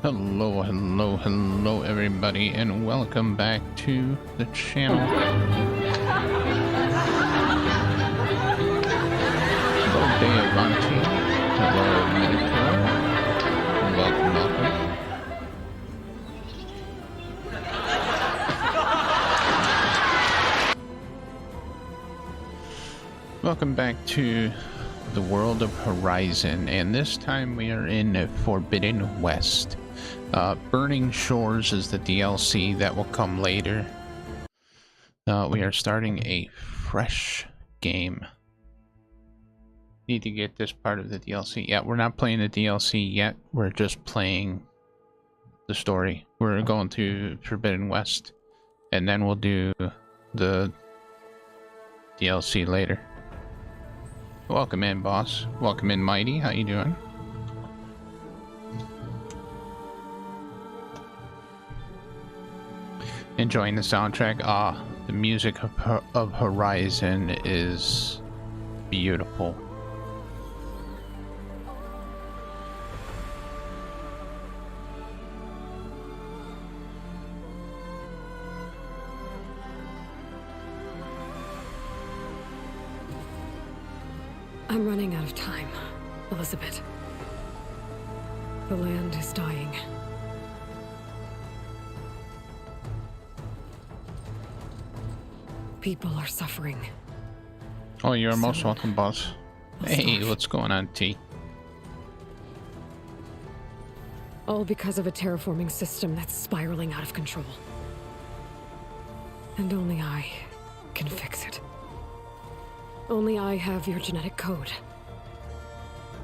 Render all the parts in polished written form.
Hello, hello, hello, everybody, and welcome back to the channel. Hello, Deavanti. Hello, Minotaur. Welcome, welcome. Welcome back to the world of Horizon, and this time we are in Forbidden West. Burning Shores is the DLC that will come later. We are starting a fresh game. Need to get this part of the DLC. Yeah, we're not playing the DLC yet. We're just playing the story. We're going to Forbidden West, and then we'll do the DLC later. Welcome in, boss. Welcome in, Mighty. How you doing? Enjoying the soundtrack? The music of Horizon is beautiful. I'm running out of time, Elizabeth. The land is dying. People are suffering. Oh, you're most welcome, boss. Hey, starve. what's going on, T? All because of a terraforming system that's spiraling out of control. And only I can fix it. Only I have your genetic code.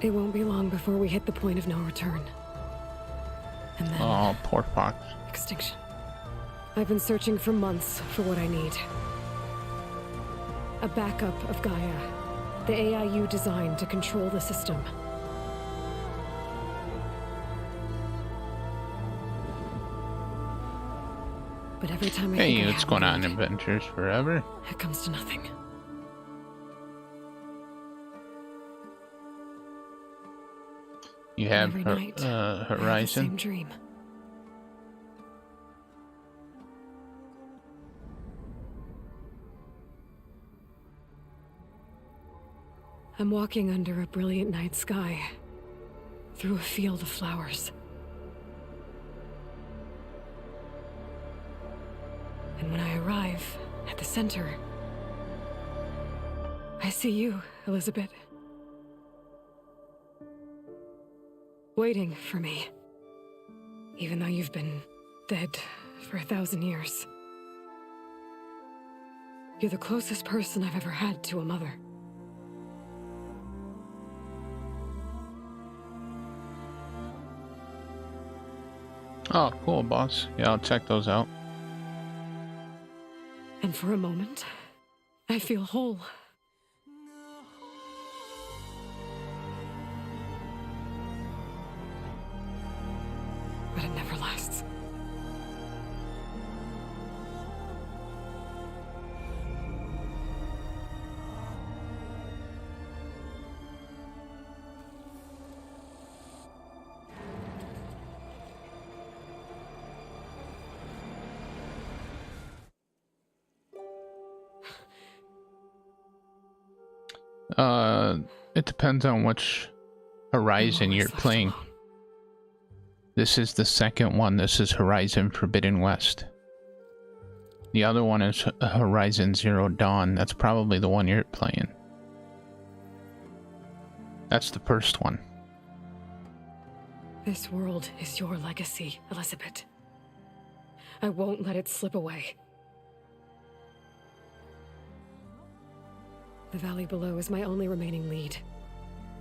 It won't be long before we hit the point of no return. And then... Oh, poor Fox. Extinction. I've been searching for months for what I need. A backup of Gaia. The AI you designed to control the system. But every time I think Hey, I what's have going what I on, need, Adventures Forever? it comes to nothing. You have Every night, I have the Horizon? same dream. I'm walking under a brilliant night sky, through a field of flowers. And when I arrive at the center, I see you, Elizabeth. Waiting for me. Even though you've been dead for 1,000 years. You're the closest person I've ever had to a mother. Oh, cool, boss. Yeah, I'll check those out. And for a moment, I feel whole. But it never lasts. It depends on which Horizon you're playing. Alone. This is the second one. This is Horizon Forbidden West. The other one is Horizon Zero Dawn. That's probably the one you're playing. That's the first one. This world is your legacy, Elizabeth. I won't let it slip away. The valley below is my only remaining lead.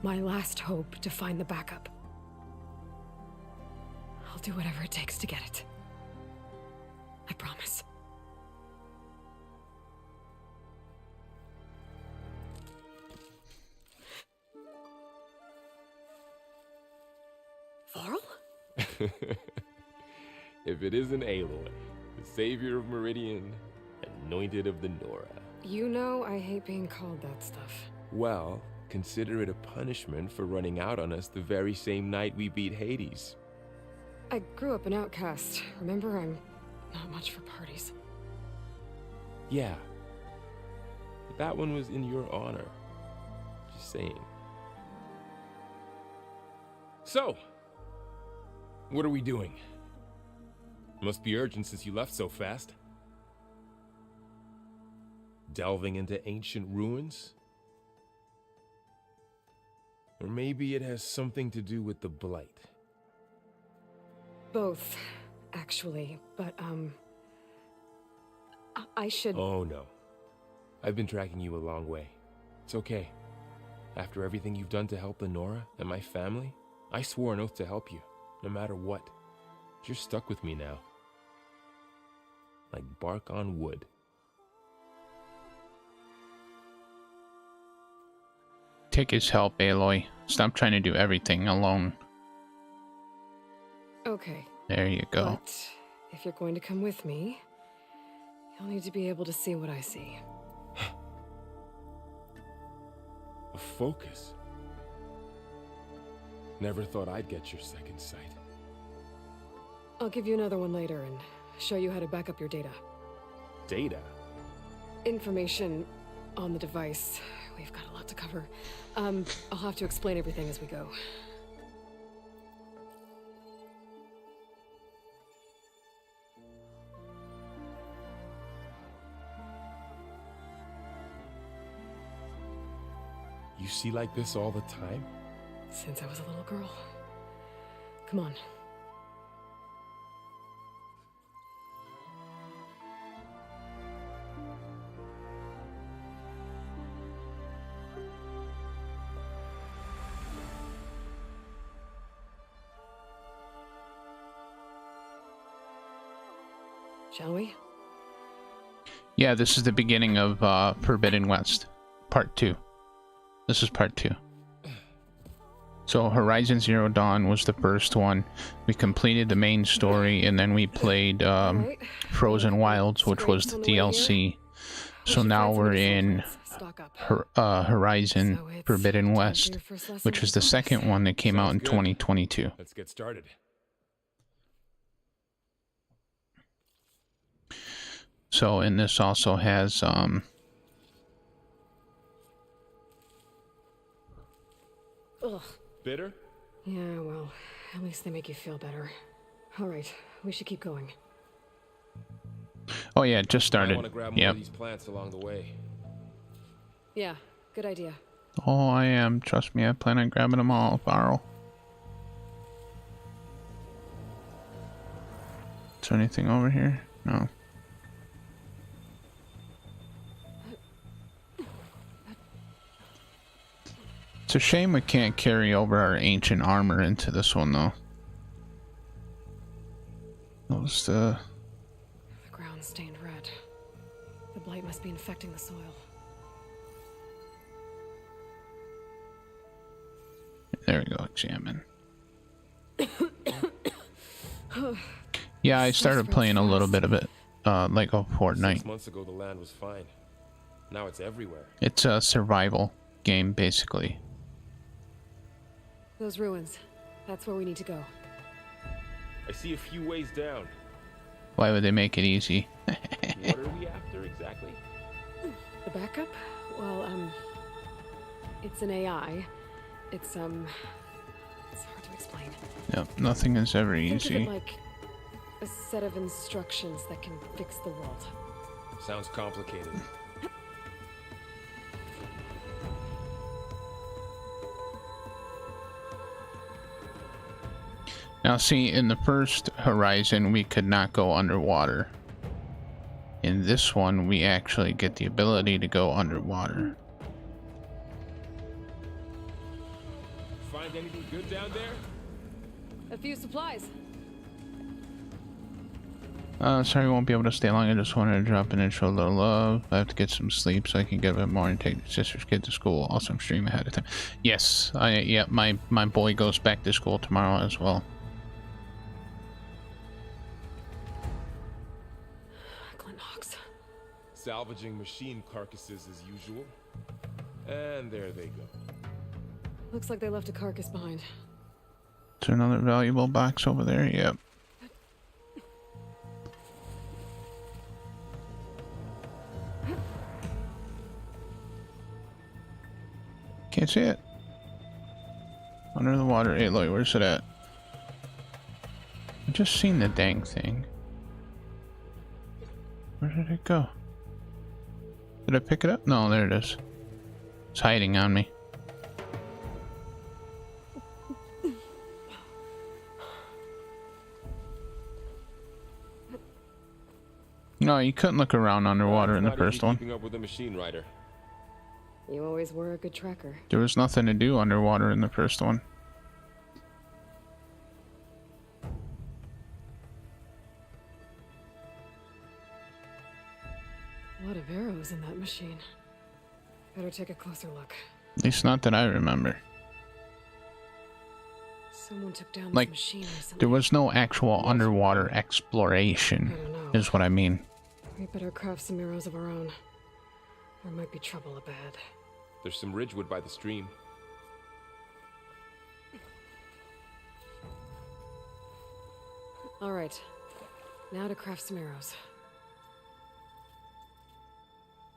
My last hope to find the backup. I'll do whatever it takes to get it. I promise. Varl? If it isn't Aloy, the savior of Meridian, anointed of the Nora. You know I hate being called that stuff. Well, consider it a punishment for running out on us the very same night we beat Hades. I grew up an outcast. Remember, I'm not much for parties. Yeah. But that one was in your honor. Just saying. So, what are we doing? Must be urgent since you left so fast. Delving into ancient ruins? Or maybe it has something to do with the Blight. Both, actually. But, I should... Oh no. I've been tracking you a long way. It's okay. After everything you've done to help Lenora and my family, I swore an oath to help you, no matter what. You're stuck with me now. Like bark on wood. Take his help, Aloy. Stop trying to do everything alone. Okay. There you go. But if you're going to come with me, you'll need to be able to see what I see. A focus? Never thought I'd get your second sight. I'll give you another one later and show you how to back up your data. Data? Information on the device. We've got a lot to cover. I'll have to explain everything as we go. You see like this all the time? Since I was a little girl. Come on. Shall we? Yeah, this is the beginning of Forbidden West, Part 2. This is Part 2. So Horizon Zero Dawn was the first one. We completed the main story, and then we played Right. Frozen Wilds, which was the DLC. So now we're in Horizon So it's Forbidden time for West, your first lesson which in was the focus. second one that came out in Sounds good. 2022. Let's get started. So, and this also has Ugh. Bitter? Yeah, well, at least they make you feel better. All right, we should keep going. oh yeah, it just I want to started. grab more Yep. of these plants along the way. Yeah, good idea. Oh, I am. Trust me, I plan on grabbing them all, Varl. Is there anything over here? No. It's a shame we can't carry over our ancient armor into this one, though. Those, The ground stained red. The blight must be infecting the soil. there we go, examine. Yeah, I started playing a little bit of it, like a Fortnite. 6 months ago, the land was fine. Now it's everywhere. It's a survival game, basically. Those ruins. That's where we need to go. I see a few ways down. Why would they make it easy? What are we after exactly? The backup? Well, it's an AI. It's hard to explain. Yep, nothing is ever Think of easy. it like a set of instructions that can fix the world. Sounds complicated. Now see, in the first Horizon, we could not go underwater. In this one, we actually get the ability to go underwater. Find anything good down there? A few supplies. Sorry, I won't be able to stay long. I just wanted to drop in and show a little love. I have to get some sleep so I can get a bit more and take sister's kid to school. Awesome stream ahead of time. Yes, yeah, my boy goes back to school tomorrow as well. Glen Hawks. Salvaging machine carcasses as usual. And there they go. Looks like they left a carcass behind. Is there another valuable box over there? Yep. Can't see it. Under the water. Hey, look, where's it at? I just seen the dang thing. Where did it go? Did I pick it up? No, there it is. It's hiding on me. No, you couldn't look around underwater in the first one. Keeping up with the machine rider. You always were a good tracker. There was nothing to do underwater in the first one. A lot of arrows in that machine. Better take a closer look. At least not that I remember. Someone took down Like, this machine recently. there was no actual underwater exploration, I don't know. is what I mean. We better craft some arrows of our own. There might be trouble ahead. There's some ridgewood by the stream. All right. Now to craft some arrows.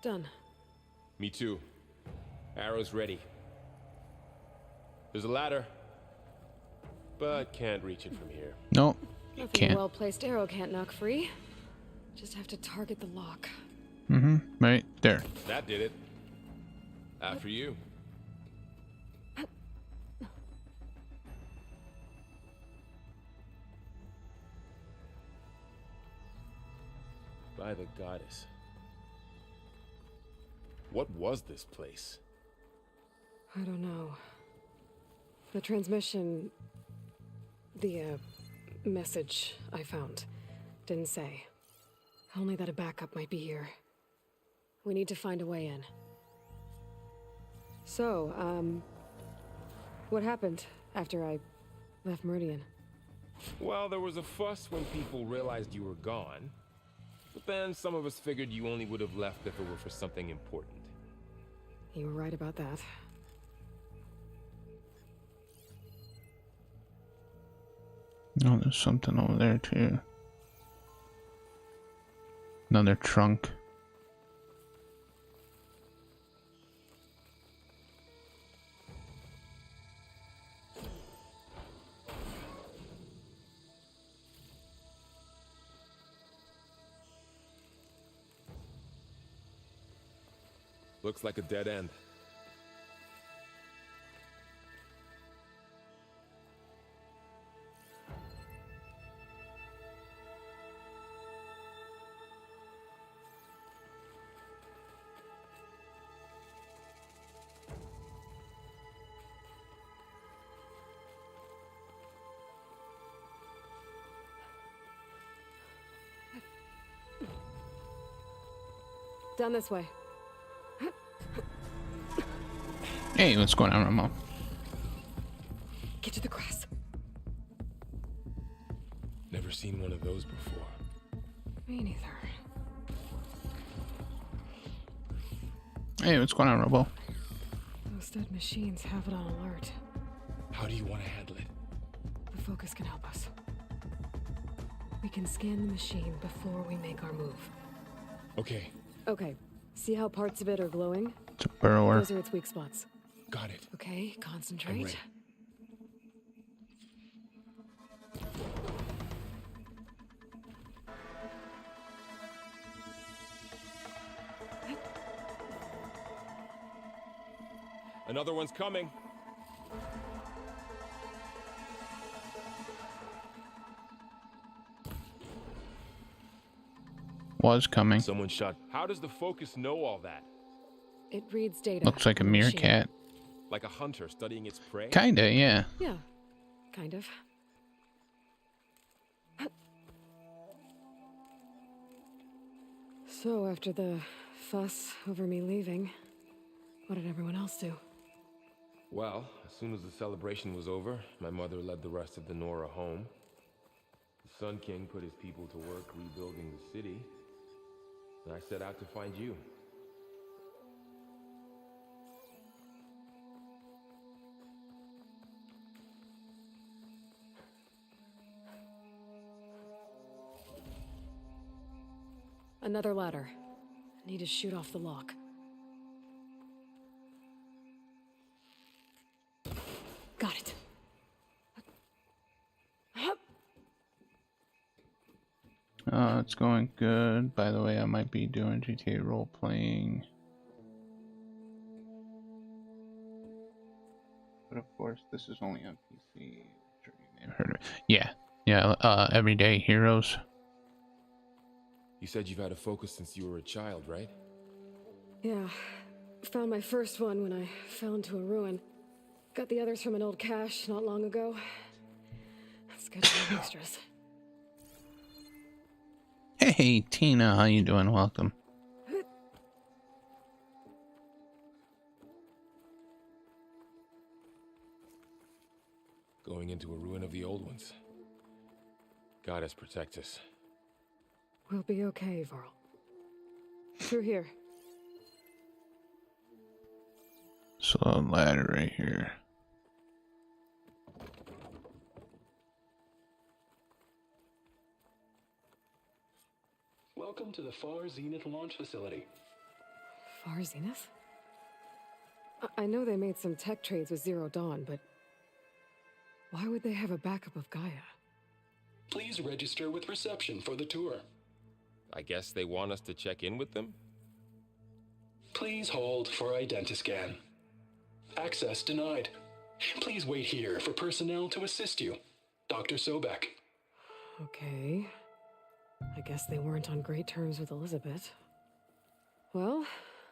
Done. Me too. Arrows ready. There's a ladder, but can't reach it from here. Nope, you Nothing can't. a well-placed arrow can't knock free. Just have to target the lock. Right there. That did it. After you. By the goddess. What was this place? I don't know. The transmission... The, message I found didn't say. Only that a backup might be here. We need to find a way in. So, what happened after I left Meridian? Well, there was a fuss when people realized you were gone. But then some of us figured you only would have left if it were for something important. You were right about that. Oh, there's something over there too. Another trunk. Looks like a dead end. Down this way. Hey, what's going on, Ramon? Get to the grass. Never seen one of those before. Me neither. Hey, what's going on, Robo? Those dead machines have it on alert. How do you want to handle it? The focus can help us. We can scan the machine before we make our move. Okay, Okay, see how parts of it are glowing? It's a burrower. Those are its weak spots. got it. Okay, I'm concentrate. ready. Another one's coming. Was coming. Someone shot. How does the focus know all that? It reads data. Looks like a from the machine. meerkat. Like a hunter studying its prey? Kinda, yeah. Yeah, kind of. So, after the fuss over me leaving, what did everyone else do? Well, as soon as the celebration was over, my mother led the rest of the Nora home. The Sun King put his people to work rebuilding the city, and I set out to find you. Another ladder. Need to shoot off the lock. Got it. It's going good. By the way, I might be doing GTA role playing. But of course, this is only on PC. Sure you may have heard of it. Yeah, Everyday Heroes. You said you've had a focus since you were a child, right? Yeah. Found my first one when I fell into a ruin. Got the others from an old cache not long ago. Scheduling extras. Hey, Tina, how you doing? Welcome. Going into a ruin of the old ones. Goddess protect us. We'll be okay, Varl. Through here. So a ladder right here. Welcome to the Far Zenith launch facility. Far Zenith? I know they made some tech trades with Zero Dawn, but why would they have a backup of Gaia? Please register with reception for the tour. I guess they want us to check in with them? Please hold for Identiscan. Access denied. Please wait here for personnel to assist you. Dr. Sobek. Okay. I guess they weren't on great terms with Elizabeth. Well,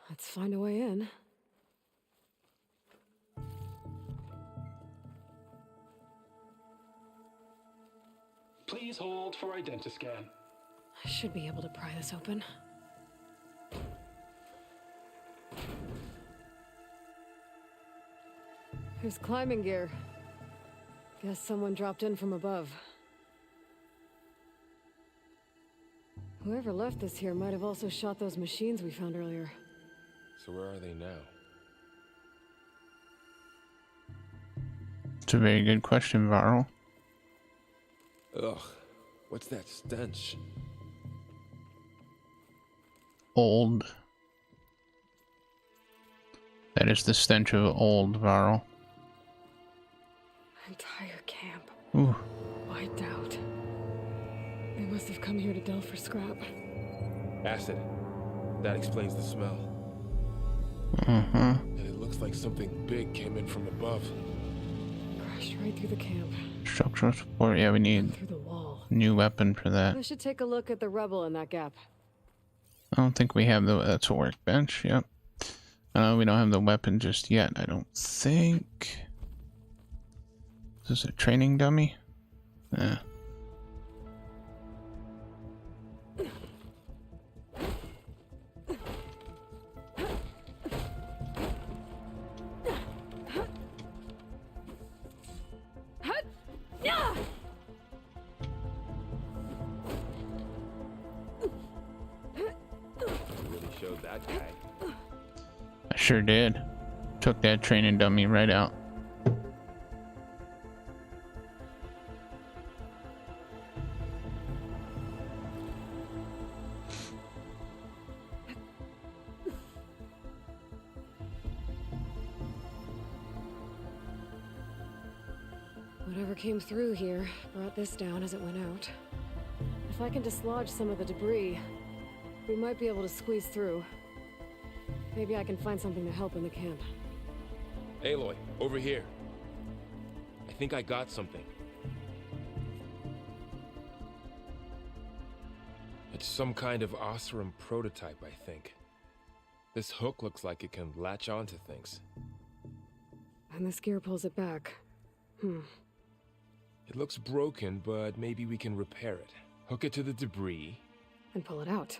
let's find a way in. Please hold for Identiscan. I should be able to pry this open. There's climbing gear. Guess someone dropped in from above. Whoever left this here might have also shot those machines we found earlier. So where are they now? It's a very good question, Varl. Ugh, what's that stench? Old. That is the stench of old, Varl. Entire camp. Ooh. Wiped out. They must have come here to delve for scrap. Acid. That explains the smell. Mm-hmm. And it looks like something big came in from above. Crashed right through the camp. Structural support. Yeah, we need Through the wall. a new weapon for that. I should take a look at the rubble in that gap. I don't think we have the... That's a workbench, yep. We don't have the weapon just yet, I don't think. Is this a training dummy? Yeah. Really showed that guy. I sure did. Took that training dummy right out. Whatever came through here brought this down as it went out. If I can dislodge some of the debris, we might be able to squeeze through. Maybe I can find something to help in the camp. Aloy, over here. I think I got something. It's some kind of Oseram prototype, I think. This hook looks like it can latch onto things. And this gear pulls it back. It looks broken, but maybe we can repair it. Hook it to the debris. And pull it out.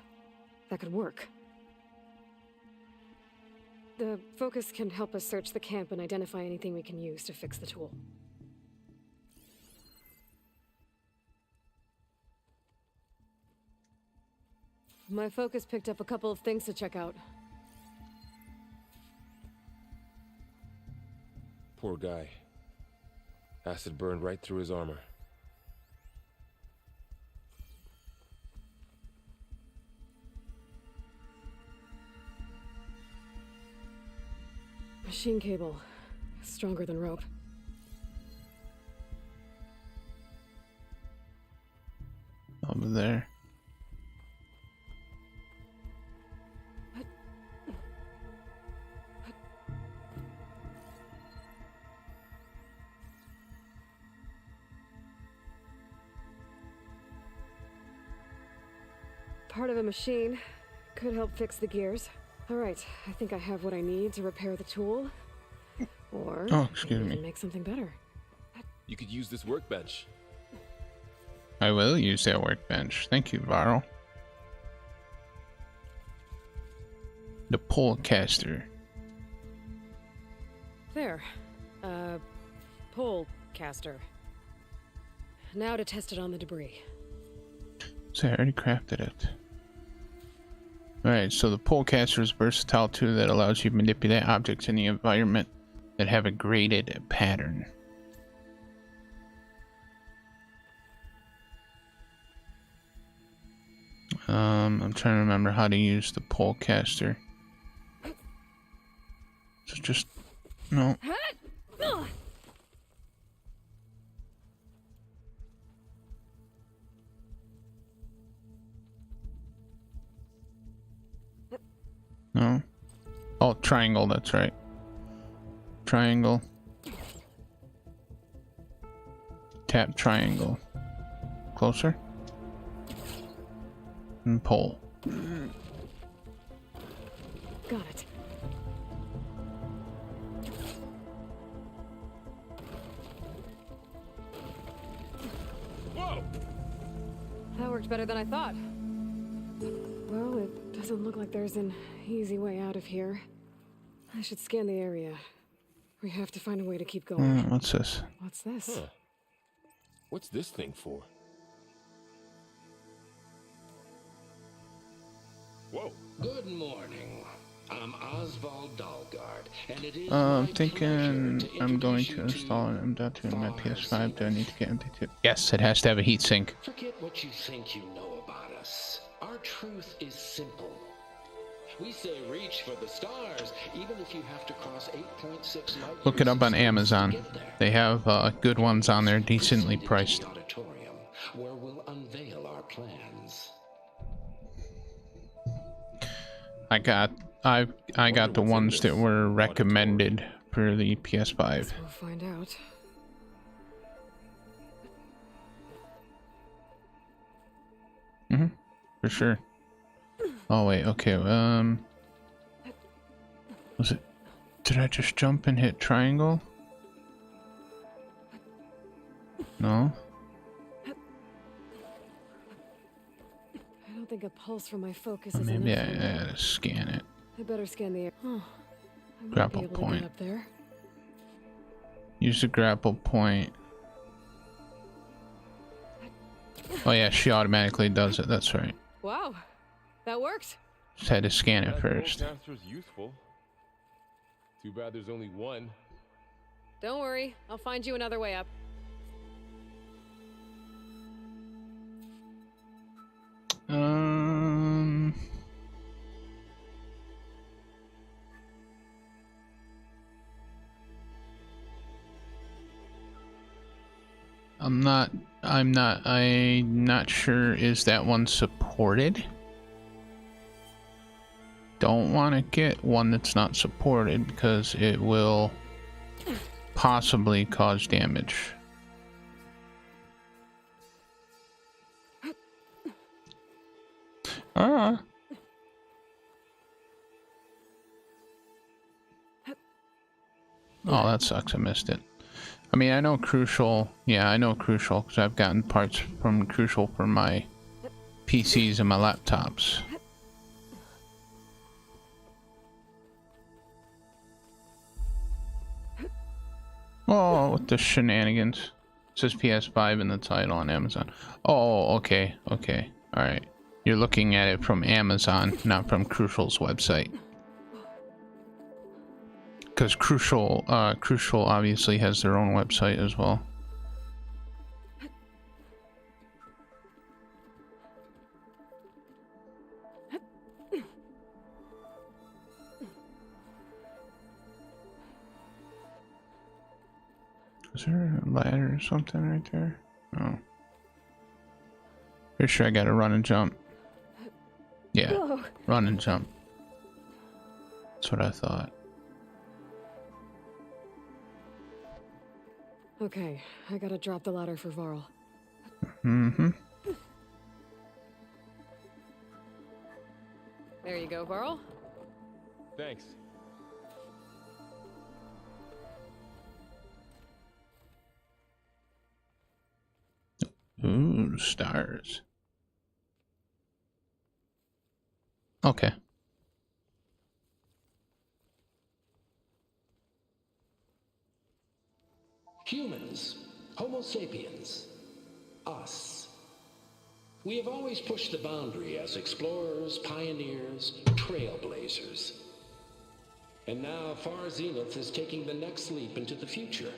That could work. The focus can help us search the camp and identify anything we can use to fix the tool. My focus picked up a couple of things to check out. Poor guy. Acid burned right through his armor. Machine cable. Stronger than rope. over there. Part of a machine. Could help fix the gears. Alright, I think I have what I need to repair the tool. Or Oh, excuse maybe me. make something better. You could use this workbench. I will use that workbench. Thank you, Varl. The pole caster. There. Pole caster. Now to test it on the debris. So I already crafted it. Alright, so the pole caster is a versatile tool that allows you to manipulate objects in the environment that have a graded pattern. I'm trying to remember how to use the pole caster. So just no. No. Oh, triangle, that's right. Triangle. Tap triangle. Closer. And pull. Got it. Whoa! That worked better than I thought. Well, it doesn't look like there's an easy way out of here. I should scan the area. We have to find a way to keep going. What's this? What's this? Huh. What's this thing for? Whoa. Good morning. I'm Oswald Dalgard, and it is I'm my thinking pleasure to I'm going introduce to you install an M.2 in my Far PS5. Do I need to get Secrets. MT2? Yes, it has to have a heatsink. Forget what you think you know about us. Our truth is simple. We say reach for the stars, even if you have to cross 8.6 light Look it years up on of space to Amazon. get there. They have good ones on there, decently Proceed into priced. the auditorium, where we'll unveil our plans. I got the what's in ones that this were recommended for the PS5. Guess we'll find out. For sure. Oh wait, okay, was it, did I just jump and hit triangle? No? I don't think a pulse from my focus Or is maybe I enough. gotta scan it. I better scan the air. Oh, I might Grapple be able to point. get up there. Use the grapple point. Oh yeah, she automatically does it, that's right. Wow, that worked. Just had to scan it That first. Goldcaster's useful. Too bad there's only one. Don't worry, I'll find you another way up. Um... I'm not sure, is that one supported? Don't want to get one that's not supported because it will possibly cause damage. Ah. Oh, that sucks. I missed it. I mean, I know Crucial. Yeah, I know Crucial because I've gotten parts from Crucial for my PCs and my laptops. Oh, with the shenanigans. It says PS5 in the title on Amazon. Oh, okay, okay. Alright. You're looking at it from Amazon, not from Crucial's website. Because Crucial obviously has their own website as well. Is there a ladder or something right there? Oh. Pretty sure I gotta run and jump. Yeah, Whoa. run and jump. That's what I thought. Okay, I gotta drop the ladder for Varl. Mm-hmm. There you go, Varl. Thanks. Ooh, stars. Okay. Humans, Homo sapiens, us. We have always pushed the boundary as explorers, pioneers, trailblazers. And now Far Zenith is taking the next leap into the future.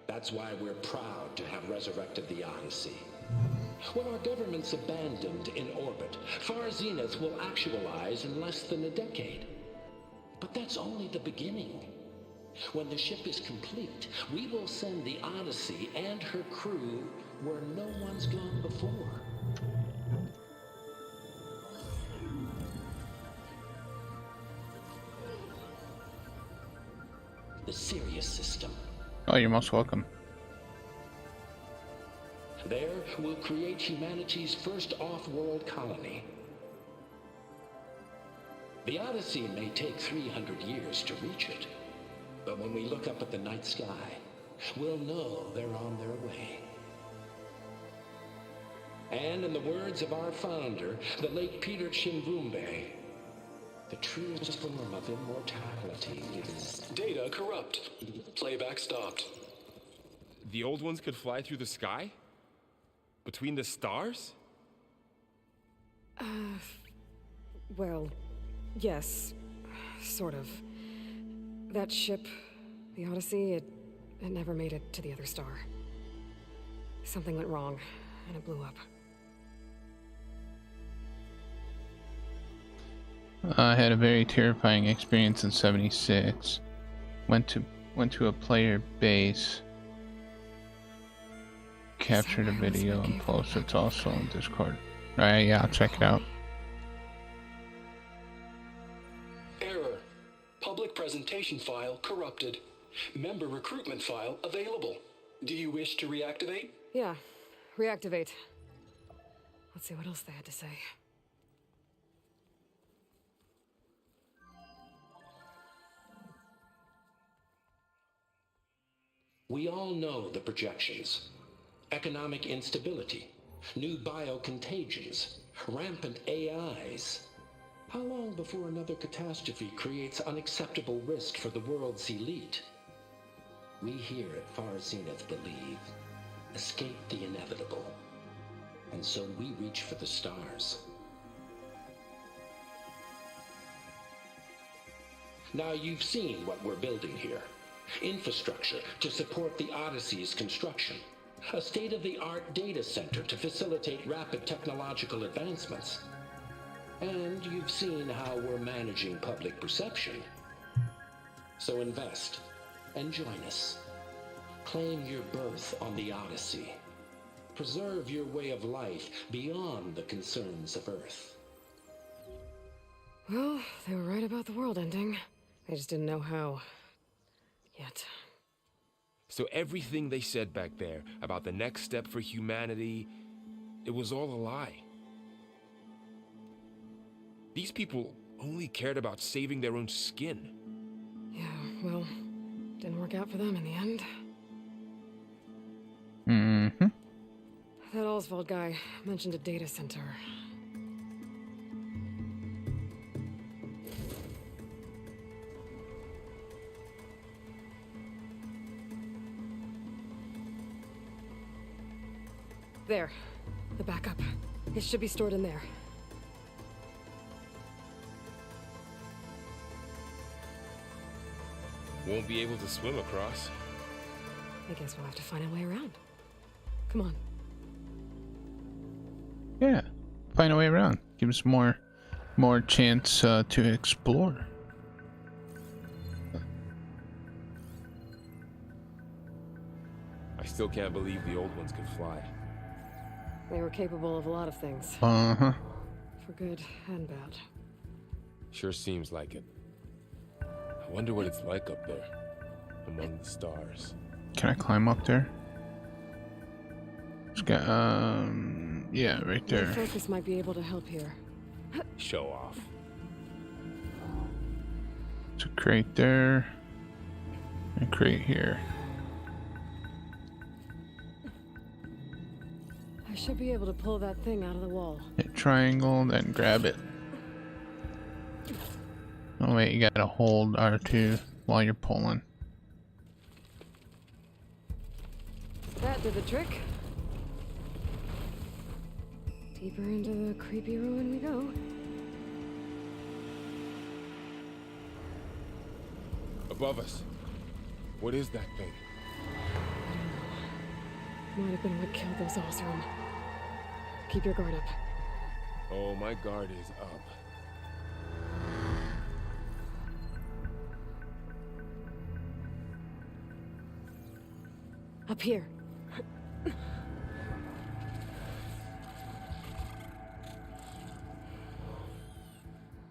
That's why we're proud to have resurrected the Odyssey. When our government's abandoned in orbit, Far Zenith will actualize in less than a decade. But that's only the beginning. When the ship is complete, we will send the Odyssey and her crew where no one's gone before. The Sirius system. Oh, you're most welcome. There, we'll create humanity's first off-world colony. The Odyssey may take 300 years to reach it, but when we look up at the night sky, we'll know they're on their way. And in the words of our founder, the late Peter Chimbumbe, the truest form of immortality is... Data corrupt. Playback stopped. The old ones could fly through the sky? Between the stars? Well, yes. Sort of. That ship, the Odyssey, it never made it to the other star. Something went wrong, and it blew up. I had a very terrifying experience in '76. Went to a player base, captured a video and posted it also on Discord. Alright, yeah, I'll check it out. Error. Public presentation file corrupted. Member recruitment file available. Do you wish to reactivate? Yeah, reactivate. Let's see what else they had to say. We all know the projections. Economic instability, new biocontagions, rampant AIs. How long before another catastrophe creates unacceptable risk for the world's elite? We here at Far Zenith believe, escape the inevitable. And so we reach for the stars. Now you've seen what we're building here. Infrastructure to support the Odyssey's construction. A state-of-the-art data center to facilitate rapid technological advancements. And you've seen how we're managing public perception. So invest and join us. Claim your berth on the Odyssey. Preserve your way of life beyond the concerns of Earth. Well, they were right about the world ending. They just didn't know how. Yet. So everything they said back there about the next step for humanity, it was all a lie. These people only cared about saving their own skin. Yeah, well, didn't work out for them in the end. Mm-hmm. That Oswald guy mentioned a data center. There. The backup. It should be stored in there. Won't be able to swim across. I guess we'll have to find a way around. Come on. Yeah, find a way around. Give us more chance to explore. I still can't believe the old ones could fly. They were capable of a lot of things, Uh-huh. for good and bad. Sure seems like it. I wonder what it's like up there, among the stars. Can I climb up there? It's got, yeah, right My there. focus might be able to help here. Show off. It's a crate there. And a crate here. I should be able to pull that thing out of the wall. Hit triangle, then grab it. Oh wait, you gotta hold R2 while you're pulling. That did the trick. Deeper into the creepy ruin we go. Above us. What is that thing? Might have been what killed those Osram. Keep your guard up. Oh, my guard is up. Up here.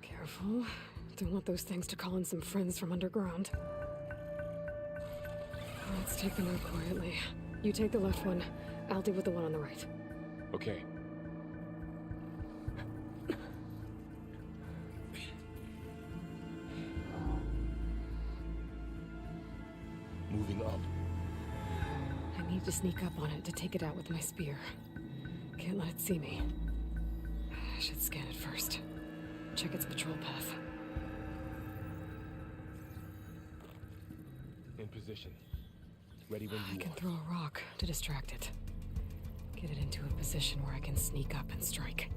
Careful. Don't want those things to call in some friends from underground. Let's take them out quietly. You take the left one. I'll deal with the one on the right. Okay. Moving up. I need to sneak up on it to take it out with my spear. Can't let it see me. I should scan it first. Check its patrol path. In position. Ready when I you can are. throw a rock to distract it. Get it into a position where I can sneak up and strike.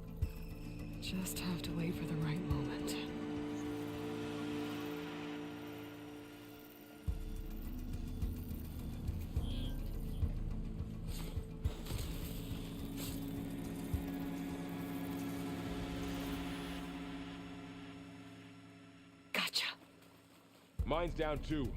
Just have to wait for the right moment. Gotcha. Mine's down too.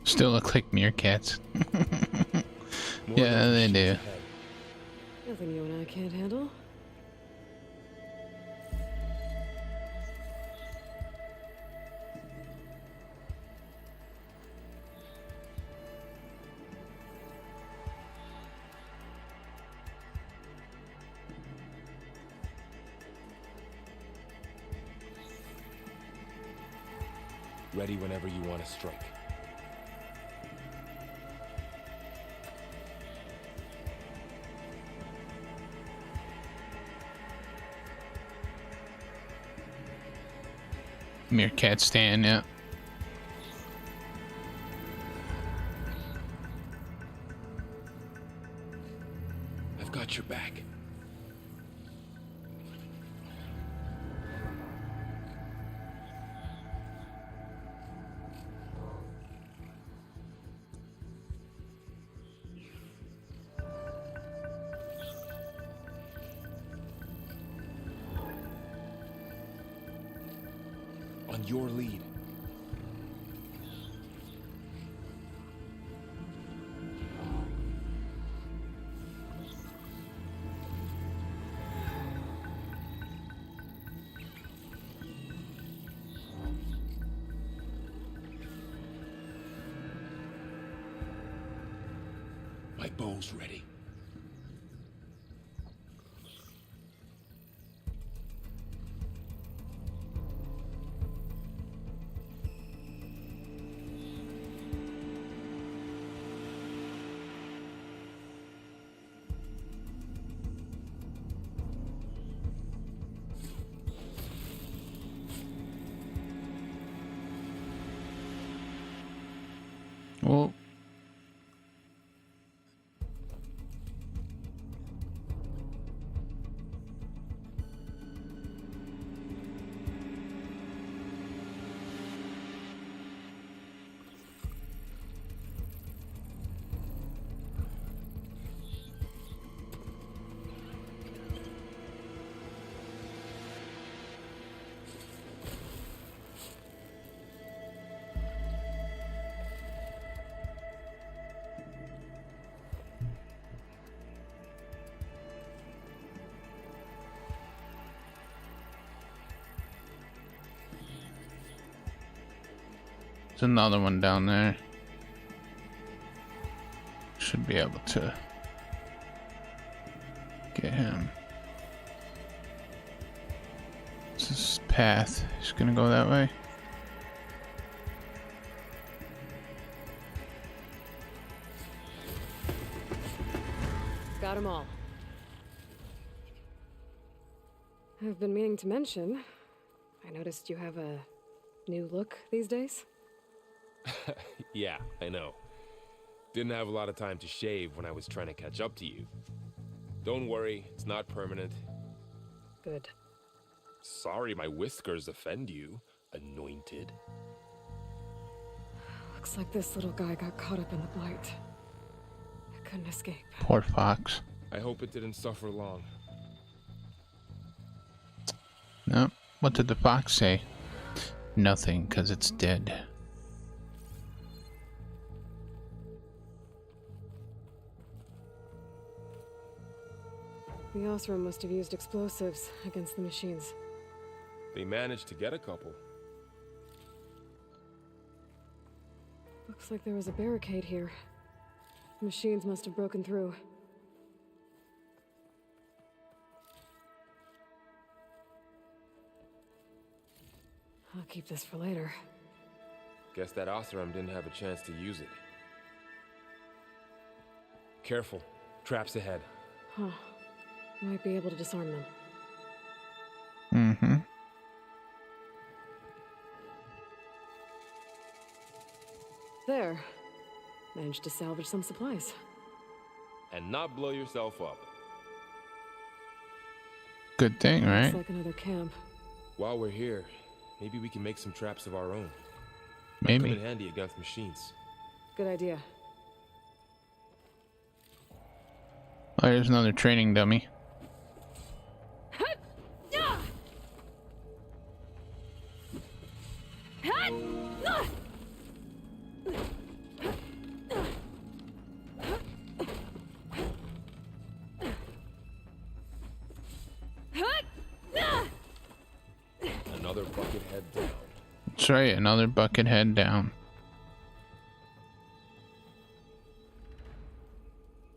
Still look like meerkats. More Yeah, than they sheets do. ahead. Nothing you and I can't handle. Ready whenever you want to strike. Meerkat stand, yeah. I've got your back. On your lead. My bow's ready. Well, There's another one down there. Should be able to get him. This is path. He's gonna go that way. Got them all. I've been meaning to mention, I noticed you have a new look these days. Yeah, I know. Didn't have a lot of time to shave when I was trying to catch up to you. Don't worry, it's not permanent. Good. Sorry my whiskers offend you, anointed. Looks like this little guy got caught up in the blight. I couldn't escape. Poor fox. I hope it didn't suffer long. No. What did the fox say? Nothing, because it's dead. The Osram must have used explosives against the machines. They managed to get a couple. Looks like there was a barricade here. Machines must have broken through. I'll keep this for later. Guess that Osram didn't have a chance to use it. Careful. Traps ahead. Huh. Might be able to disarm them. Mm-hmm. There. Managed to salvage some supplies. And not blow yourself up. Good thing, right? Looks like another camp. While we're here, maybe we can make some traps of our own. Come in Maybe. handy against machines. Good idea. Oh, here's another training dummy. Another bucket head down. That's right, another bucket head down.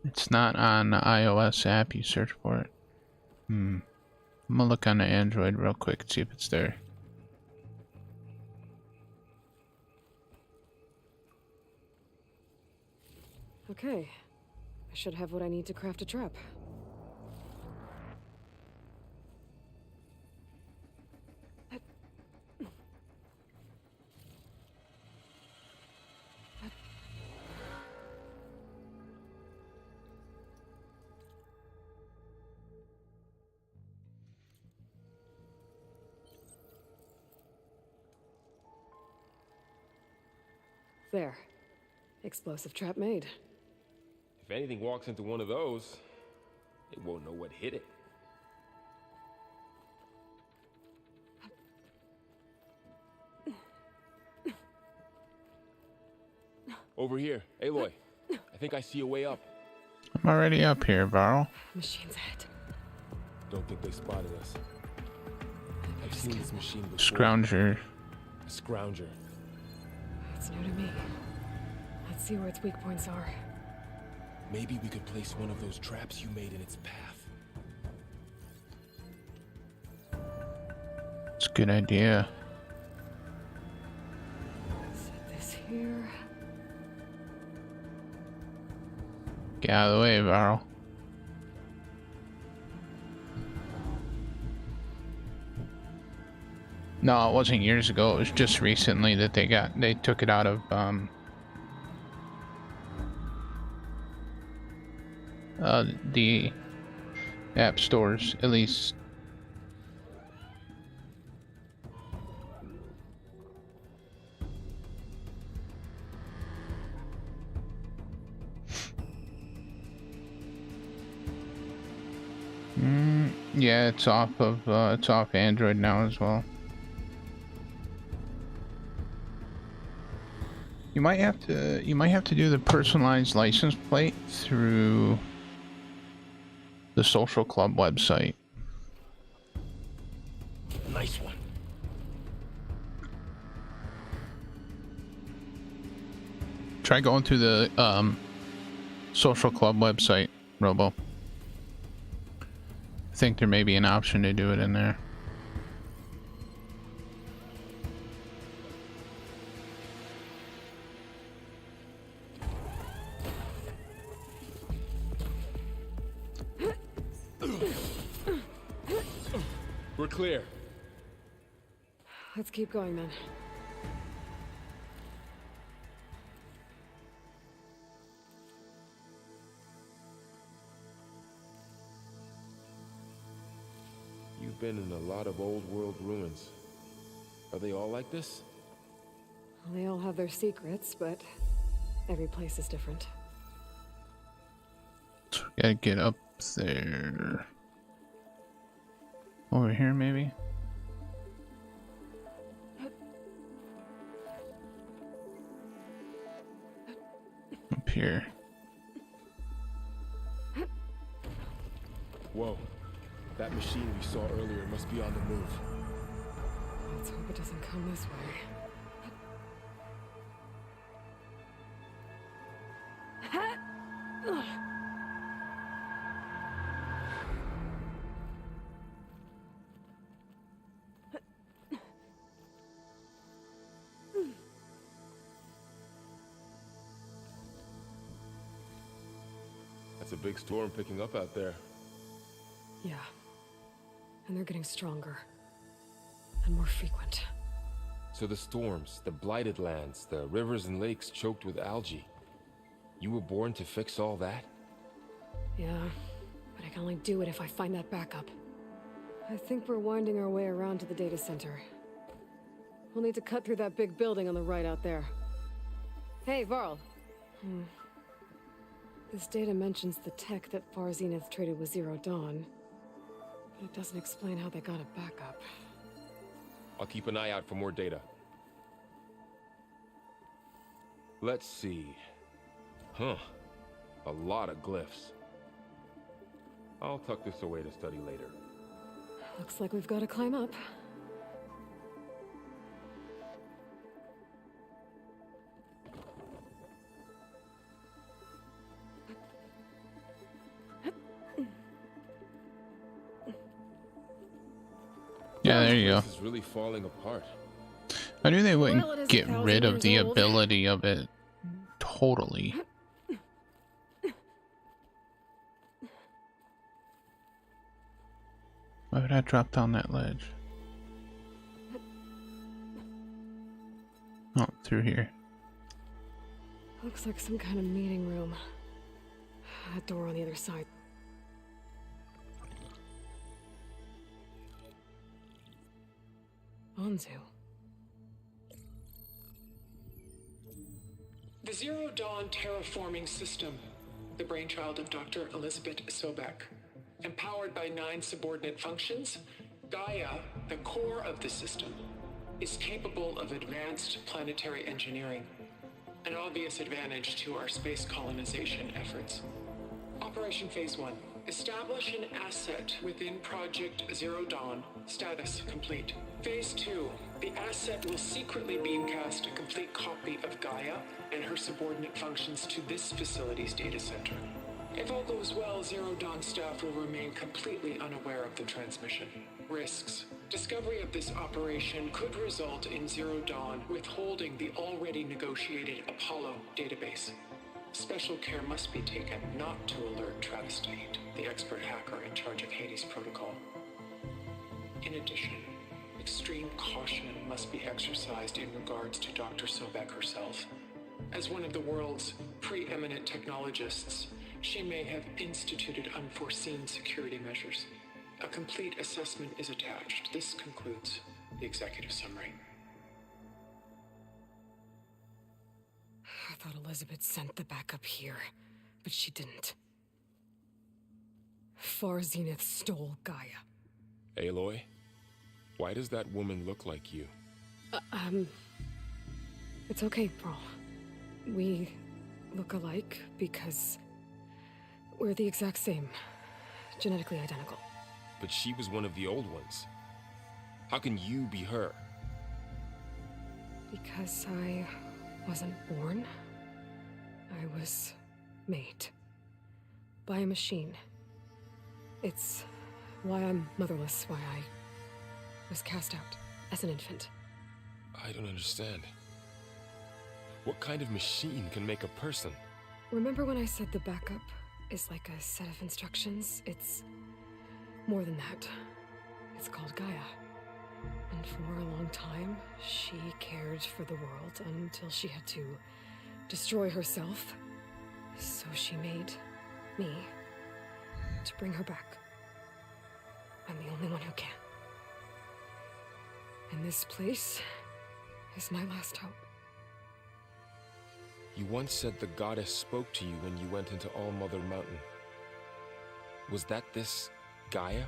It's not on the iOS app, you search for it. I'm gonna look on the Android real quick and see if it's there. Okay. I should have what I need to craft a trap. There. Explosive trap made. If anything walks into one of those, it won't know what hit it. Over here, Aloy. I think I see a way up. I'm already up here, Varl. Machine's ahead. Don't think they spotted us. I've seen this machine before. Scrounger. A scrounger. It's new to me. Let's see where its weak points are. Maybe we could place one of those traps you made in its path. It's a good idea. Set this here. Get out of the way, Varl. No, it wasn't years ago. It was just recently that they took it out of the app stores, at least. Yeah, it's off Android now as well. You might have to do the personalized license plate through the social club website. Nice one. Try going through the social club website, Robo. I think there may be an option to do it in there. We're clear. Let's keep going then. You've been in a lot of old world ruins. Are they all like this? Well, they all have their secrets, but every place is different. Gotta get up there. Over here, maybe? Up here. Whoa. That machine we saw earlier must be on the move. Let's hope it doesn't come this way. That's a big storm picking up out there. Yeah. And they're getting stronger. And more frequent. So the storms, the blighted lands, the rivers and lakes choked with algae. You were born to fix all that? Yeah, but I can only do it if I find that backup. I think we're winding our way around to the data center. We'll need to cut through that big building on the right out there. Hey, Varl. This data mentions the tech that Far Zenith traded with Zero Dawn. But it doesn't explain how they got a backup. I'll keep an eye out for more data. Let's see. Huh. A lot of glyphs. I'll tuck this away to study later. Looks like we've got to climb up. Yeah, there you go. This is really falling apart. I knew they wouldn't Well, it is get 1,000 rid of years the old. ability of it totally. Why would I drop down that ledge? Oh, through here. Looks like some kind of meeting room. That door on the other side. Anzu. The Zero Dawn terraforming system, the brainchild of Dr. Elizabeth Sobek. Empowered by 9 subordinate functions, Gaia, the core of the system, is capable of advanced planetary engineering, an obvious advantage to our space colonization efforts. Operation Phase 1. Establish an asset within Project Zero Dawn. Status complete. Phase 2. The asset will secretly beamcast a complete copy of Gaia and her subordinate functions to this facility's data center. If all goes well, Zero Dawn staff will remain completely unaware of the transmission. Risks. Discovery of this operation could result in Zero Dawn withholding the already negotiated Apollo database. Special care must be taken not to alert Travis Tate, the expert hacker in charge of Hades Protocol. In addition, extreme caution must be exercised in regards to Dr. Sobek herself. As one of the world's preeminent technologists, she may have instituted unforeseen security measures. A complete assessment is attached. This concludes the executive summary. I thought Elizabeth sent the backup here, but she didn't. Far Zenith stole Gaia. Aloy? Why does that woman look like you? It's okay, Pearl. We look alike because we're the exact same. Genetically identical. But she was one of the old ones. How can you be her? Because I wasn't born I was made by a machine. It's why I'm motherless, why I was cast out as an infant. I don't understand. What kind of machine can make a person? Remember when I said the backup is like a set of instructions? It's more than that. It's called Gaia. And for a long time, she cared for the world until she had to destroy herself. So she made me to bring her back. I'm the only one who can. And this place is my last hope. You once said the goddess spoke to you when you went into All-Mother Mountain. Was that this Gaia?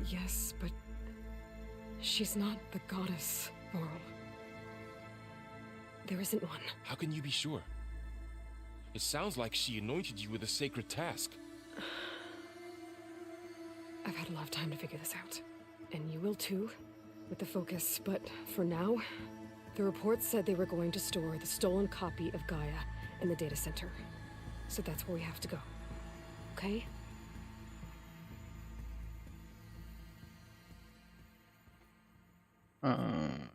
Yes, but she's not the goddess, Laurel. There isn't one. How can you be sure? It sounds like she anointed you with a sacred task. I've had a lot of time to figure this out. And you will too, with the focus. But for now, the reports said they were going to store the stolen copy of Gaia in the data center. So that's where we have to go. Okay?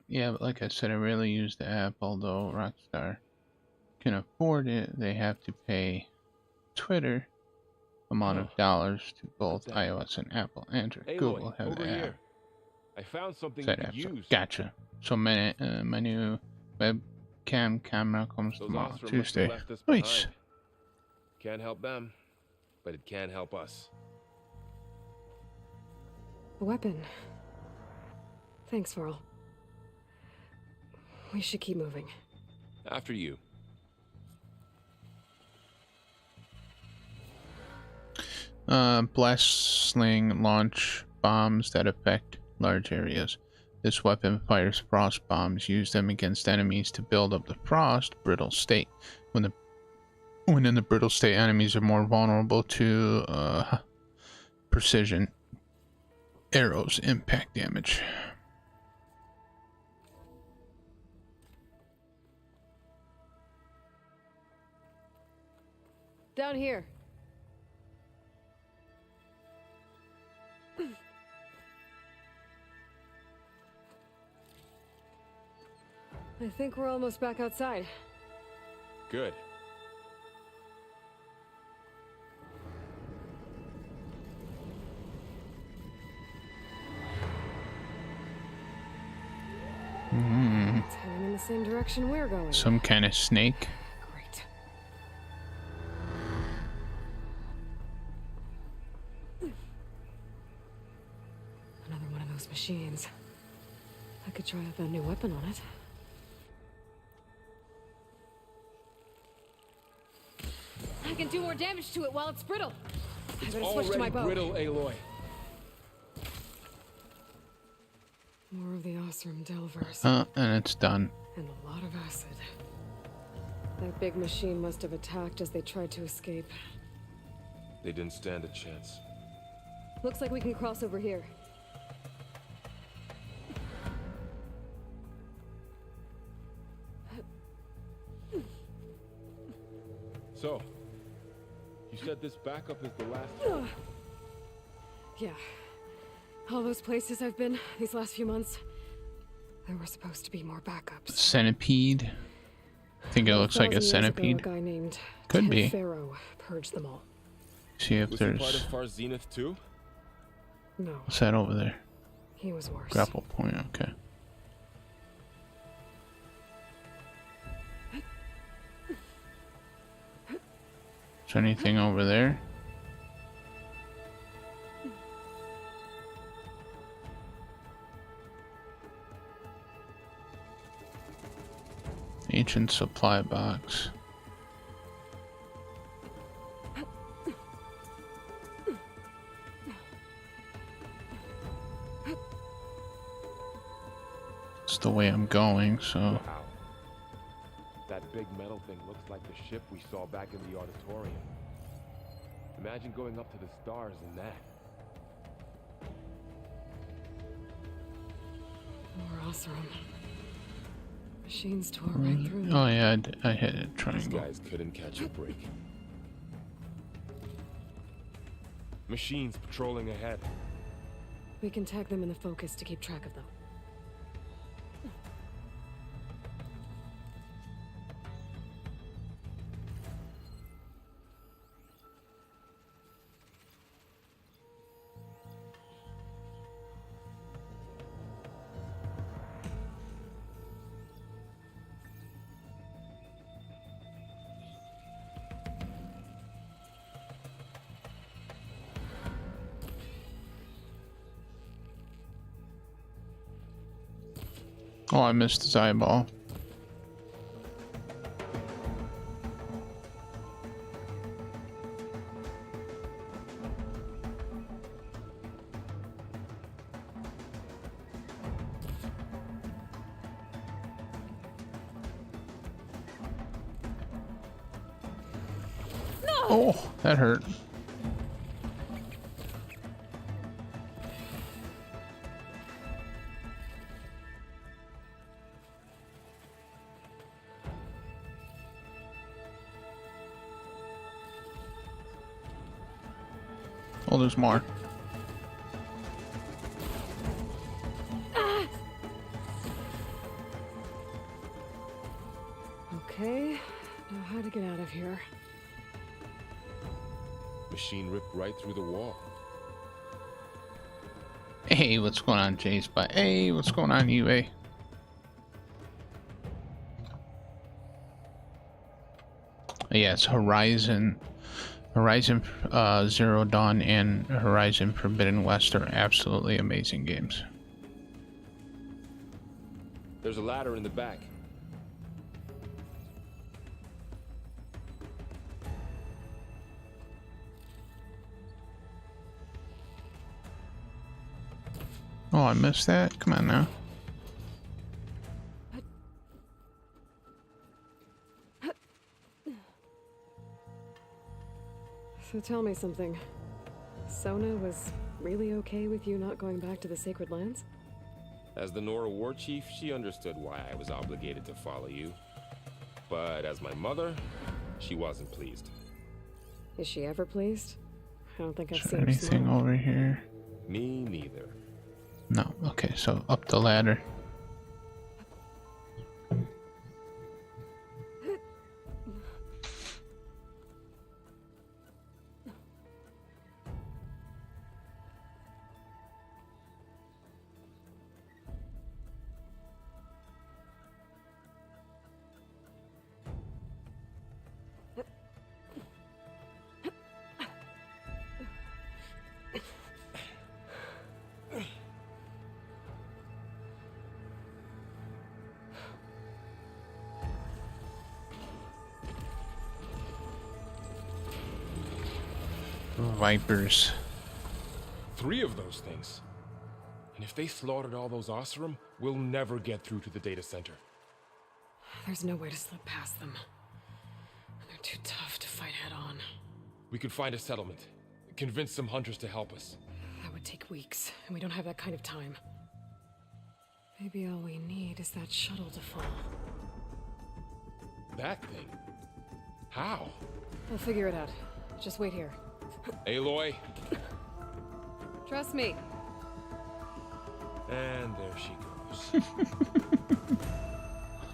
Yeah, but like I said, I rarely use the app, although Rockstar can afford it. They have to pay Twitter amount of dollars to both What's that? iOS and Apple. Android, Aloy, Google have over the app. here. I found something Side you app, could so use. gotcha. So my new webcam camera comes Those tomorrow, Ostrom must have Tuesday. left us Nice. behind. Can't help them, but it can help us. A weapon. Thanks, Varl. We should keep moving. After you. Blast sling launch bombs that affect large areas. This weapon fires frost bombs. Use them against enemies to build up the frost brittle state. When in the brittle state, enemies are more vulnerable to precision arrows impact damage. Down here. I think we're almost back outside. Good. It's heading in the same direction we're going. Some kind of snake. Great. Another one of those machines. I could try out that new weapon on it. I can do more damage to it while it's brittle. I better switch to my bow. Brittle, Aloy. More of the Osram Delvers. And it's done. And a lot of acid. That big machine must have attacked as they tried to escape. They didn't stand a chance. Looks like we can cross over here. So, you said this backup is the last. Yeah. All those places I've been these last few months, there were supposed to be more backups. Centipede. I think it looks like a 1,000 years ago, centipede. a guy named Could Ted be. Pharaoh purged them all. See if Was he part of there's. Far Zenith too? No, What's that over there? he was worse. Grapple point, okay. Is there anything over there? Ancient supply box. It's the way I'm going, so. Wow. That big metal thing looks like the ship we saw back in the auditorium. Imagine going up to the stars in that. More Osram. Machines tore right through them. Oh yeah, I hit a These triangle. guys couldn't catch a break. Machines patrolling ahead. We can tag them in the focus to keep track of them. Oh, I missed his eyeball. Oh, that hurt. Oh, there's more. Okay, now how to get out of here. Machine ripped right through the wall. Hey, what's going on, Jace? But hey, what's going on, UA? Yes, Horizon Zero Dawn and Horizon Forbidden West are absolutely amazing games. There's a ladder in the back. Oh, I missed that? Come on now. So tell me something. Sona was really okay with you not going back to the Sacred Lands? As the Nora war chief, she understood why I was obligated to follow you. But as my mother, she wasn't pleased. Is she ever pleased? I don't think I've Is there seen her anything smile. over here? Me neither. No. Okay, so up the ladder. Vipers. 3 of those things. And if they slaughtered all those Oseram, we'll never get through to the data center. There's no way to slip past them. They're too tough to fight head on. We could find a settlement. Convince some hunters to help us. That would take weeks, and we don't have that kind of time. Maybe all we need is that shuttle to fall. That thing? How? I'll figure it out. Just wait here. Aloy. Trust me. And there she goes.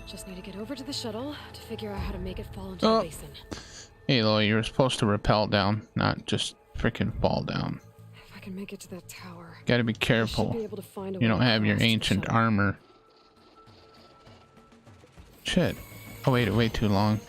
Just need to get over to the shuttle to figure out how to make it fall into Oh. the basin. Hey, Lloyd, you're supposed to rappel down, not just freaking fall down. If I can make it to that tower, Gotta be I should careful. be able to find a You way don't have your across to the ancient shuttle. armor. Shit. I waited way too long.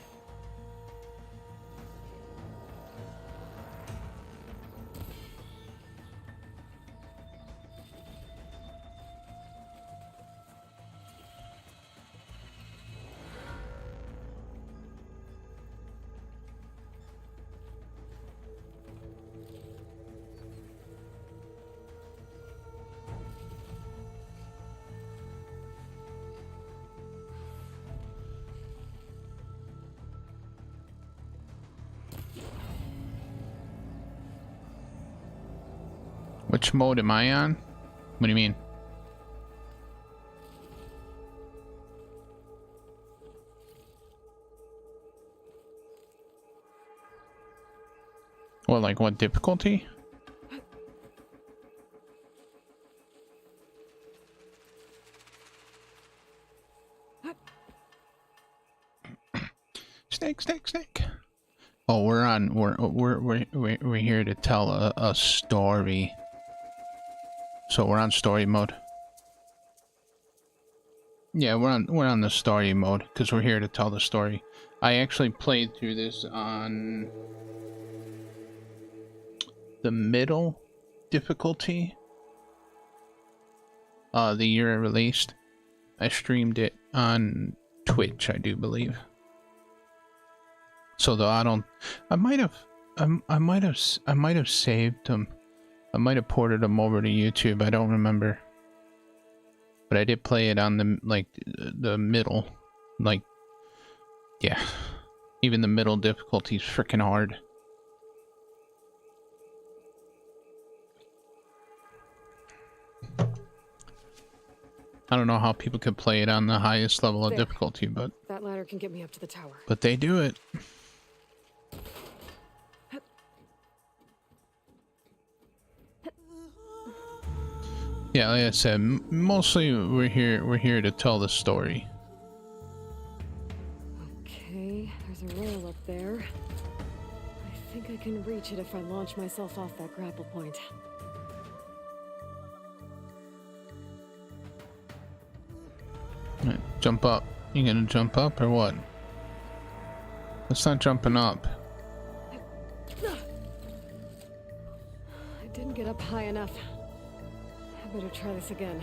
Which mode am I on? What do you mean? Well, like what difficulty? Snake, snake, snake. Oh, we're here to tell a story. So we're on story mode. Yeah, we're on the story mode because we're here to tell the story. I actually played through this on the middle difficulty. The year it released. I streamed it on Twitch, I do believe. So though I might have saved them. I might have ported them over to YouTube. I don't remember. But I did play it on the middle, like, yeah. Even the middle difficulty is freaking hard. I don't know how people could play it on the highest level of difficulty, but that ladder can get me up to the tower. But they do it. Yeah, like I said, mostly we're here to tell the story. Okay, there's a rail up there. I think I can reach it if I launch myself off that grapple point. Right, jump up. You gonna jump up or what? That's not jumping up. I didn't get up high enough. I better try this again.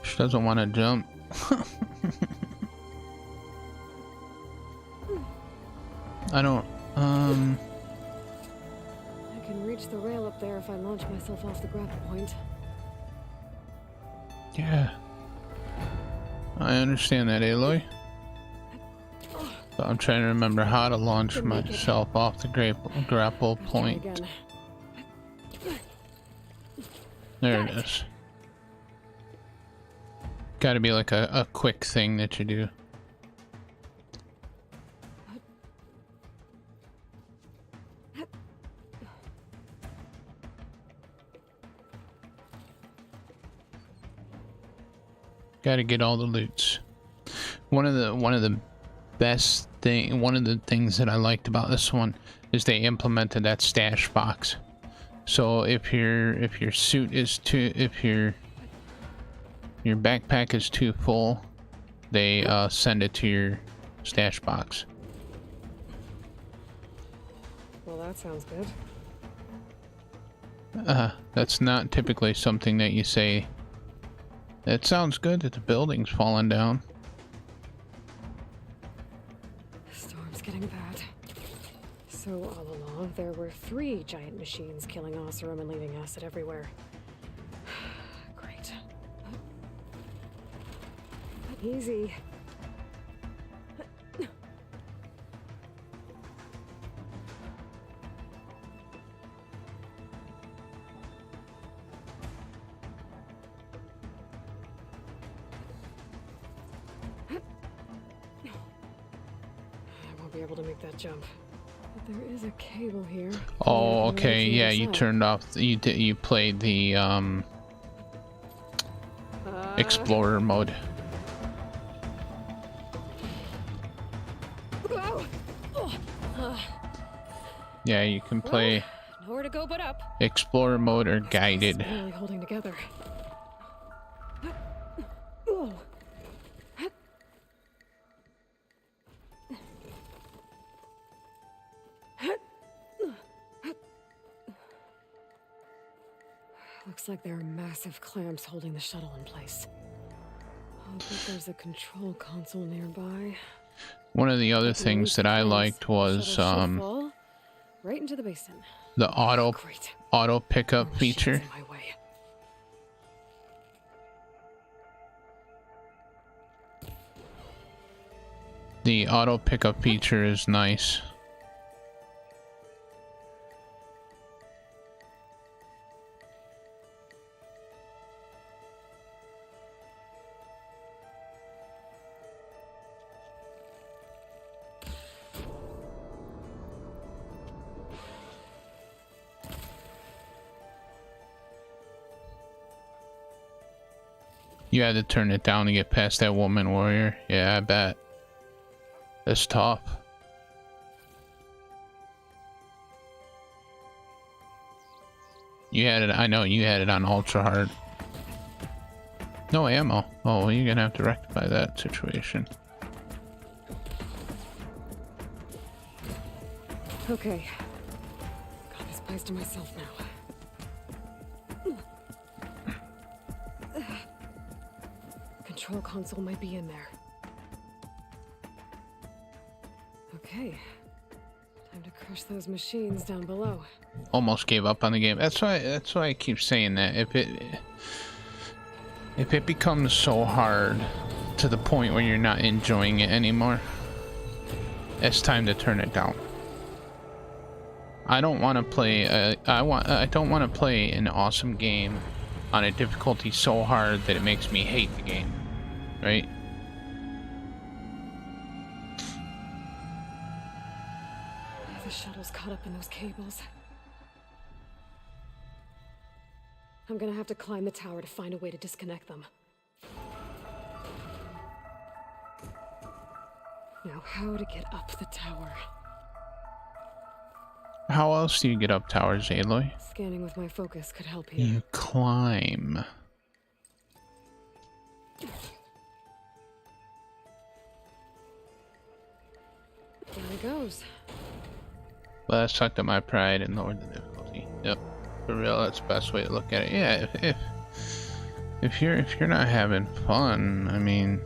She doesn't want to jump. I don't, I can reach the rail up there if I launch myself off the grapple point. Yeah. I understand that, Aloy. But I'm trying to remember how to launch myself off the grapple point. There it is. Gotta be like a quick thing that you do. Gotta get all the loots. One of the things that I liked about this one is they implemented that stash box. So if your suit is too, if your backpack is too full, they send it to your stash box. Well, that sounds good. That's not typically something that you say. It sounds good that the building's falling down. The storm's getting bad. So all along, there were 3 giant machines killing Oseram and leaving acid everywhere. Great. Easy. I won't be able to make that jump. But there is a cable here. Oh, okay. Yeah, you turned off. You played the Explorer mode. Yeah, you can play nowhere to go but up. Explorer mode or guided. Barely holding together. Looks like there are massive clamps holding the shuttle in place. I'll bet there's a control console nearby. One of the other things that I liked was right into the basin. the auto pickup feature. The auto pickup feature is nice. You had to turn it down to get past that woman warrior. Yeah, I bet. That's tough. You had it, I know you had it on ultra hard. No ammo. Oh, well, you're gonna have to rectify that situation. Okay. Got this place to myself now. Control console might be in there. Okay. Time to crush those machines down below. Almost gave up on the game. That's why I keep saying that. If it becomes so hard to the point where you're not enjoying it anymore, it's time to turn it down. I don't want to play I don't want to play an awesome game on a difficulty so hard that it makes me hate the game, right? The shuttle's caught up in those cables. I'm gonna have to climb the tower to find a way to disconnect them. Now, how to get up the tower? How else do you get up towers, Aloy? Scanning with my focus could help here. You climb. There he goes. Well, that sucked at my pride and lowered the difficulty. Yep, for real, that's the best way to look at it. Yeah, if you're not having fun, I mean,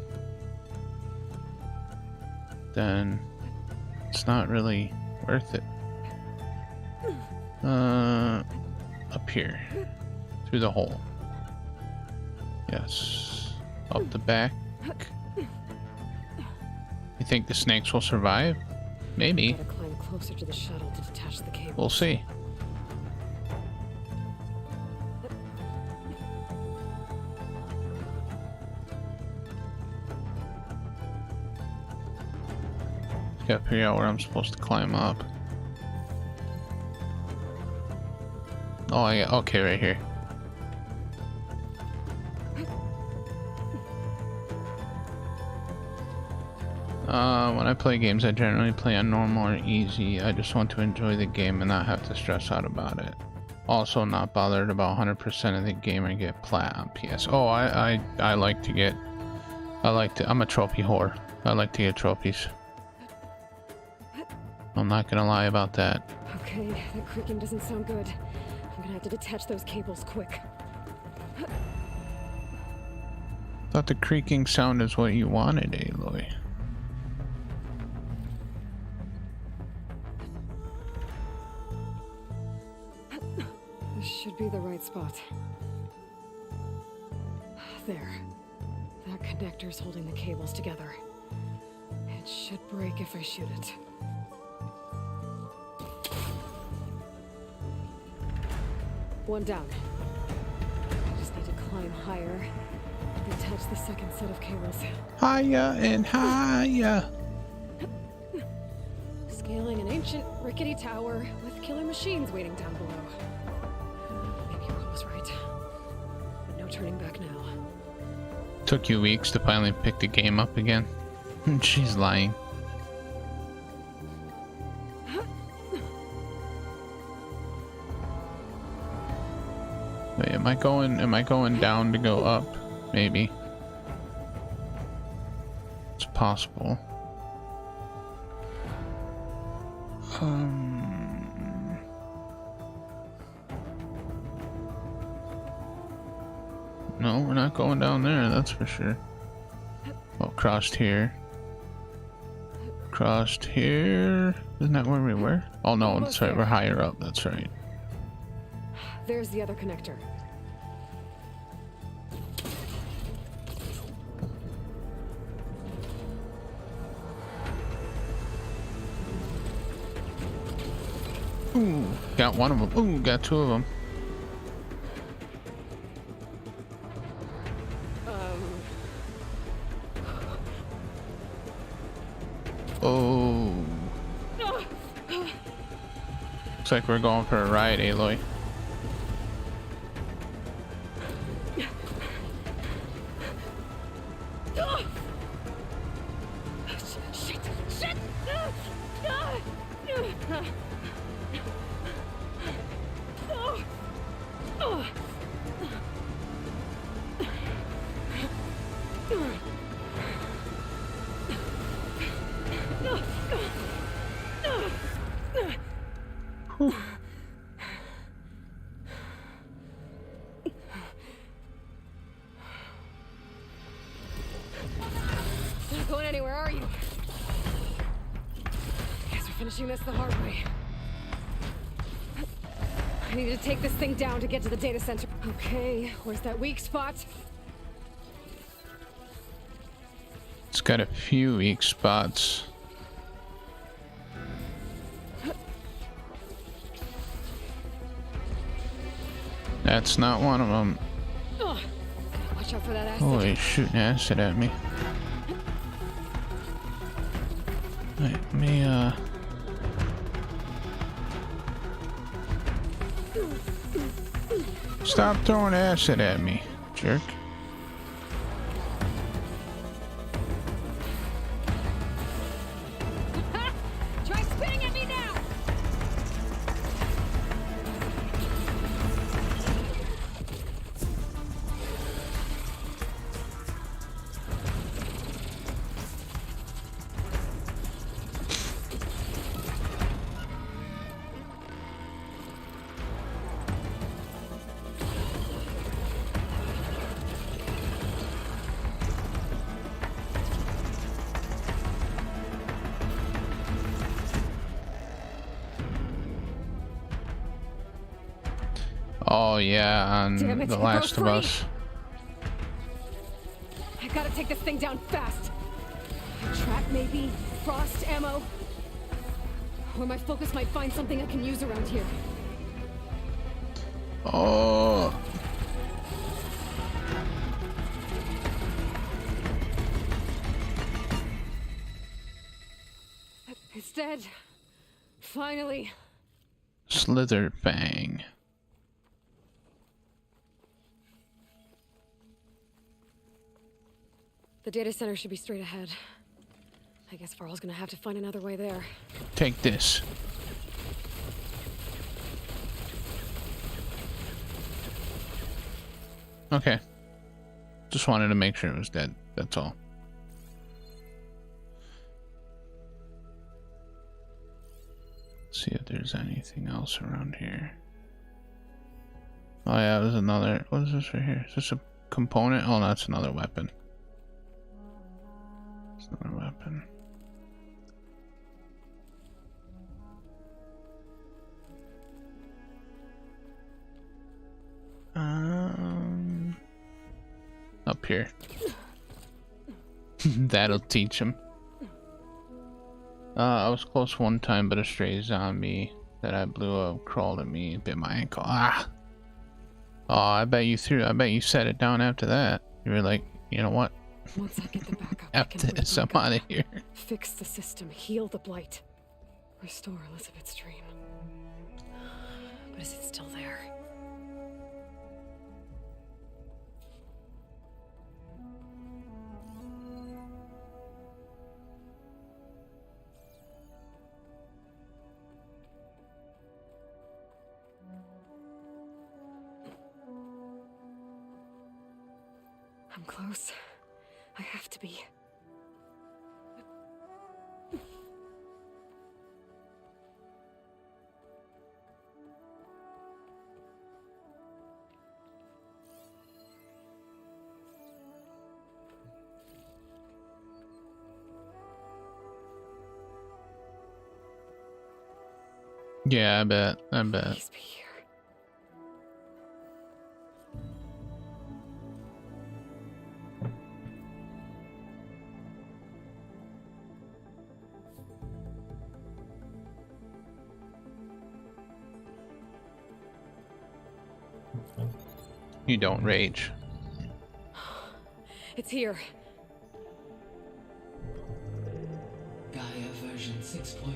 then it's not really worth it. Up here, through the hole. Yes, up the back. You think the snakes will survive? Maybe. Gotta climb closer to the shuttle to detach the cable. We'll see. Gotta figure out where I'm supposed to climb up. Oh, okay, right here. When I play games, I generally play on normal or easy. I just want to enjoy the game and not have to stress out about it. Also, not bothered about 100% of the game and get plat on PS. Oh, I like to get. I'm a trophy whore. I like to get trophies. I'm not gonna lie about that. Okay, that creaking doesn't sound good. I'm gonna have to detach those cables quick. Thought the creaking sound is what you wanted, Aloy. This should be the right spot. There. That connector's holding the cables together. It should break if I shoot it. One down. I just need to climb higher. Detach the second set of cables. Higher and higher. Scaling an ancient, rickety tower with killer machines waiting down below. Maybe Rob was right. But no turning back now. Took you weeks to finally pick the game up again. She's lying. Wait, am I going down to go up? Maybe. It's possible. No, we're not going down there, that's for sure. Well, crossed here. Crossed here. Isn't that where we were? Oh no, that's right, we're higher up, that's right. There's the other connector. Ooh, got one of them. Ooh, got two of them. Oh. Looks like we're going for a ride, Not going anywhere, are you? Guess we're finishing this the hard way. I need to take this thing down to get to the data center. Okay, where's that weak spot? It's got a few weak spots. That's not one of them. Ugh. Watch out for that acid. Oh, he's shooting acid at me. Let me, Stop throwing acid at me, jerk. Try spitting at me now! Oh yeah, on Damn it, The it Last broke of free. Us. I gotta take this thing down fast. A trap, maybe? Frost ammo? Or my focus might find something I can use around here. Oh. It's dead. Finally. Slither Fang. The data center should be straight ahead. I guess Varl's gonna have to find another way there. Take this. Okay. Just wanted to make sure it was dead. That's all. See if there's anything else around here. Oh yeah, there's another. What is this right here? Is this a component? Oh, no, that's another weapon. It's another weapon. Up here. That'll teach him. I was close one time, but a stray zombie that I blew up crawled at me and bit my ankle. Ah! Oh, I bet you set it down after that. You were like, you know what? Once I get the backup, I After can this, I'm regroup. out of here. Fix the system, heal the blight, restore Elizabeth's dream. But is it still there? I'm close. I have to be. Yeah, I bet. Please be here. You don't rage. It's here. Gaia version 6.9.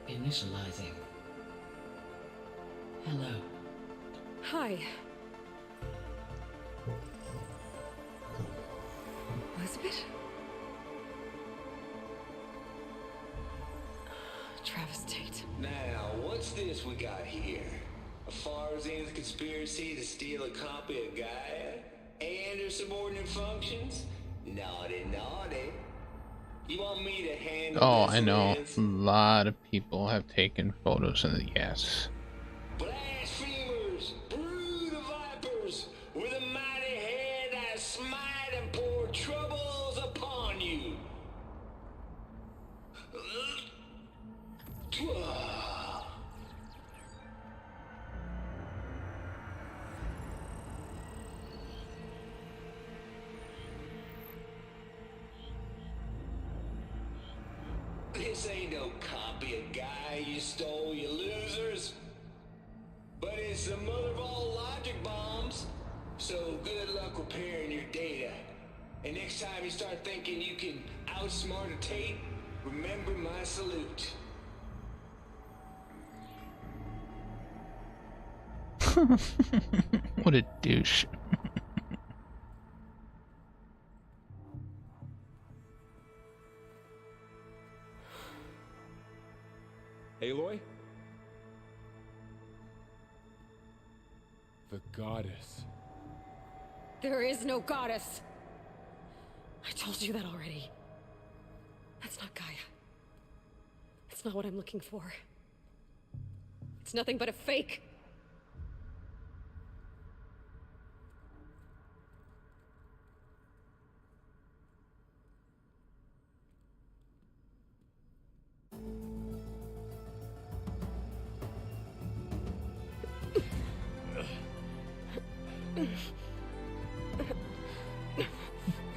Initializing. Hello. Hi. Elizabeth? Travis Tate. Now, what's this we got here? A Farzian's conspiracy to steal a copy of Gaia? And her subordinate functions? Naughty, naughty. You want me to handle Oh, this, I know. Liz? A lot of people have taken photos of the yes. Blasphemers, brood of vipers, with a mighty hand I smite and pour troubles upon you. This ain't no copy of Guy you stole, you losers. But it's the mother of all logic bombs. So good luck repairing your data. And next time you start thinking you can outsmart a Tate, remember my salute. What a douche. Aloy? The goddess. There is no goddess. I told you that already. That's not Gaia. It's not what I'm looking for. It's nothing but a fake.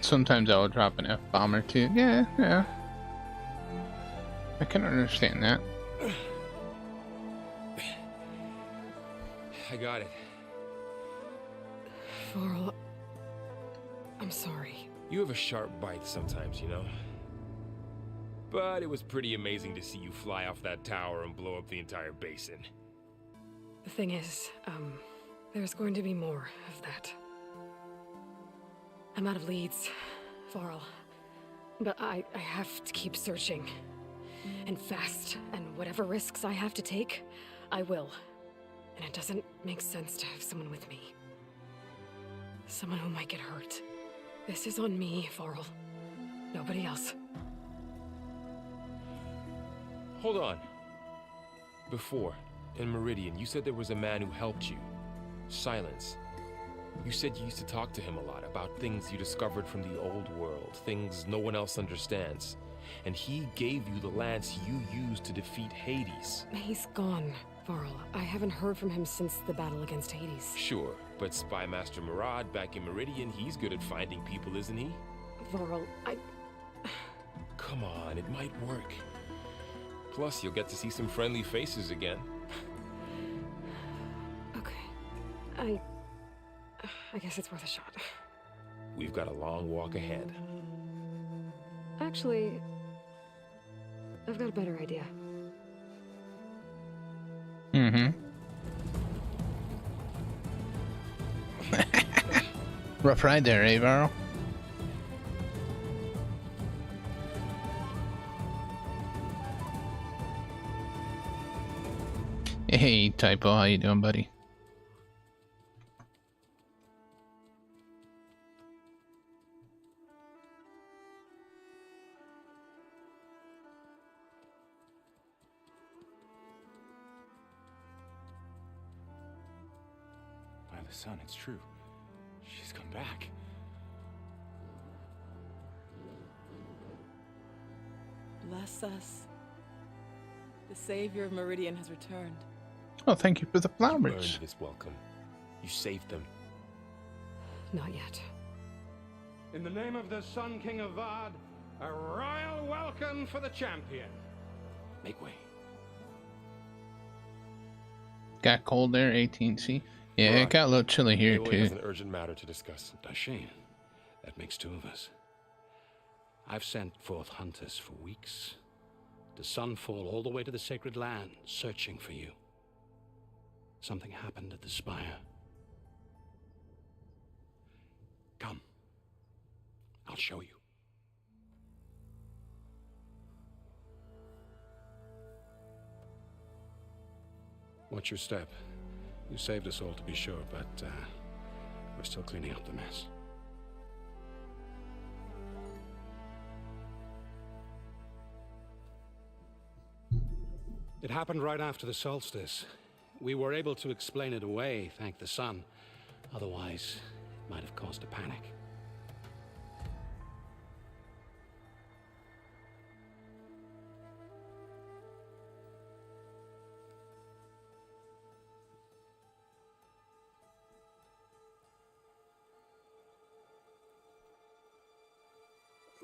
Sometimes I will drop an F-bomb or two. Yeah, yeah. I can understand that. I got it. Varl, I'm sorry. You have a sharp bite sometimes, you know? But it was pretty amazing to see you fly off that tower and blow up the entire basin. The thing is, there's going to be more of that. I'm out of leads, Varl. But I have to keep searching. And fast, and whatever risks I have to take, I will. And it doesn't make sense to have someone with me. Someone who might get hurt. This is on me, Varl. Nobody else. Hold on. Before, in Meridian, you said there was a man who helped you. Silence. You said you used to talk to him a lot about things you discovered from the old world, things no one else understands. And he gave you the lance you used to defeat Hades. He's gone, Varl. I haven't heard from him since the battle against Hades. Sure, but Spy Master Murad back in Meridian, he's good at finding people, isn't he? Varl, Come on, it might work. Plus, you'll get to see some friendly faces again. Okay. I guess it's worth a shot. We've got a long walk ahead. Actually, I've got a better idea. Mm-hmm. Rough ride there, eh, Varl? Hey, Typo, how you doing, buddy? By the sun, it's true. She's come back. Bless us. The savior of Meridian has returned. Oh, thank you for the You earned flowers. this welcome. You saved them. Not yet. In the name of the Sun King of Vard, a royal welcome for the champion. Make way. Got cold there, 18C. Yeah, it Right. got a little chilly here, Aloy too. has an urgent matter to discuss. Dashane. That makes two of us. I've sent forth hunters for weeks. To Sunfall all the way to the Sacred Land, searching for you. Something happened at the Spire. Come. I'll show you. Watch your step. You saved us all to be sure, but we're still cleaning up the mess. It happened right after the solstice. We were able to explain it away, thank the sun. Otherwise, it might have caused a panic.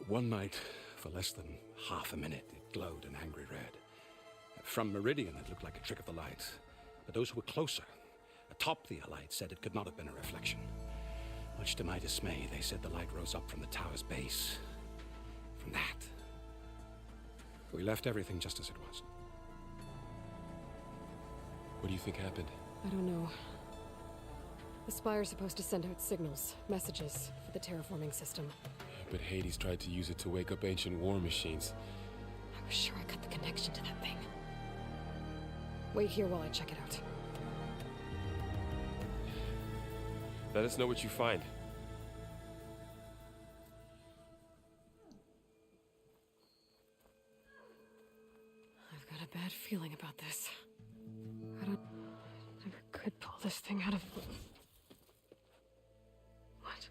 One night, for less than half a minute, it glowed an angry red. From Meridian, it looked like a trick of the light. But those who were closer, atop the light, said it could not have been a reflection. Much to my dismay, they said the light rose up from the tower's base. From that. We left everything just as it was. What do you think happened? I don't know. The Spire's supposed to send out signals, messages, for the terraforming system. But Hades tried to use it to wake up ancient war machines. I was sure I got the connection to that thing. Wait here while I check it out. Let us know what you find. I've got a bad feeling about this. I never could pull this thing out of... What?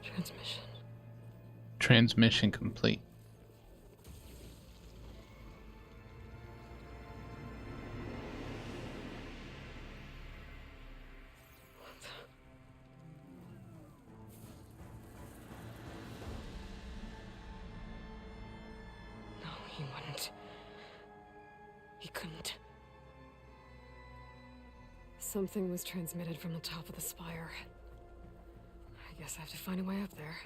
Transmission. Transmission complete. No, he wouldn't. He couldn't. Something was transmitted from the top of the spire. I guess I have to find a way up there.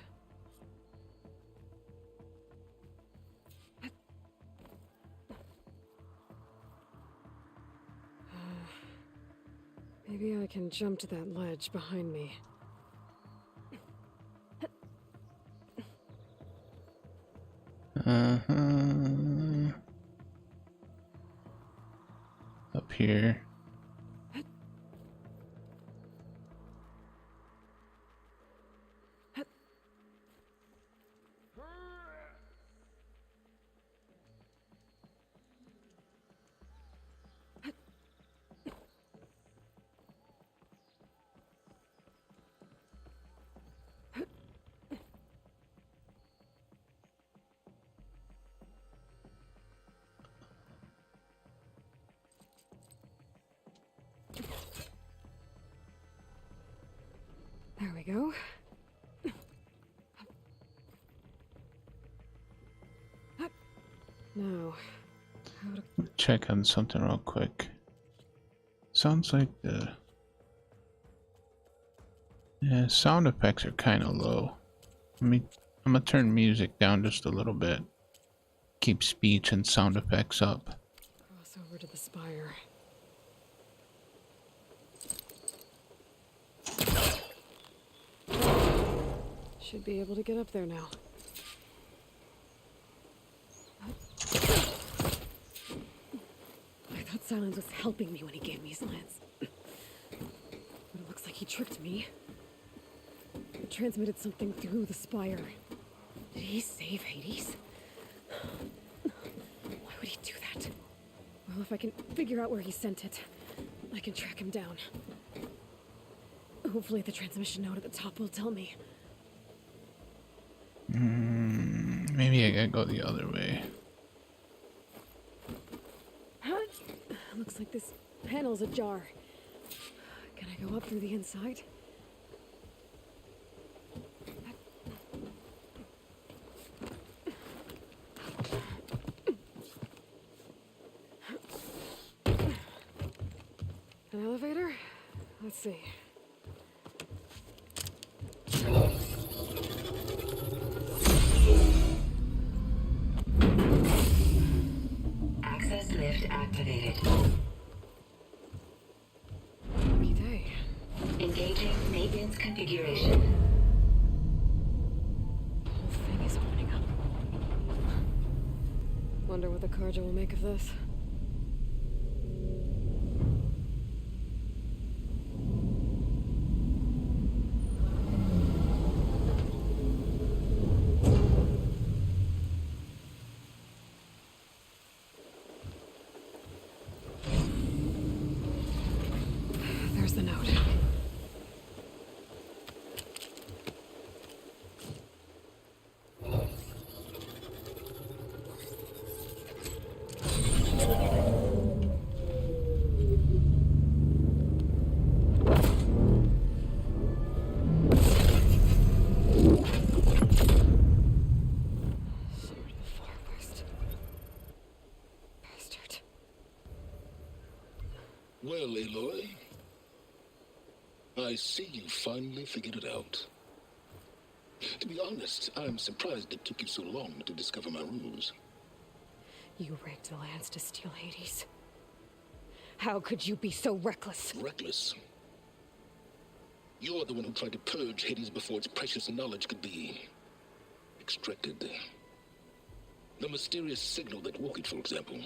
Maybe I can jump to that ledge behind me. Up here. There we go. Now, how to... Check on something real quick. Sounds like the... Yeah, sound effects are kind of low. I'm gonna turn music down just a little bit. Keep speech and sound effects up. Cross over to the spire. Should be able to get up there now. I thought Silence was helping me when he gave me his lance. But it looks like he tricked me. He transmitted something through the spire. Did he save Hades? Why would he do that? Well, if I can figure out where he sent it, I can track him down. Hopefully the transmission node at the top will tell me. Maybe I gotta go the other way. Looks like this panel's ajar. Can I go up through the inside? An elevator? Let's see. Access lift activated. Lucky day. Engaging maintenance configuration. The whole thing is opening up. Wonder what the Carja will make of this. the note. Well, Aloy, I see you finally figured it out. To be honest, I'm surprised it took you so long to discover my ruse. You rigged the Lance to steal Hades. How could you be so reckless? Reckless? You're the one who tried to purge Hades before its precious knowledge could be extracted. The mysterious signal that woke it, for example.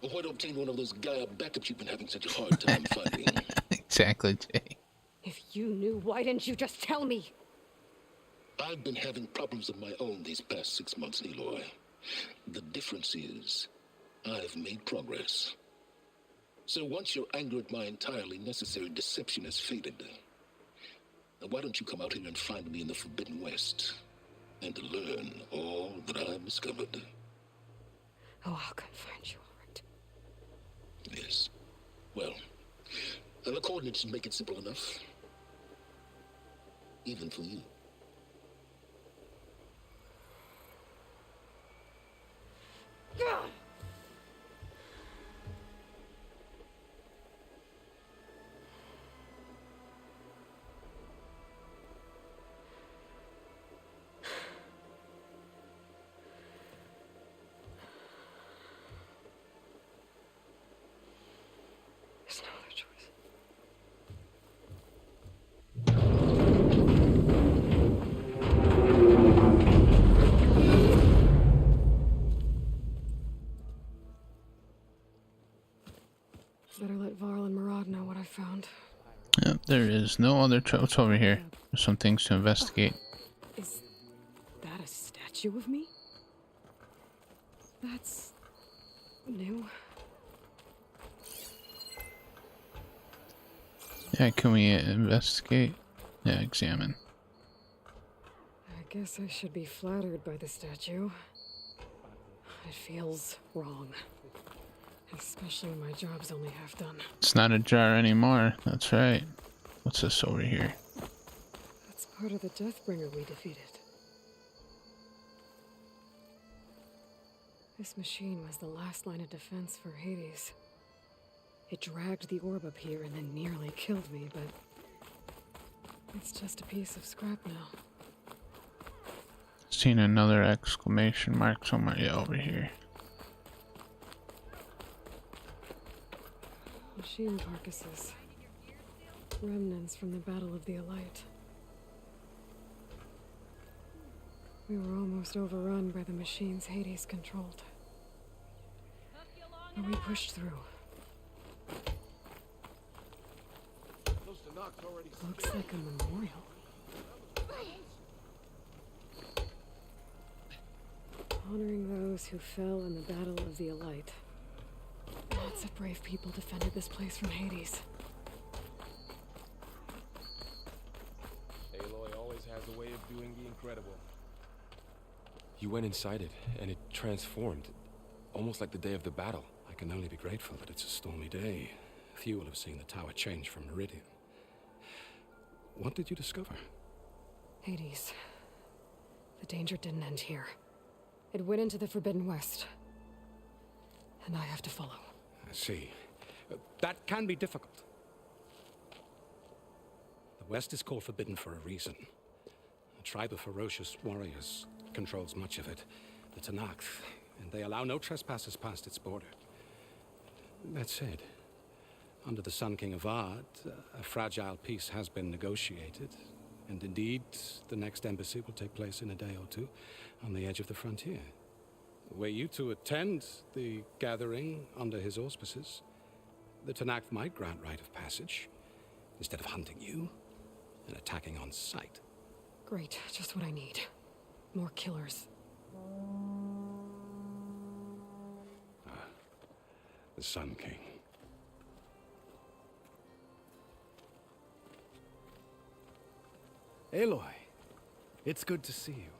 Or why to obtain one of those Gaia backups you've been having such a hard time finding. Exactly, Jay. If you knew, why didn't you just tell me? I've been having problems of my own these past 6 months, Aloy. The difference is, I've made progress. So once your anger at my entirely necessary deception has faded, why don't you come out here and find me in the Forbidden West, and learn all that I've discovered? Oh, I'll come find you, all right. Yes. Well, the coordinates make it simple enough. Even for you. God! There's no other choice. Better let Varl and Murad know what I found. Yep, there is no other what's over here. There's some things to investigate. Is that a statue of me? That's new. Yeah, can we investigate? Yeah, examine. I guess I should be flattered by the statue. It feels wrong. Especially when my job's only half done. It's not a jar anymore. That's right. What's this over here? That's part of the Deathbringer we defeated. This machine was the last line of defense for Hades. It dragged the orb up here and then nearly killed me, but it's just a piece of scrap now. Seen another exclamation mark somewhere. Yeah, over here. Machine carcasses. Remnants from the Battle of the Elite. We were almost overrun by the machines Hades controlled. But we pushed through. Looks like a memorial. Honoring those who fell in the Battle of the Elite. Lots of brave people defended this place from Hades. Aloy always has a way of doing the incredible. You went inside it, and it transformed, almost like the day of the battle. I can only be grateful that it's a stormy day. Few will have seen the tower change from Meridian. What did you discover? Hades. The danger didn't end here. It went into the Forbidden West. And I have to follow. I see. That can be difficult. The West is called Forbidden for a reason. A tribe of ferocious warriors controls much of it, the Tenakth, and they allow no trespassers past its border. That said, under the Sun King Avad, a fragile peace has been negotiated, and indeed, the next embassy will take place in a day or two on the edge of the frontier. Were you to attend the gathering under his auspices, the Tenakth might grant right of passage, instead of hunting you and attacking on sight. Great, just what I need. More killers. The Sun King. Aloy, it's good to see you.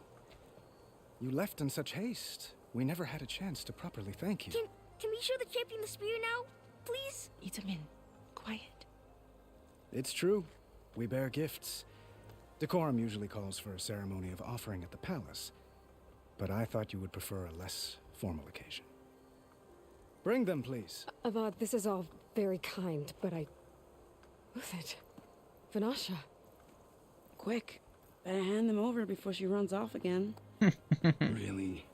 You left in such haste. We never had a chance to properly thank you. Can we show the champion the spear now? Please? Itamin, quiet. It's true. We bear gifts. Decorum usually calls for a ceremony of offering at the palace, but I thought you would prefer a less formal occasion. Bring them, please. Avad, this is all very kind, but Who's it? Vanasha. Quick. Better hand them over before she runs off again. Really?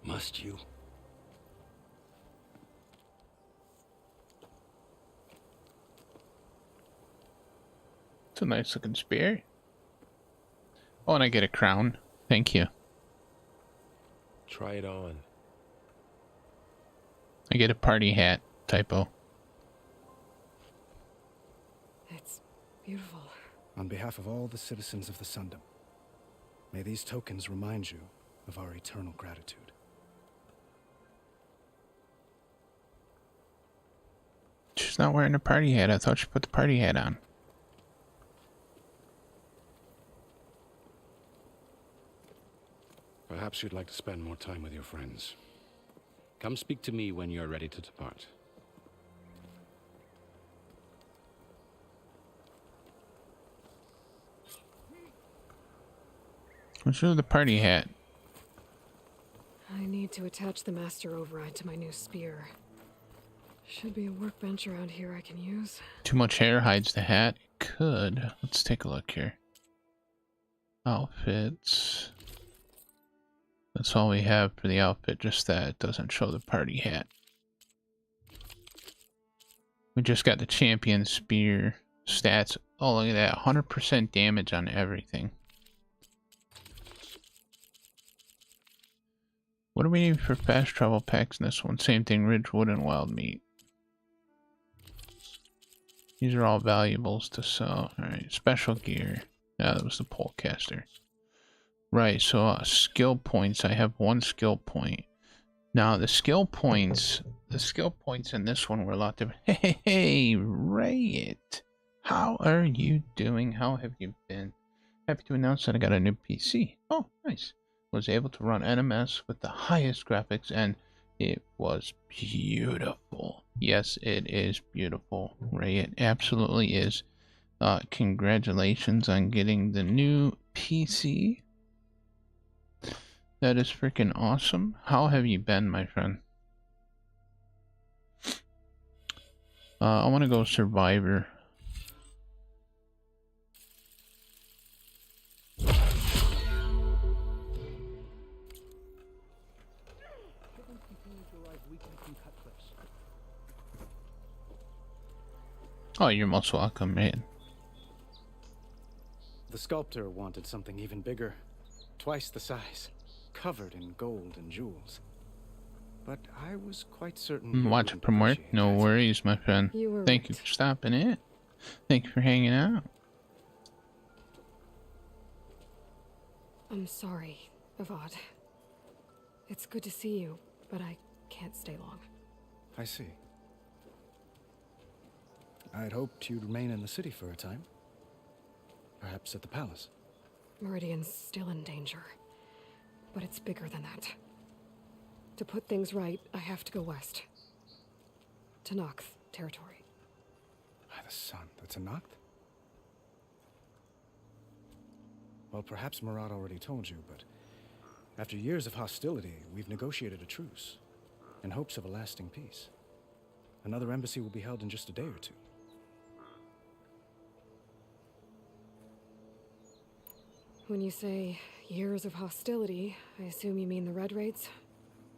Must you? It's a nice looking spear. Oh, and I get a crown. Thank you. Try it on. I get a party hat. Typo. It's beautiful. On behalf of all the citizens of the Sundom, may these tokens remind you of our eternal gratitude. She's not wearing a party hat. I thought she put the party hat on. Perhaps you'd like to spend more time with your friends. Come speak to me when you're ready to depart. What's with the party hat? I need to attach the master override to my new spear. Should be a workbench around here I can use. Too much hair hides the hat. It could. Let's take a look here. Outfits. That's all we have for the outfit, just that it doesn't show the party hat. We just got the champion spear stats. Oh, look at that. 100% damage on everything. What do we need for fast travel packs in this one? Same thing, Ridgewood and Wild Meat. These are all valuables to sell. Alright, special gear. Yeah, that was the polecaster. Right, so skill points. I have 1 skill point. Now the skill points in this one were a lot different. Hey, Rayit, how are you doing? How have you been? Happy to announce that I got a new PC. Oh, nice. Was able to run NMS with the highest graphics, and it was beautiful. Yes, it is beautiful, Ray. It absolutely is. Congratulations on getting the new PC. That is freaking awesome. How have you been, my friend? I want to go Survivor. Oh, you're most welcome, man. The sculptor wanted something even bigger, twice the size, covered in gold and jewels. But I was quite certain. Watch it from work. No worries, my friend. Thank you for stopping in. Thank you for hanging out. I'm sorry, Avad. It's good to see you, but I can't stay long. I see. I'd hoped you'd remain in the city for a time. Perhaps at the palace. Meridian's still in danger. But it's bigger than that. To put things right, I have to go west. To Noct territory. By the sun, that's a Noct? Well, perhaps Murad already told you, but after years of hostility, we've negotiated a truce in hopes of a lasting peace. Another embassy will be held in just a day or two. When you say years of hostility, I assume you mean the Red Raids?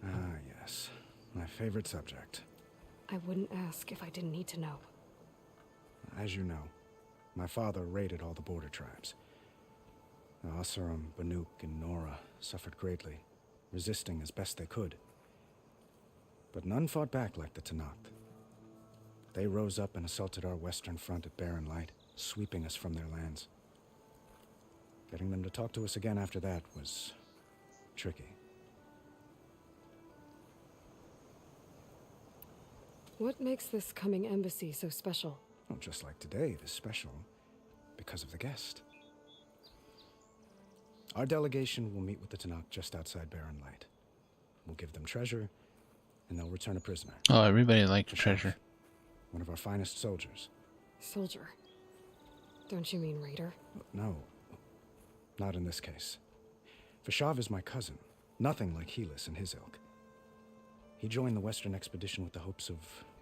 Ah, yes. My favorite subject. I wouldn't ask if I didn't need to know. As you know, my father raided all the border tribes. The Oseram, Banuk, and Nora suffered greatly, resisting as best they could. But none fought back like the Tenakth. They rose up and assaulted our western front at Barren Light, sweeping us from their lands. Getting them to talk to us again after that was tricky. What makes this coming embassy so special? Well, just like today, it is special because of the guest. Our delegation will meet with the Tanakh just outside Barren Light. We'll give them treasure, and they'll return a prisoner. Oh, everybody likes treasure. One of our finest soldiers. Soldier? Don't you mean raider? No, not in this case. Vashav is my cousin, nothing like Helis and his ilk. He joined the Western expedition with the hopes of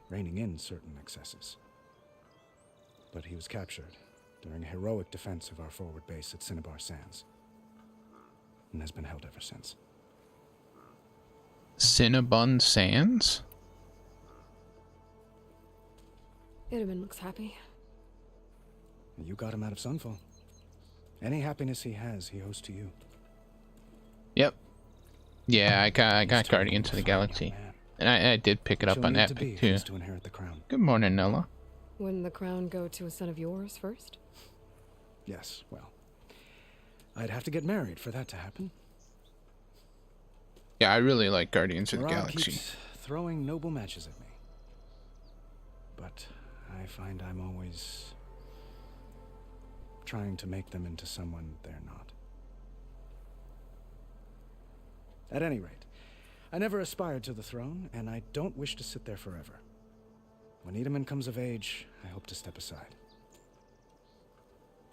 reining in certain excesses. But he was captured during a heroic defense of our forward base at Cinnabar Sands, and has been held ever since. Cinnabon Sands? Itamen looks happy. You got him out of Sunfall. Any happiness he has, he owes to you. Yep. Yeah, I got Guardians of the Galaxy. And I did pick it up on Epic too. To inherit the crown. Good morning, Nella. Wouldn't the crown go to a son of yours first? Yes, well, I'd have to get married for that to happen. Yeah, I really like Guardians of the Morale Galaxy. keeps throwing noble matches at me. But I find I'm always trying to make them into someone they're not. At any rate, I never aspired to the throne, and I don't wish to sit there forever. When Itamen comes of age, I hope to step aside.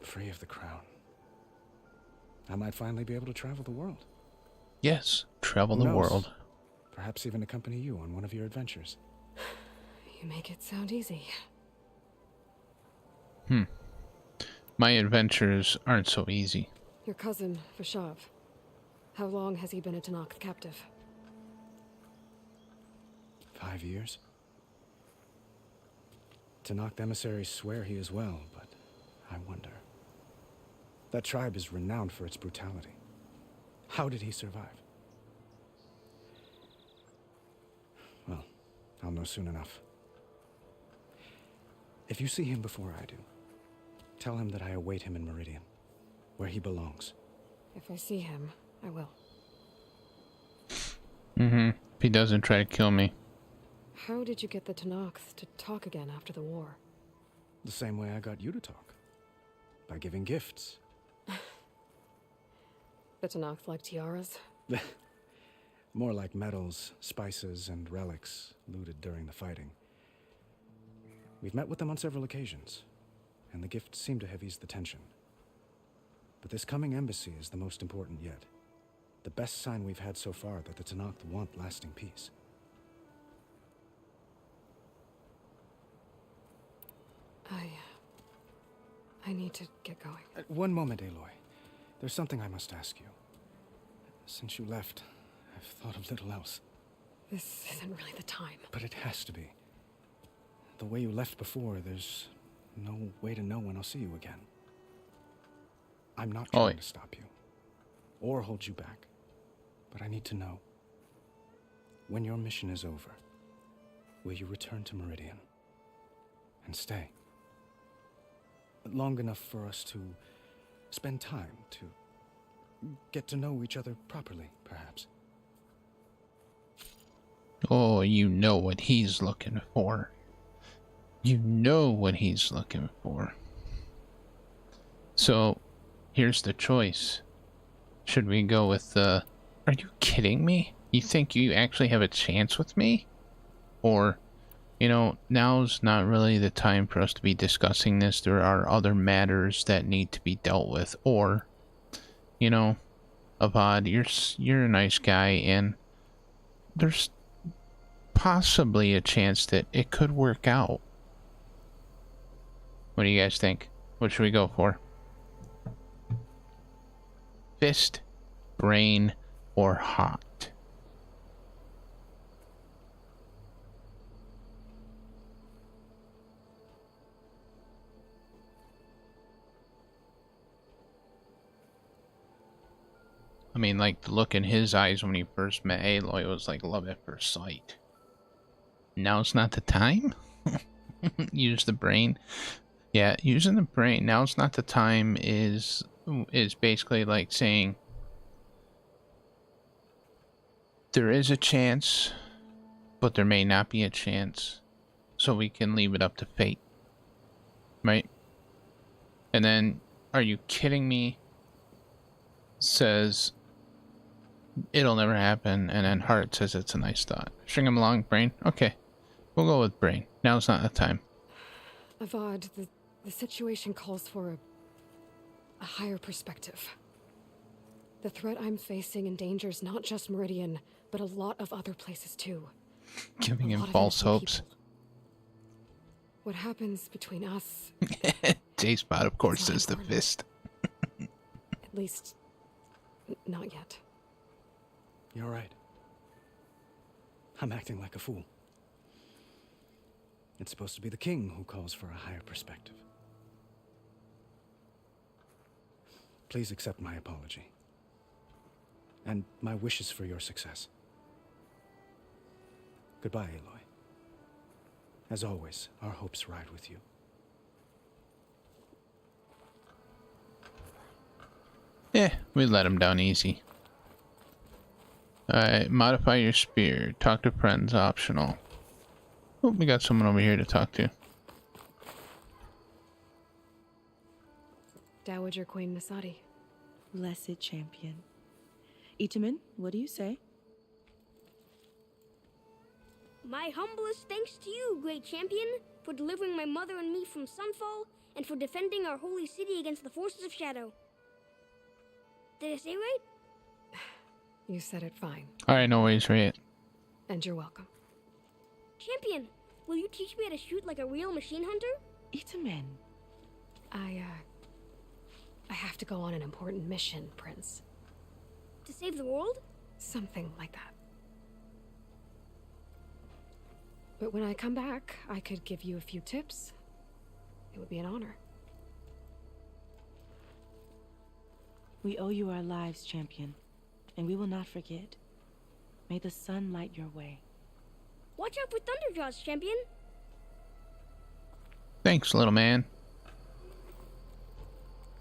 Free of the crown. I might finally be able to travel the world. Yes, travel Who the knows? world. Perhaps even accompany you on one of your adventures. You make it sound easy. My adventures aren't so easy. Your cousin, Vashav. How long has he been a Tanakh captive? 5 years. Tanakh emissaries swear he is well, but I wonder. That tribe is renowned for its brutality. How did he survive? Well, I'll know soon enough. If you see him before I do, tell him that I await him in Meridian, where he belongs. If I see him, I will. If he doesn't try to kill me. How did you get the Tanakh to talk again after the war? The same way I got you to talk. By giving gifts. The Tanakh like tiaras? More like medals, spices, and relics looted during the fighting. We've met with them on several occasions, and the gifts seem to have eased the tension. But this coming embassy is the most important yet. The best sign we've had so far that the Tanakh want lasting peace. I need to get going. One moment, Aloy. There's something I must ask you. Since you left, I've thought of little else. This isn't really the time. But it has to be. The way you left before, there's no way to know when I'll see you again. I'm not trying to stop you, or hold you back. But I need to know, when your mission is over, will you return to Meridian? And stay? Long enough for us to spend time, to get to know each other properly, perhaps. Oh, you know what he's looking for. You know what he's looking for. So, here's the choice. Should we go with the... Are you kidding me? You think you actually have a chance with me? Or, you know, now's not really the time for us to be discussing this. There are other matters that need to be dealt with. Or, you know, Avad, you're a nice guy, and there's possibly a chance that it could work out. What do you guys think? What should we go for? Fist, brain, or heart? I mean, like, the look in his eyes when he first met Aloy was like love at first sight. Now's not the time? Use the brain. Yeah, using the brain. Now's not the time is basically like saying there is a chance, but there may not be a chance. So we can leave it up to fate. Right? And then, are you kidding me? says it'll never happen, and then Heart says it's a nice thought. String him along, Brain. Okay, we'll go with Brain. Now's not the time. Avad, the situation calls for a higher perspective. The threat I'm facing endangers not just Meridian, but a lot of other places too. Giving him false hopes. People. What happens between us? J-Spot, of course, says the fist. At least, not yet. You're right. I'm acting like a fool. It's supposed to be the king who calls for a higher perspective. Please accept my apology. And my wishes for your success. Goodbye, Aloy. As always, our hopes ride with you. Yeah, we let him down easy. Alright, modify your spear. Talk to friends, optional. Oh, we got someone over here to talk to. Dowager Queen Nasadi. Blessed champion. Itamen, what do you say? My humblest thanks to you, great champion, for delivering my mother and me from Sunfall, and for defending our holy city against the forces of Shadow. Did I say right? You said it fine. Alright, no worries, right? And you're welcome. Champion, will you teach me how to shoot like a real machine hunter? Itamen. I have to go on an important mission, Prince. To save the world? Something like that. But when I come back, I could give you a few tips. It would be an honor. We owe you our lives, champion, and we will not forget. May the sun light your way. Watch out for Thunderjaws, champion. Thanks, little man.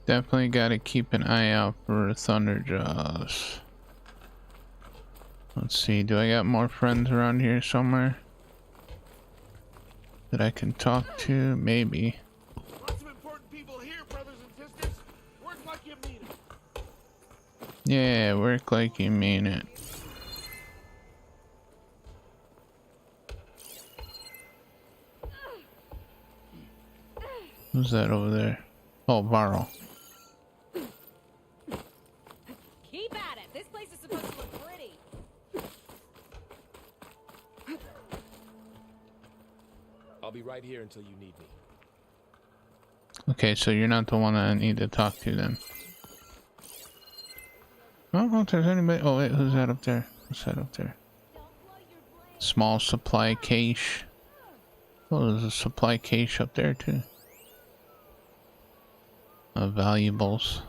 Definitely gotta keep an eye out for Thunderjaws. Let's see, do I got more friends around here somewhere that I can talk to? Maybe. Lots of important people here, brothers and sisters. Work like you mean it. Yeah, work like you mean it. Who's that over there? Oh, Varl. Keep at it. This place is supposed to look pretty. I'll be right here until you need me. Okay, so you're not the one that I need to talk to then. I don't know if there's anybody. Oh, wait, who's that up there? What's that up there? Small supply cache. Oh, there's a supply cache up there too. Valuables.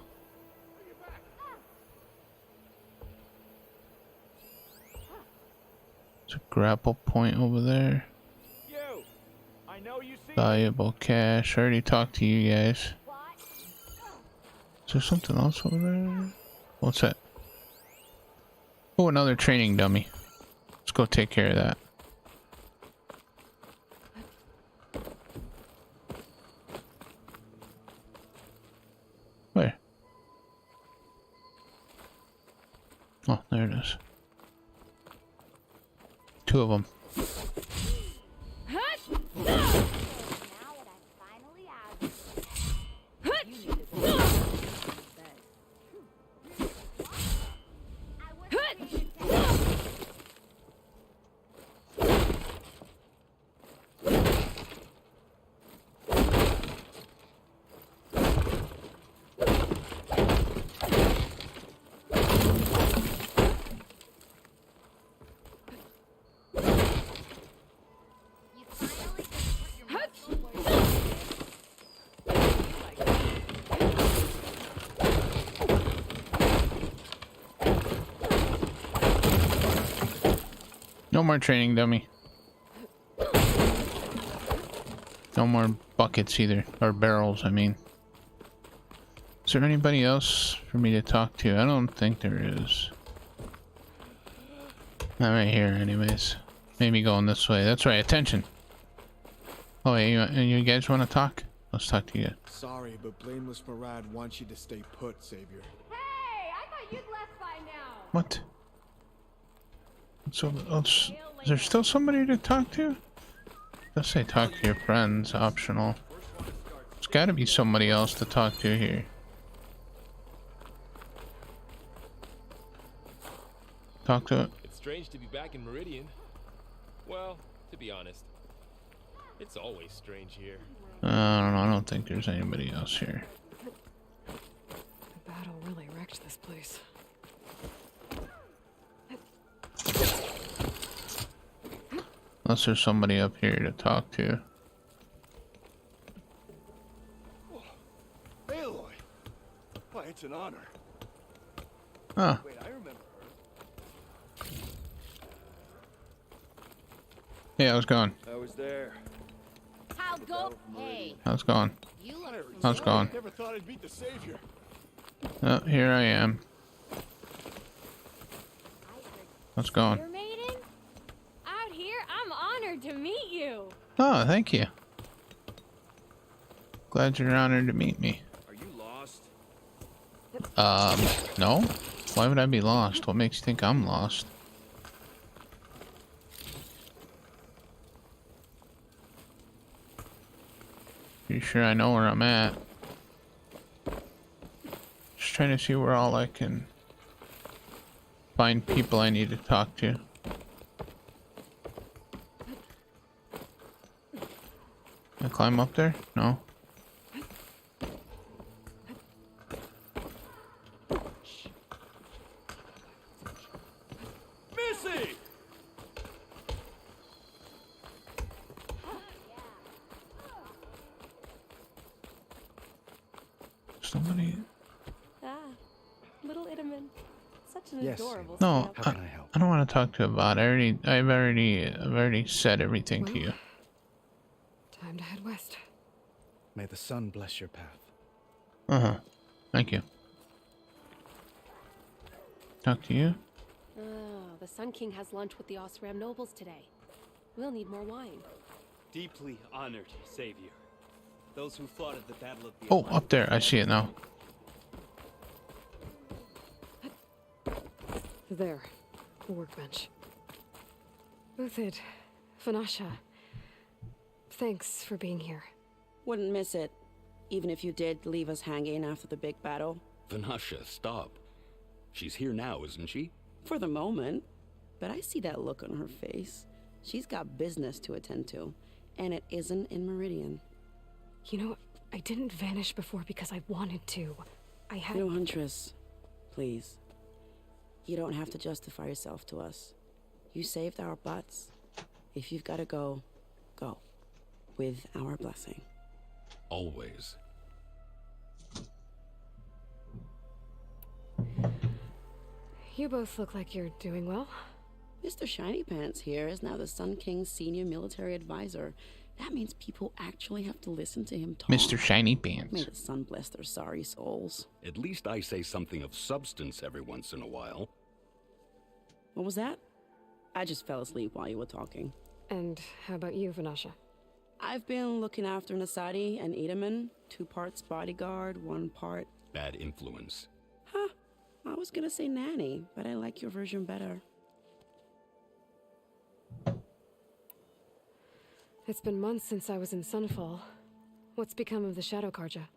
There's a grapple point over there. Valuable cash. I already talked to you guys. Is there something else over there? What's that? Oh, another training dummy. Let's go take care of that. Where? Oh, there it is. Two of them. No more training dummy. No more buckets either. Or barrels, I mean. Is there anybody else for me to talk to? I don't think there is. Not right here anyways. Maybe going this way. That's right, attention. Oh, yeah, you guys want to talk? Let's talk to you. Sorry, but Blameless Marad wants you to stay put, Savior. Hey, I thought What? So, is there still somebody to talk to? Let's say talk to your friends, optional. There's gotta be somebody else to talk to here. Talk to it. It's strange to be back in Meridian. Well, to be honest, it's always strange here. I don't know, I don't think there's anybody else here. The battle really wrecked this place. Unless there's somebody up here to talk to. Aloy! Why, it's an honor. Huh. Wait, I remember her. Hey, how's it going? I was there. How go? Hey. How's it going? You look How's it going? Never thought I'd meet the Savior. Oh, here I am. How's it going? maiden? Out here, I'm honored to meet you. Oh, thank you. Glad you're honored to meet me. Are you lost? No. Why would I be lost? What makes you think I'm lost? Pretty sure I know where I'm at. Just trying to see where all I can find people I need to talk to. Can I climb up there? No. Missy! Somebody. Ah, little Itamen. Such an Yes. adorable No, snail. I don't want to talk to Avad. I've already said everything to you. Time to head west. May the sun bless your path. Thank you. Talk to you. Oh, the Sun King has lunch with the Osram nobles today. We'll need more wine. Deeply honored, Savior. Those who fought at the Battle of the Oh, up there. I see it now. There. The workbench. Uthid. Vanasha. Thanks for being here. Wouldn't miss it. Even if you did leave us hanging after the big battle. Vanasha, stop. She's here now, isn't she? For the moment. But I see that look on her face. She's got business to attend to. And it isn't in Meridian. You know, I didn't vanish before because I wanted to. I had... No, Huntress. Please. You don't have to justify yourself to us. You saved our butts. If you've got to go, go. With our blessing. Always. You both look like you're doing well. Mr. Shiny Pants here is now the Sun King's senior military advisor. That means people actually have to listen to him talk. Mr. Shiny Pants. May the sun bless their sorry souls. At least I say something of substance every once in a while. What was that? I just fell asleep while you were talking. And how about you, Vanasha? I've been looking after Nasadi and Edaman. 2 parts bodyguard, 1 part... Bad influence. Huh. I was gonna say nanny, but I like your version better. It's been months since I was in Sunfall. What's become of the Shadow Karja?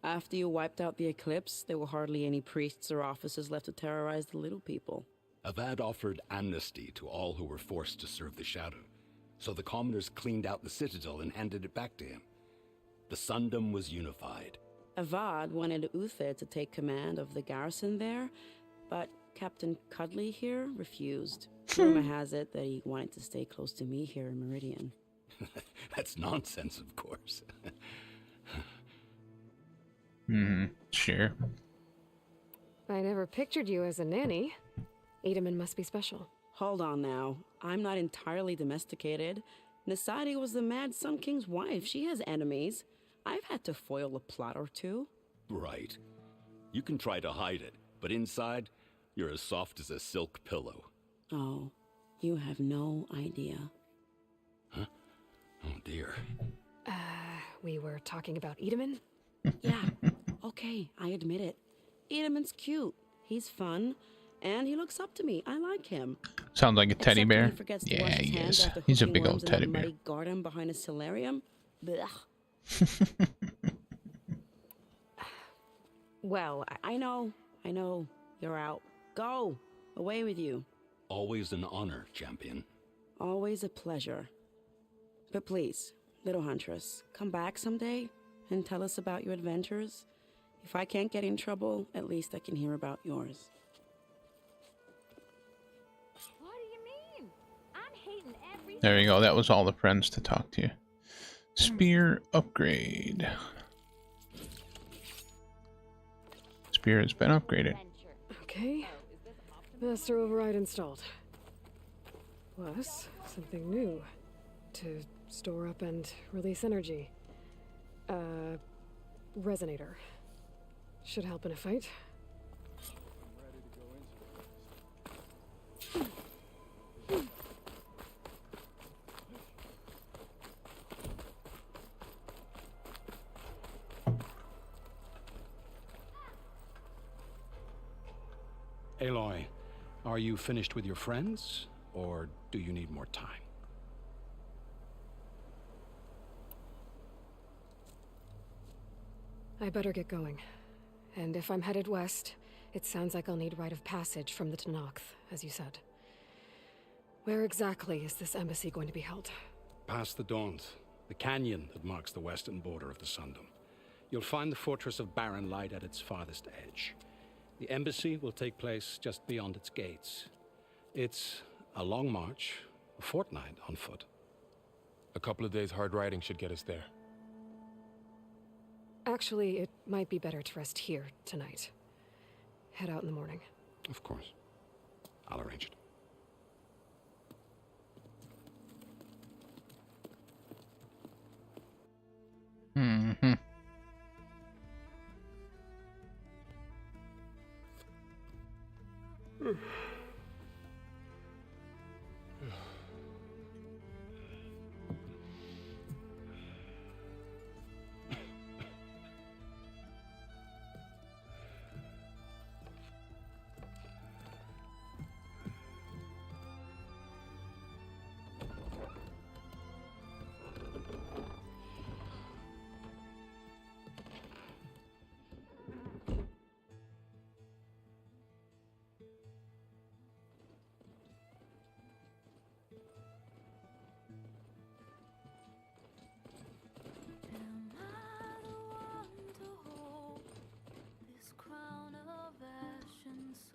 After you wiped out the Eclipse, there were hardly any priests or officers left to terrorize the little people. Avad offered amnesty to all who were forced to serve the Shadow. So the commoners cleaned out the citadel and handed it back to him. The Sundom was unified. Avad wanted Uthid to take command of the garrison there, but Captain Cudley here refused. Rumor has it that he wanted to stay close to me here in Meridian. That's nonsense, of course. Sure. I never pictured you as a nanny. Edaman must be special. Hold on now. I'm not entirely domesticated. Nasadi was the Mad Sun King's wife. She has enemies. I've had to foil a plot or two. Right. You can try to hide it, but inside, you're as soft as a silk pillow. Oh, you have no idea. Huh? Oh dear. We were talking about Edaman? Yeah, okay, I admit it. Edaman's cute, He's fun, and he looks up to me. I like him. Sounds like a teddy Except when bear. he forgets to Yeah, wash his he hands is. after He's a hooking big worms old in teddy that bear. muddy garden behind his solarium. Blech. Well, I know. You're out. Go. Away with you. Always an honor, champion. Always a pleasure. But please, little huntress, come back someday and tell us about your adventures. If I can't get in trouble, at least I can hear about yours. What do you mean? I'm hating everything. There you go. That was all the friends to talk to. Spear upgrade. Spear has been upgraded. Okay. Master override installed. Plus, something new. To store up and release energy. Resonator. Should help in a fight. Aloy, are you finished with your friends, or do you need more time? I better get going. And if I'm headed west, it sounds like I'll need rite of passage from the Tenakth, as you said. Where exactly is this embassy going to be held? Past the Daunt, the canyon that marks the western border of the Sundom. You'll find the fortress of Barren Light at its farthest edge. The embassy will take place just beyond its gates. It's a long march, a fortnight on foot. A couple of days hard riding should get us there. Actually, it might be better to rest here tonight. Head out in the morning. Of course. I'll arrange it. Mm-hmm.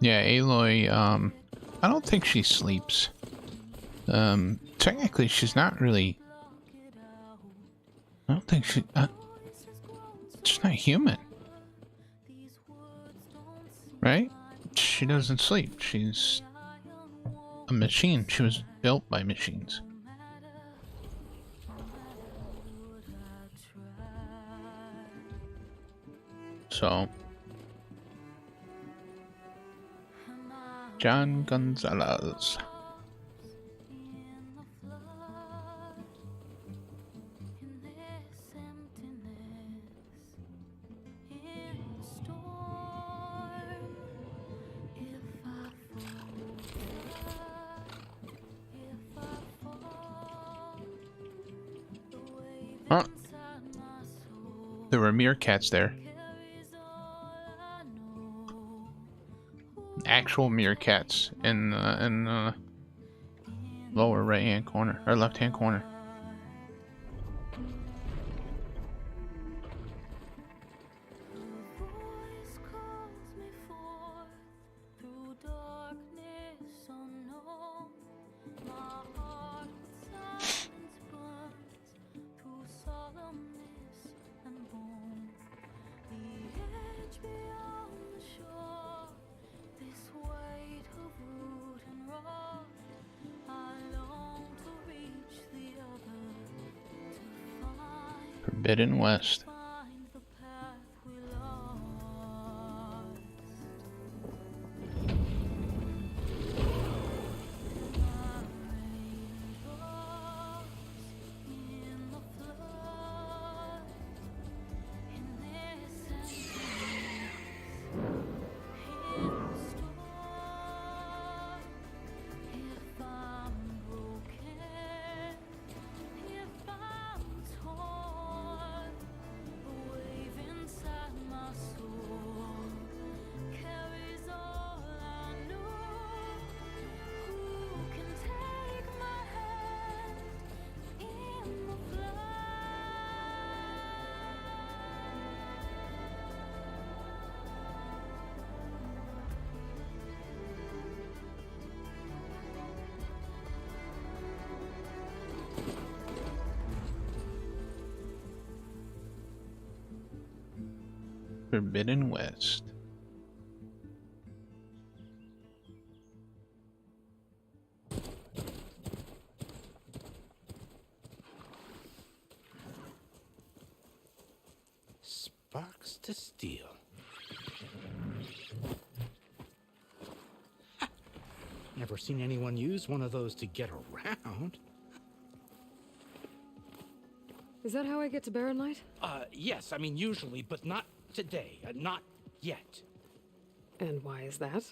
Yeah, Aloy, I don't think she sleeps. Technically, she's not really... I don't think she... she's not human. Right? She doesn't sleep. She's a machine. She was built by machines. So... John Gonzalez. Huh. There were meerkats there. Actual meerkats in the lower right hand corner or left hand corner. Forbidden West. Forbidden West. Sparks to steel. Never seen anyone use one of those to get around. Is that how I get to Barren Light? Yes, I mean usually, but not today. Not yet. And why is that?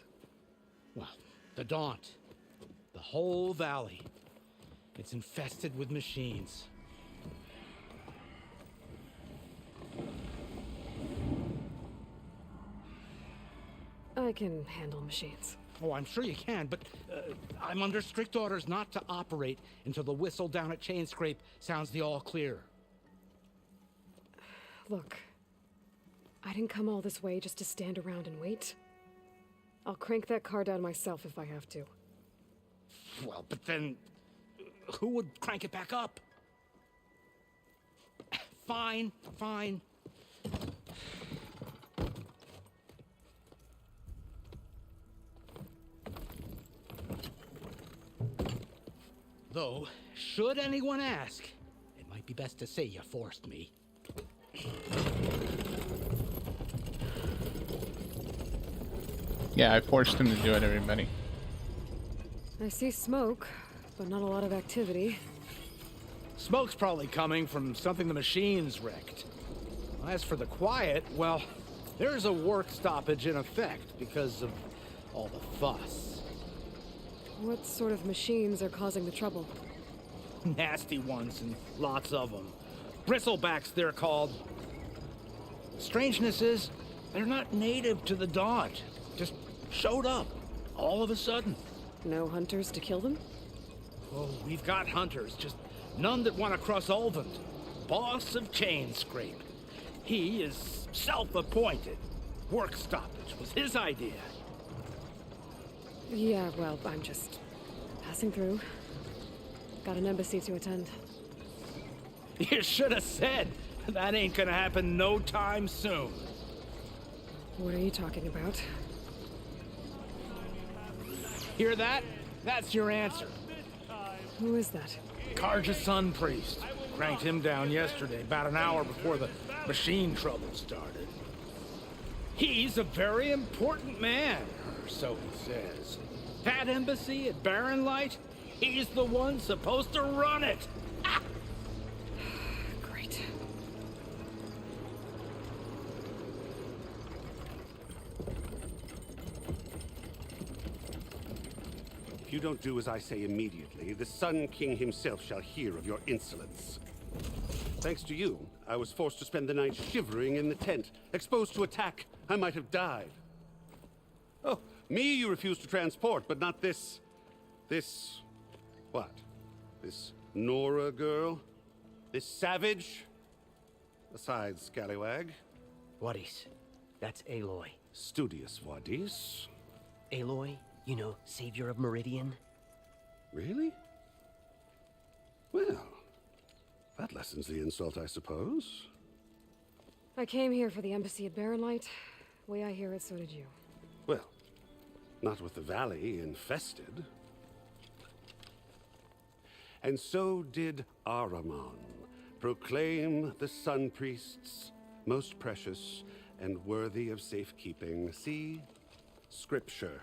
Well, the Daunt. The whole valley. It's infested with machines. I can handle machines. Oh, I'm sure you can, but I'm under strict orders not to operate until the whistle down at Chainscrape sounds the all clear. Look, I didn't come all this way just to stand around and wait. I'll crank that car down myself if I have to. Well, but then who would crank it back up? Fine, fine. Though, should anyone ask, it might be best to say you forced me. Yeah, I forced him to do it, everybody. I see smoke, but not a lot of activity. Smoke's probably coming from something the machines wrecked. As for the quiet, well, there's a work stoppage in effect because of all the fuss. What sort of machines are causing the trouble? Nasty ones, and lots of them. Bristlebacks, they're called. Strangeness is, they're not native to the Daunt. Just showed up, all of a sudden. No hunters to kill them? Oh, we've got hunters, just none that want to cross Ulvund. Boss of Chainscrape. He is self-appointed. Work stoppage was his idea. Yeah, well, I'm just passing through. Got an embassy to attend. You should have said. That ain't gonna happen no time soon. What are you talking about? Hear that? That's your answer. Who is that? Karja Sun Priest. Cranked him down yesterday, about an hour before the machine trouble started. He's a very important man, or so he says. That embassy at Barren Light, he's the one supposed to run it. Ah! Great. If you don't do as I say immediately, the Sun King himself shall hear of your insolence. Thanks to you, I was forced to spend the night shivering in the tent, exposed to attack. I might have died. Oh, me you refuse to transport, but not this... what? This Nora girl? This savage? Besides, scallywag. Wadis. That's Aloy. Studious Wadis. Aloy, you know, savior of Meridian. Really? Well, that lessens the insult, I suppose. I came here for the embassy at Barren Light. Way I hear it, so did you. Well, not with the valley infested. And so did Ahriman, proclaim the Sun Priests most precious and worthy of safekeeping. See? Scripture.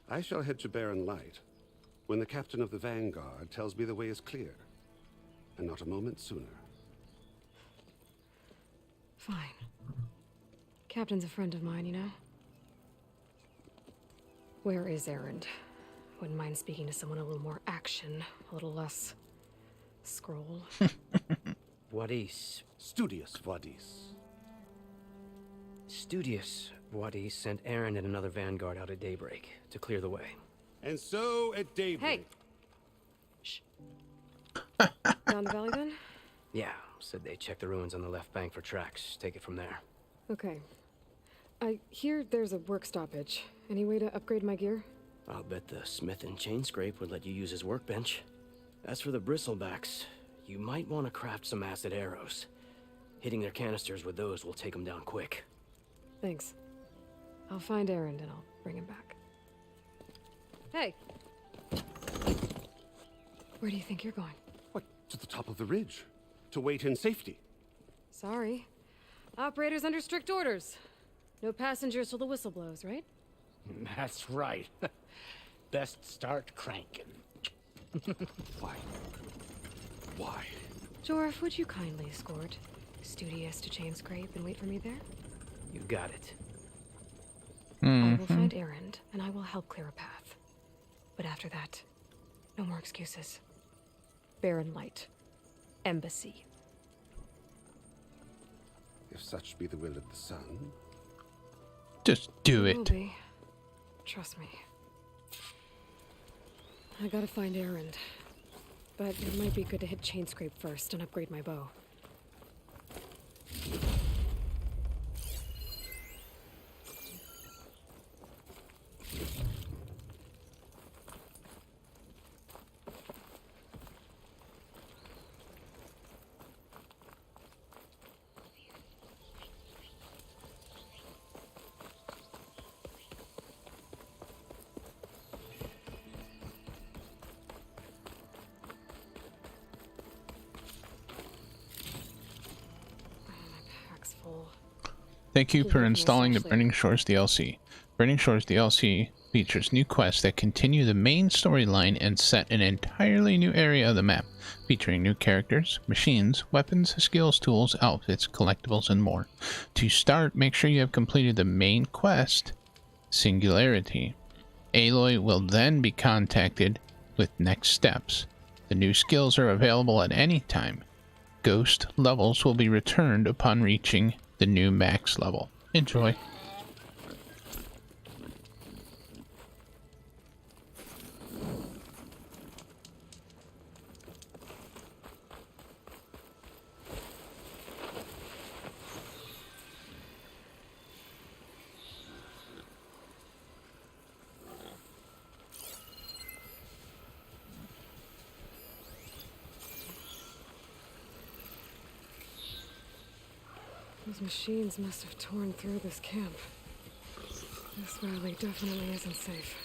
I shall head to Barren Light when the captain of the Vanguard tells me the way is clear, and not a moment sooner. Fine. Captain's a friend of mine, you know? Where is Erend? Wouldn't mind speaking to someone a little more action, a little less scroll. Wadis. Studious Wadis. Studious Wadis sent Erend and another Vanguard out at daybreak to clear the way. And so at daybreak... Hey! Shh. Down the valley then? Yeah, said they checked the ruins on the left bank for tracks. Take it from there. Okay. I hear there's a work stoppage. Any way to upgrade my gear? I'll bet the smith in Chainscrape would let you use his workbench. As for the bristlebacks, you might want to craft some acid arrows. Hitting their canisters with those will take them down quick. Thanks. I'll find Erend and I'll bring him back. Hey! Where do you think you're going? What, to the top of the ridge? To wait in safety? Sorry. Operator's under strict orders. No passengers till the whistle blows, right? That's right. Best start cranking. Why? Why? Jorf, would you kindly escort Studious to Chain Scrape and wait for me there? You got it. I will find Erend, and I will help clear a path. But after that, no more excuses. Barren Light. Embassy. If such be the will of the sun. Just do Will it. be. Trust me. I gotta find Erend. But it might be good to hit Chain Scrape first and upgrade my bow. Thank you for installing the Burning Shores DLC. Burning Shores DLC features new quests that continue the main storyline and set an entirely new area of the map, featuring new characters, machines, weapons, skills, tools, outfits, collectibles, and more. To start, make sure you have completed the main quest, Singularity. Aloy will then be contacted with next steps. The new skills are available at any time. Ghost levels will be returned upon reaching the new max level. Enjoy. Those machines must have torn through this camp. This valley definitely isn't safe.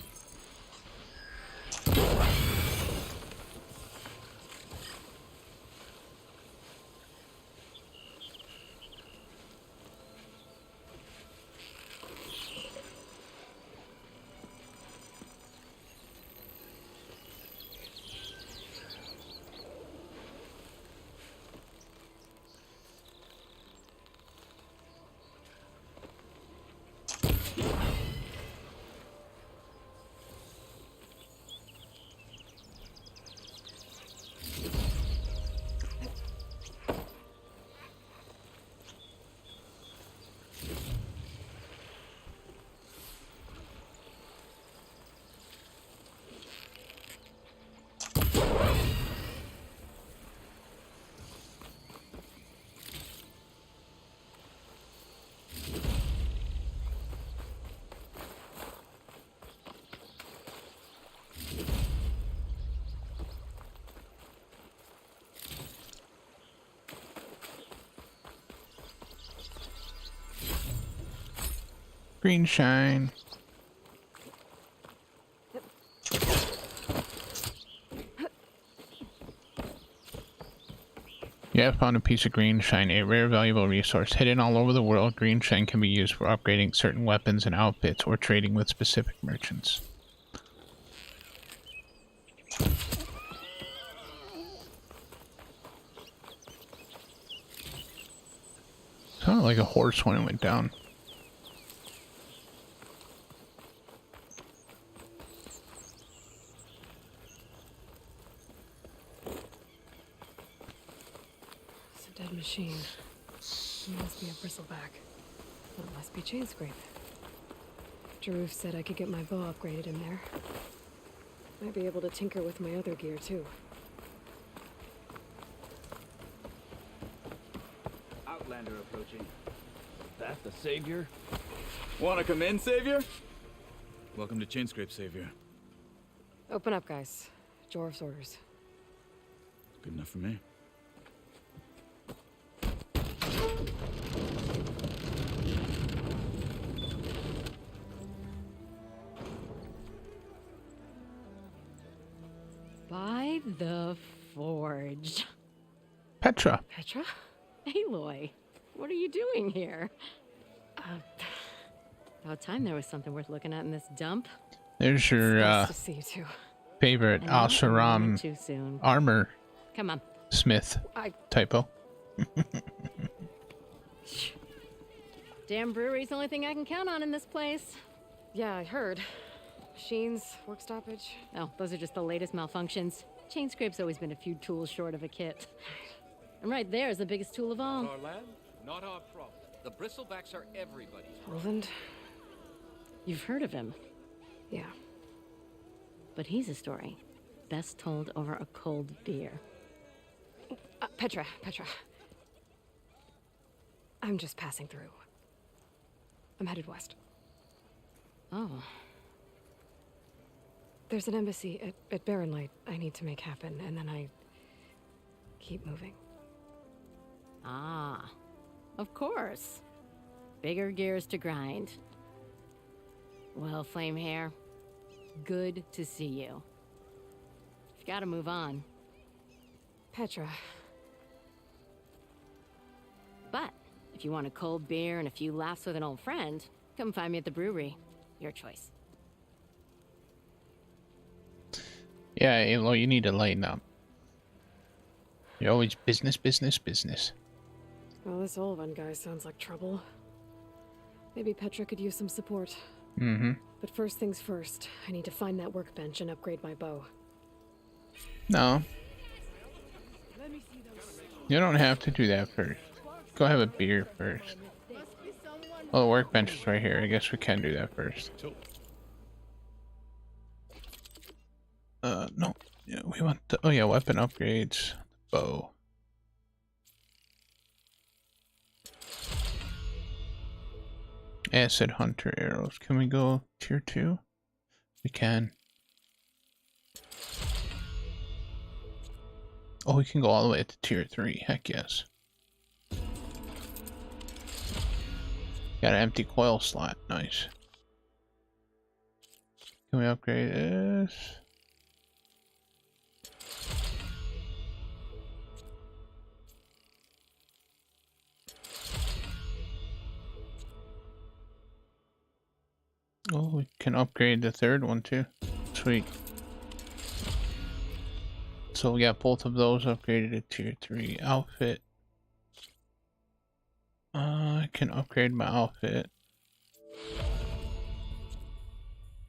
Green shine. You have found a piece of green shine, a rare valuable resource. Hidden all over the world, green shine can be used for upgrading certain weapons and outfits or trading with specific merchants. Sounded like a horse when it went down. Machine. It must be a bristleback. Well, it must be Chain Scrape. Jaruf said I could get my bow upgraded in there. Might be able to tinker with my other gear, too. Outlander approaching. That the Savior? Wanna come in, Savior? Welcome to Chain Scrape, Savior. Open up, guys. Jorf's orders. Good enough for me. By the Forge. Petra. Petra? Aloy, what are you doing here? About time there was something worth looking at in this dump. There's your Nice to see you too. favorite And not a moment Oseram too soon. armor Come on. smith. Typo. Damn brewery's the only thing I can count on in this place. Yeah, I heard. Machines, work stoppage. Oh, those are just the latest malfunctions. Chainscrape's always been a few tools short of a kit. And right there is the biggest tool of all. Our land, not our problem. The bristlebacks are everybody's problem. Roland? You've heard of him. Yeah. But he's a story best told over a cold beer. Petra. I'm just passing through. I'm headed west. Oh. There's an embassy at Barren Light I need to make happen, and then I keep moving. Ah. Of course. Bigger gears to grind. Well, Flamehair, good to see you. You've got to move on. Petra. But if you want a cold beer and a few laughs with an old friend, come find me at the brewery. Your choice. Yeah, Aloy, you need to lighten up. You're always business. Well, this Olvan guy sounds like trouble. Maybe Petra could use some support. Mm-hmm. But first things first, I need to find that workbench and upgrade my bow. No. You don't have to do that first. Go have a beer first. Well, the workbench is right here. I guess we can do that first. No. Yeah, we want the... Oh, yeah, weapon upgrades. Bow. Acid Hunter arrows. Can we go tier 2? We can. Oh, we can go all the way to tier 3. Heck yes. Got an empty coil slot. Nice. Can we upgrade this? Oh, we can upgrade the third one too. Sweet. So we got both of those upgraded to tier 3 outfit. I can upgrade my outfit.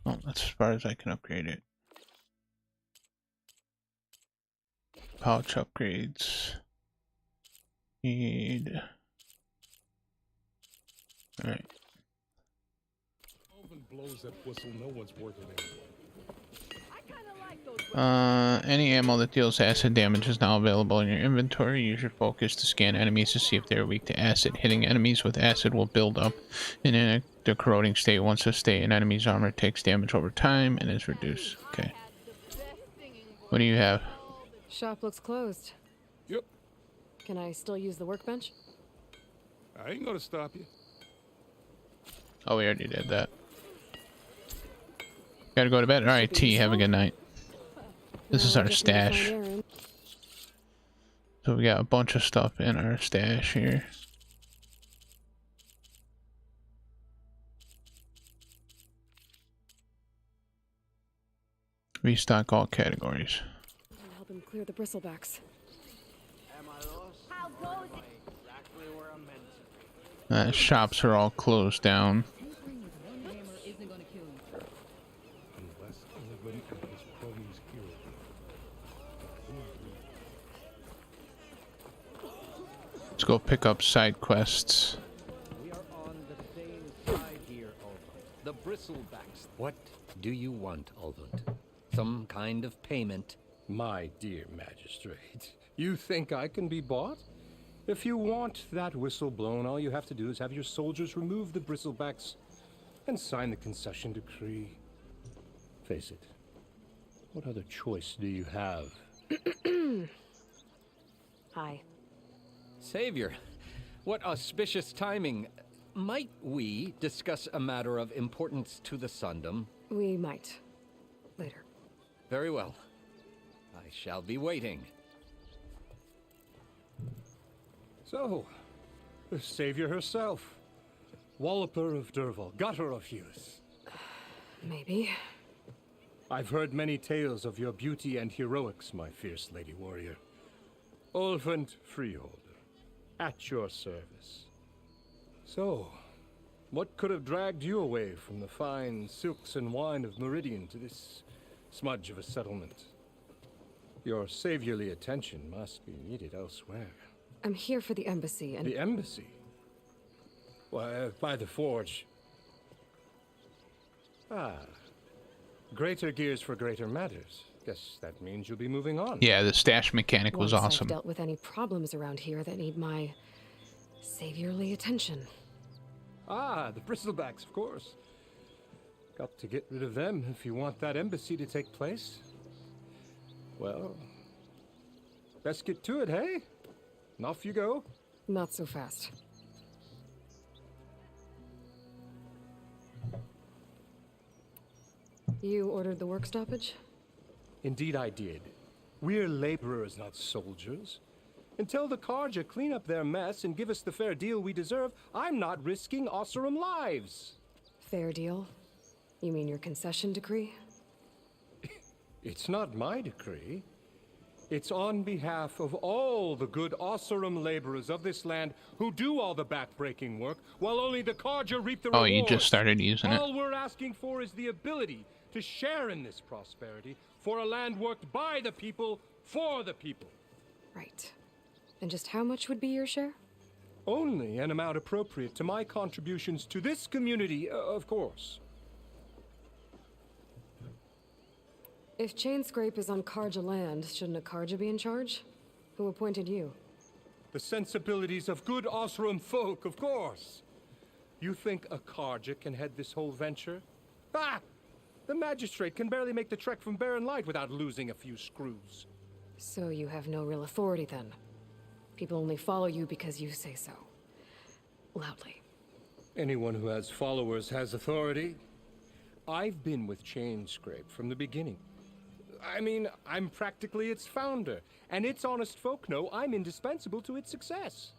Oh, that's as far as I can upgrade it. Pouch upgrades. Need. Alright. Blows that whistle, no one's working anymore. Any ammo that deals acid damage is now available in your inventory. Use your focus to scan enemies to see if they're weak to acid. Hitting enemies with acid will build up in the corroding state. Once a state, an enemy's armor takes damage over time and is reduced. Okay. What do you have? Shop looks closed. Yep. Can I still use the workbench? I ain't gonna stop you. Oh, we already did that. Gotta go to bed. Alright, T, have a good night. This is our stash. So we got a bunch of stuff in our stash here. Restock all categories. Help him clear the bristlebacks. Shops are all closed down. Let's go pick up side quests. We are on the same side here, Olvund. The bristlebacks. What do you want, Olvund? Some kind of payment? My dear magistrate, you think I can be bought? If you want that whistle blown, all you have to do is have your soldiers remove the bristlebacks and sign the concession decree. Face it, what other choice do you have? Hi. Savior, What auspicious timing. Might we discuss a matter of importance to the Sundom? We might. Later. Very well. I shall be waiting. So, the Savior herself. Walloper of Derval, gutter of youth. Maybe. I've heard many tales of your beauty and heroics, my fierce lady warrior. Ulfund Freeholder, at your service. So, what could have dragged you away from the fine silks and wine of Meridian to this smudge of a settlement? Your saviorly attention must be needed elsewhere. I'm here for the embassy and... The embassy? Why, by the forge. Ah. Greater gears for greater matters. Guess that means you'll be moving on. Yeah, the stash mechanic was Once awesome. I've dealt with any problems around here that need my saviorly attention. Ah, the bristlebacks, of course. Got to get rid of them if you want that embassy to take place. Well, best get to it, hey? And off you go. Not so fast. You ordered the work stoppage? Indeed I did. We're laborers, not soldiers. Until the Carja clean up their mess and give us the fair deal we deserve, I'm not risking Osseram lives. Fair deal? You mean your concession decree? It's not my decree. It's on behalf of all the good Osseram laborers of this land who do all the backbreaking work, while only the Carja reap the rewards. Oh, you just started using it. All we're asking for is the ability to share in this prosperity for a land worked by the people, for the people. Right. And just how much would be your share? Only an amount appropriate to my contributions to this community, of course. If Chainscrape is on Carja land, shouldn't a Carja be in charge? Who appointed you? The sensibilities of good Osseram folk, of course. You think a Carja can head this whole venture? Ah! The magistrate can barely make the trek from Barren Light without losing a few screws. So you have no real authority then? People only follow you because you say so. Loudly. Anyone who has followers has authority. I've been with Chainscrape from the beginning. I mean, I'm practically its founder, and its honest folk know I'm indispensable to its success.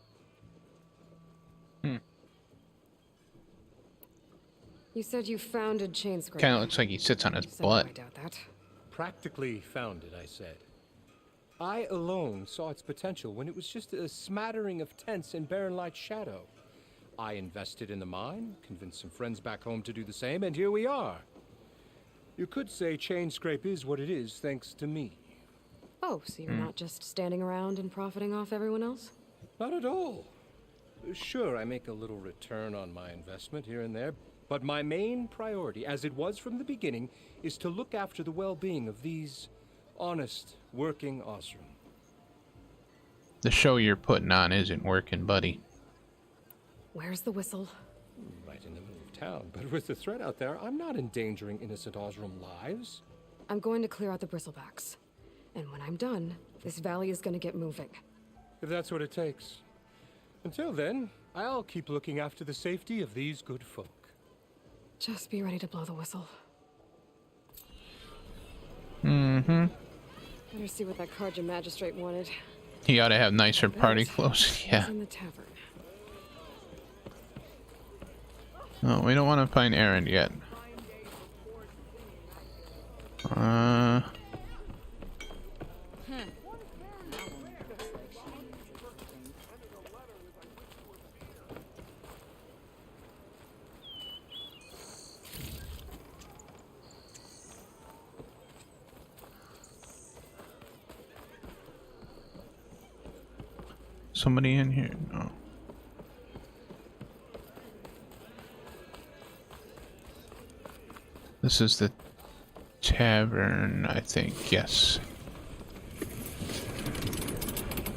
You said you founded Chainscrape. Kind of looks like he sits on his butt. I doubt that. Practically founded, I said. I alone saw its potential when it was just a smattering of tents in Barren Light shadow. I invested in the mine, convinced some friends back home to do the same, and here we are. You could say Chainscrape is what it is thanks to me. Oh, so you're not just standing around and profiting off everyone else? Not at all. Sure, I make a little return on my investment here and there, but my main priority, as it was from the beginning, is to look after the well-being of these honest, working Osseram. The show you're putting on isn't working, buddy. Where's the whistle? Right in the middle of town, but with the threat out there, I'm not endangering innocent Osseram lives. I'm going to clear out the bristlebacks. And when I'm done, this valley is going to get moving. If that's what it takes. Until then, I'll keep looking after the safety of these good folk. Just be ready to blow the whistle. Mm-hmm. Better see what that Carja magistrate wanted. He ought to have nicer party clothes. Yeah. He's in the tavern. No, we don't want to find Erend yet. Somebody in here? No. This is the tavern, I think. Yes.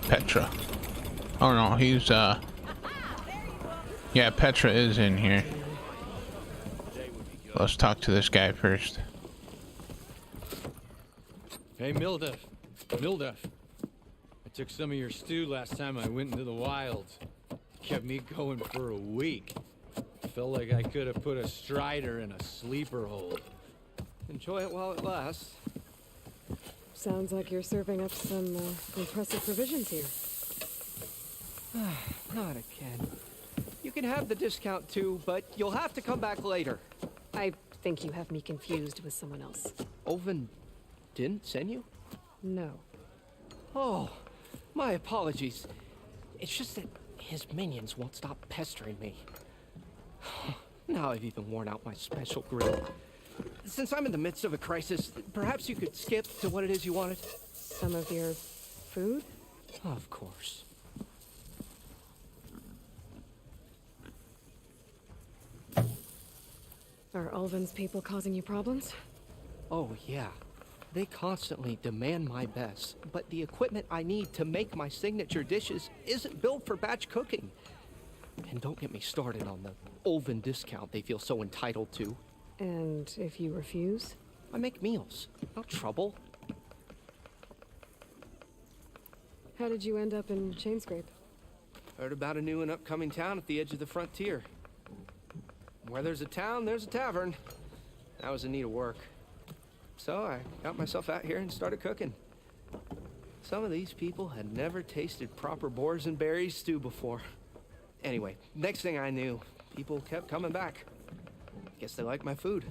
Petra. Oh no, he's yeah, Petra is in here. Let's talk to this guy first. Hey, Mildef. Mildef. I took some of your stew last time I went into the wilds. Kept me going for a week. Felt like I could have put a strider in a sleeper hold. Enjoy it while it lasts. Sounds like you're serving up some impressive provisions here. Not again. You can have the discount too, but you'll have to come back later. I think you have me confused with someone else. Olvin didn't send you? No. Oh, my apologies. It's just that his minions won't stop pestering me. Now I've even worn out my special grill. Since I'm in the midst of a crisis, perhaps you could skip to what it is you wanted? Some of your food? Of course. Are Ulvin's people causing you problems? Oh, yeah. They constantly demand my best, but the equipment I need to make my signature dishes isn't built for batch cooking. And don't get me started on the Ulvin discount they feel so entitled to. And if you refuse? I make meals, not trouble. How did you end up in Chainscrape? Heard about a new and upcoming town at the edge of the frontier. Where there's a town, there's a tavern. I was in need of work. So I got myself out here and started cooking. Some of these people had never tasted proper boars and berries stew before. Anyway, next thing I knew, people kept coming back. Guess they like my food.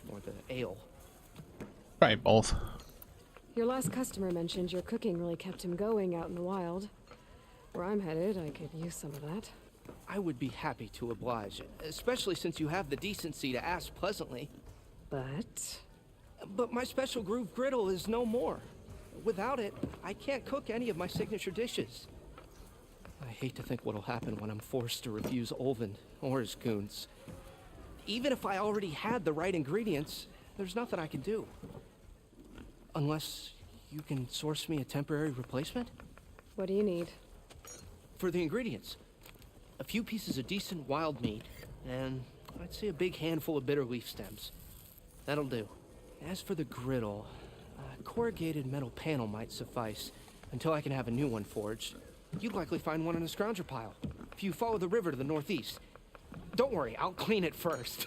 Or the ale. Probably both. Your last customer mentioned your cooking really kept him going out in the wild. Where I'm headed, I could use some of that. I would be happy to oblige, especially since you have the decency to ask pleasantly. But my special groove griddle is no more. Without it, I can't cook any of my signature dishes. I hate to think what'll happen when I'm forced to refuse Ulvin or his goons. Even if I already had the right ingredients, there's nothing I can do. Unless you can source me a temporary replacement? What do you need? For the ingredients, a few pieces of decent wild meat, and I'd say a big handful of bitter leaf stems. That'll do. As for the griddle, a corrugated metal panel might suffice until I can have a new one forged. You'd likely find one in a scrounger pile, if you follow the river to the northeast. Don't worry, I'll clean it first.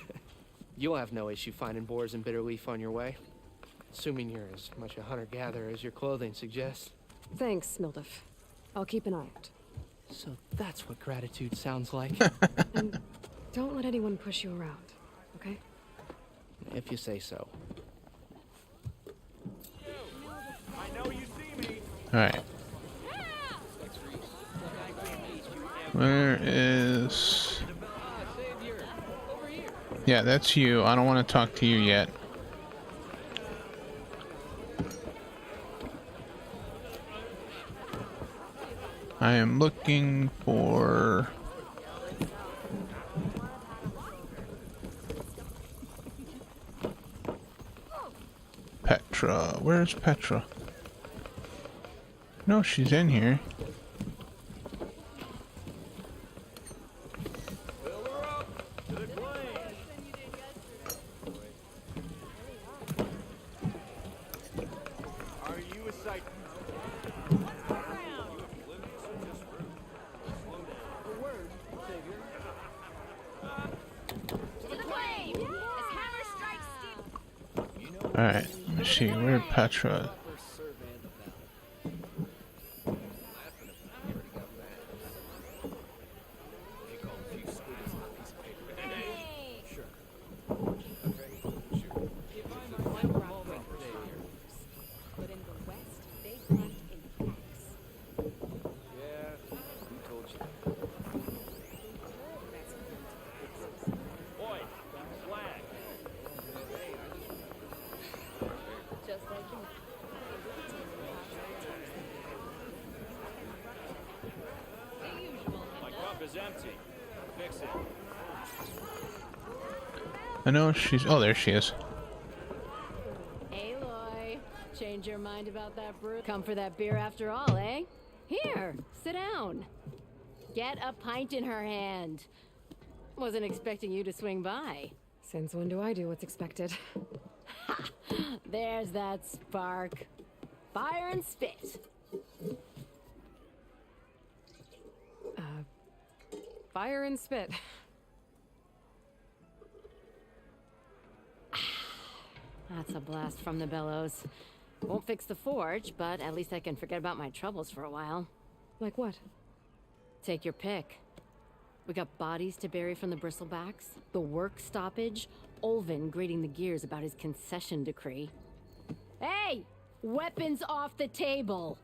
You'll have no issue finding boars and bitter leaf on your way. Assuming you're as much a hunter-gatherer as your clothing suggests. Thanks, Mildef. I'll keep an eye out. So that's what gratitude sounds like. And don't let anyone push you around, okay? If you say so. I know you see me. Alright. Where is... Yeah, that's you. I don't want to talk to you yet. I am looking for... Petra. Where's Petra? No, she's in here. Alright, let me see, where Petra? I know she's... Oh, there she is. Aloy, change your mind about that brew? Come for that beer after all, eh? Here, sit down. Get a pint in her hand. Wasn't expecting you to swing by. Since when do I do what's expected? There's that spark. Fire and spit. Fire and spit. That's a blast from the bellows. Won't fix the forge, but at least I can forget about my troubles for a while. Like what? Take your pick. We got bodies to bury from the bristlebacks, the work stoppage, Olvin grating the gears about his concession decree. Hey! Weapons off the table!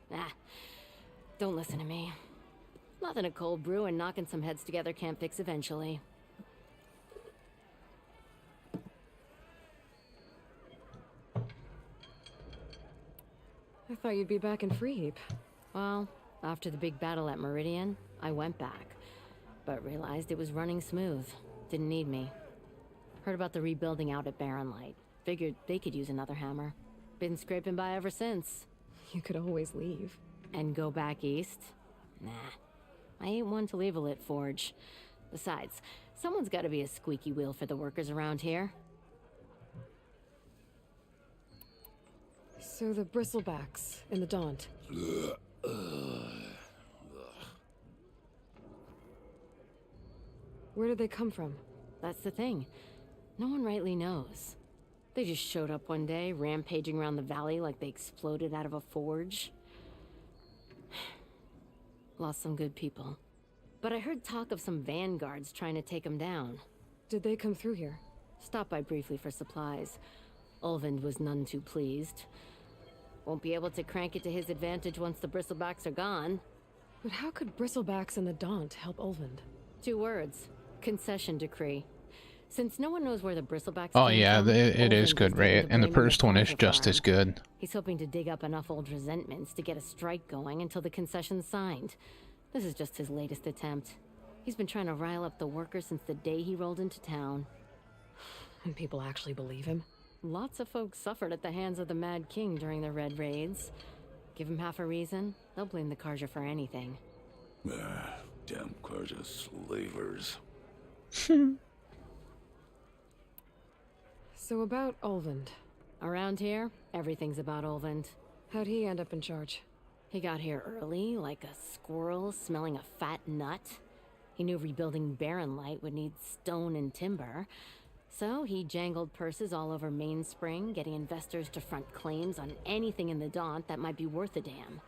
Ah, don't listen to me. Nothing a cold brew and knocking some heads together can't fix eventually. I thought you'd be back in Freeheap. Well, after the big battle at Meridian, I went back, but realized it was running smooth. Didn't need me. Heard about the rebuilding out at Barren Light. Figured they could use another hammer. Been scraping by ever since. You could always leave. And go back east? Nah. I ain't one to leave a lit forge. Besides, someone's gotta be a squeaky wheel for the workers around here. So the bristlebacks in the Daunt. Where did they come from? That's the thing. No one rightly knows. They just showed up one day, rampaging around the valley like they exploded out of a forge. Lost some good people. But I heard talk of some vanguards trying to take them down. Did they come through here? Stopped by briefly for supplies. Ulvund was none too pleased. Won't be able to crank it to his advantage once the bristlebacks are gone. But how could bristlebacks and the Daunt help Ulvund? 2 words. Concession decree. Since no one knows where the bristlebacks Oh came yeah, from, it is Ulvund good, was right? looking to And the blame it on first one is Carja just Farm. as good. He's hoping to dig up enough old resentments to get a strike going until the concession's signed. This is just his latest attempt. He's been trying to rile up the workers since the day he rolled into town. And people actually believe him? Lots of folks suffered at the hands of the Mad King during the Red Raids. Give him half a reason, they'll blame the Carja for anything. Damn Carja slavers. So about Ulvund. Around here, everything's about Ulvund. How'd he end up in charge? He got here early, like a squirrel smelling a fat nut. He knew rebuilding Barren Light would need stone and timber. So he jangled purses all over Mainspring, getting investors to front claims on anything in the Daunt that might be worth a damn.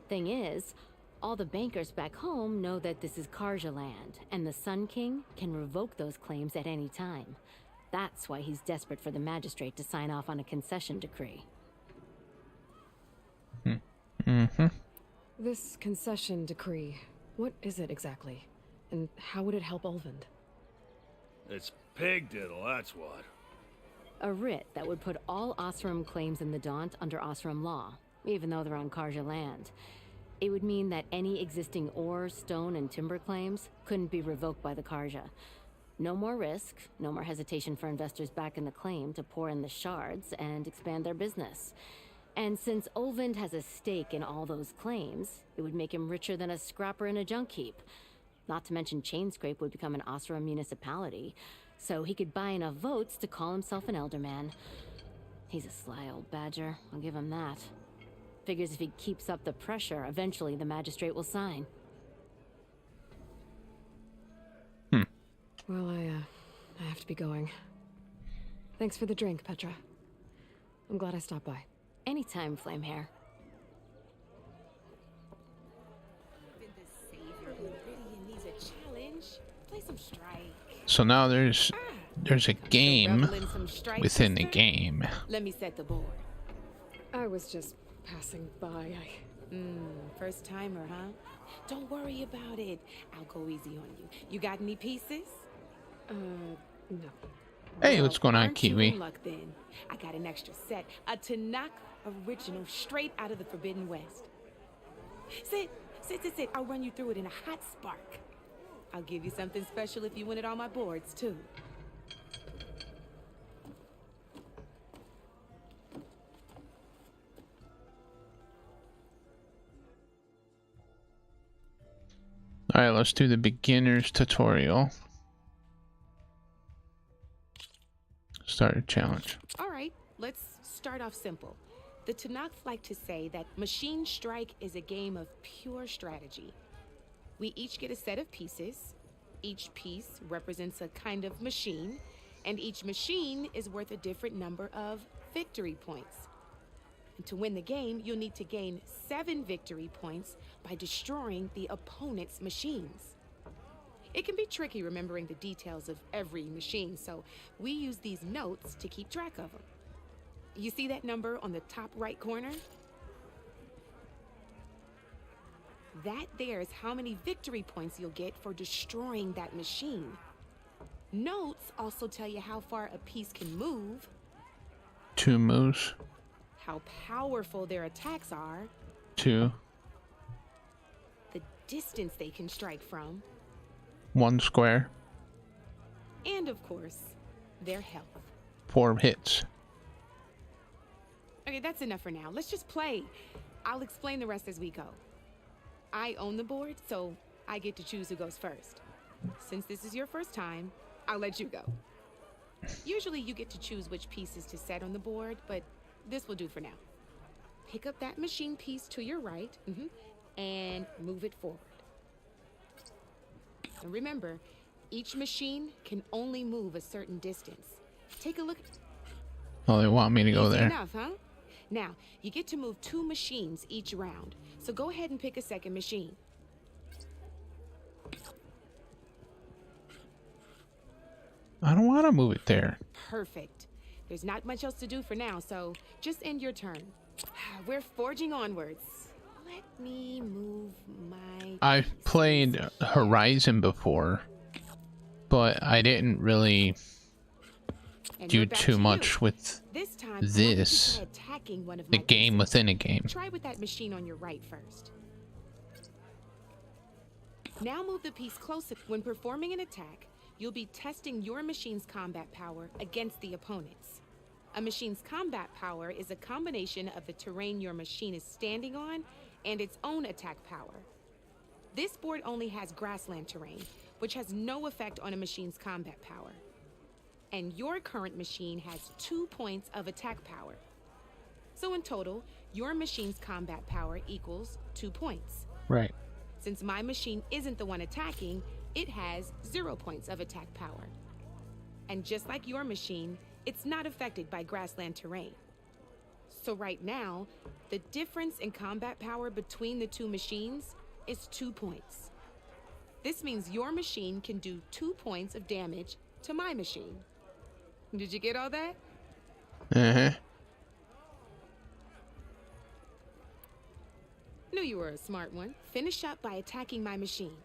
Thing is, all the bankers back home know that this is Carja land, and the Sun King can revoke those claims at any time. That's why he's desperate for the magistrate to sign off on a concession decree. Mm-hmm. This concession decree, what is it exactly? And how would it help Ulvund? It's pig diddle, that's what. A writ that would put all Osram claims in the Daunt under Osram law, even though they're on Carja land. It would mean that any existing ore, stone, and timber claims couldn't be revoked by the Carja. No more risk, no more hesitation for investors back in the claim to pour in the shards and expand their business. And since Ulvund has a stake in all those claims, it would make him richer than a scrapper in a junk heap. Not to mention Chainscrape would become an Osram municipality, so he could buy enough votes to call himself an elderman. He's a sly old badger, I'll give him that. Figures if he keeps up the pressure, eventually the magistrate will sign. Well, I have to be going. Thanks for the drink, Petra. I'm glad I stopped by. Anytime, Flamehair. Needs a challenge. Play some Strike. So now there's a game Revel in some Strike, within the sister? game. Let me set the board. I was just passing by. First timer, huh? Don't worry about it. I'll go easy on you. You got any pieces? No. Hey, what's going on, Aren't you Kiwi? in luck then? I got an extra set, a Tanakh original, straight out of the Forbidden West. Sit. I'll run you through it in a hot spark. I'll give you something special if you win it on my boards too. Alright, let's do the beginner's tutorial. Start a challenge. All right, let's start off simple. The Tanakh like to say that Machine Strike is a game of pure strategy. We each get a set of pieces. Each piece represents a kind of machine, and each machine is worth a different number of victory points. And to win the game, you'll need to gain 7 victory points by destroying the opponent's machines. It can be tricky remembering the details of every machine, so we use these notes to keep track of them. You see that number on the top right corner? That there is how many victory points you'll get for destroying that machine. Notes also tell you how far a piece can move, 2 moves. how powerful their attacks are, 2. the distance they can strike from, 1 square. and of course, their health. 4 hits. Okay, that's enough for now. Let's just play. I'll explain the rest as we go. I own the board, so I get to choose who goes first. Since this is your first time, I'll let you go. Usually you get to choose which pieces to set on the board, but this will do for now. Pick up that machine piece to your right, and move it forward. And remember, each machine can only move a certain distance. Take a look. Oh, they want me to go Easy there. enough, huh? Now, you get to move 2 machines each round, so go ahead and pick a second machine. I don't want to move it there. Perfect. There's not much else to do for now, so just end your turn. We're forging onwards. Let me move my... I've played Horizon before, but I didn't really do too much with This time, this. attacking one of The my game pieces. within a game. Try with that machine on your right first. Now move the piece closer. When performing an attack, you'll be testing your machine's combat power against the opponent's. A machine's combat power is a combination of the terrain your machine is standing on and its own attack power. This board only has grassland terrain, which has no effect on a machine's combat power. And your current machine has 2 points of attack power. So in total, your machine's combat power equals 2 points. Right. Since my machine isn't the one attacking, it has 0 points of attack power. And just like your machine, it's not affected by grassland terrain. So right now, the difference in combat power between the 2 machines is 2 points. This means your machine can do 2 points of damage to my machine. Did you get all that? Uh-huh. Knew you were a smart one. Finish up by attacking my machine.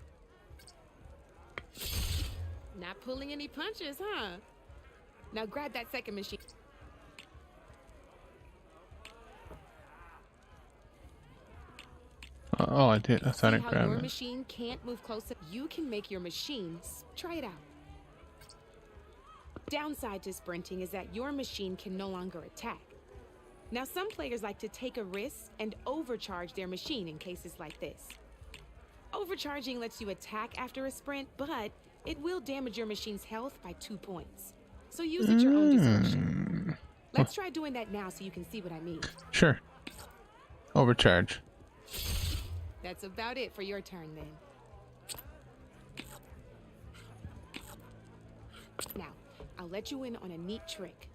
Not pulling any punches, huh? Now grab that second machine. Oh, I did. I thought I See how grabbed your it. machine can't move closer? You can make your machine. Try it out. Downside to sprinting is that your machine can no longer attack. Now, some players like to take a risk and overcharge their machine in cases like this. Overcharging lets you attack after a sprint, but it will damage your machine's health by 2 points. So use at your own discretion. Let's try doing that now so you can see what I mean. Sure. Overcharge. That's about it for your turn then. Now, I'll let you in on a neat trick.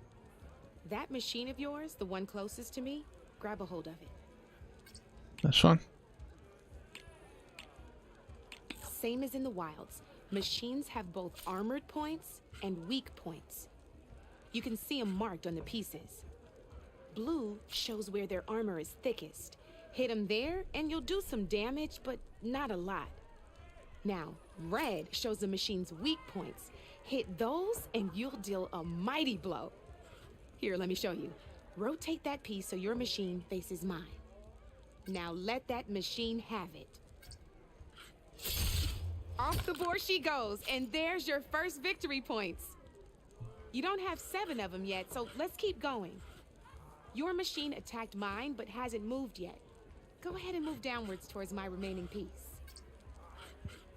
That machine of yours, the one closest to me, grab a hold of it. This one? Same as in the wilds, machines have both armored points and weak points. You can see them marked on the pieces. Blue shows where their armor is thickest. Hit them there and you'll do some damage, but not a lot. Now, red shows the machine's weak points. Hit those and you'll deal a mighty blow. Here, let me show you. Rotate that piece so your machine faces mine. Now let that machine have it. Off the board she goes, and there's your first victory points. You don't have 7 of them yet, so let's keep going. Your machine attacked mine, but hasn't moved yet. Go ahead and move downwards towards my remaining piece.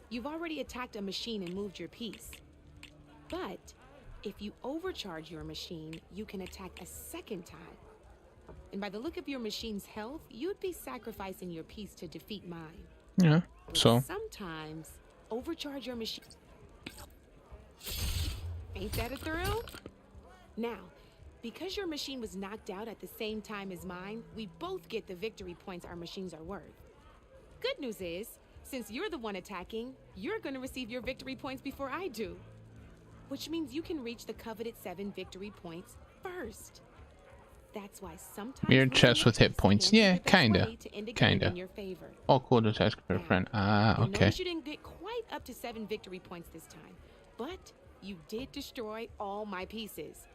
You've already attacked a machine and moved your piece. But if you overcharge your machine, you can attack a second time. And by the look of your machine's health, you'd be sacrificing your piece to defeat mine. Yeah, But so sometimes, overcharge your machine. Ain't that a thrill? Now, because your machine was knocked out at the same time as mine, we both get the victory points our machines are worth. Good news is, since you're the one attacking, you're gonna receive your victory points before I do. Which means you can reach the coveted 7 victory points first. That's why sometimes mirrored chest with hit points. Yeah, kinda. Kinda. All cool to ask for a friend. Ah, You okay. notice you didn't get quite up to 7 victory points this time, but you did destroy all my pieces.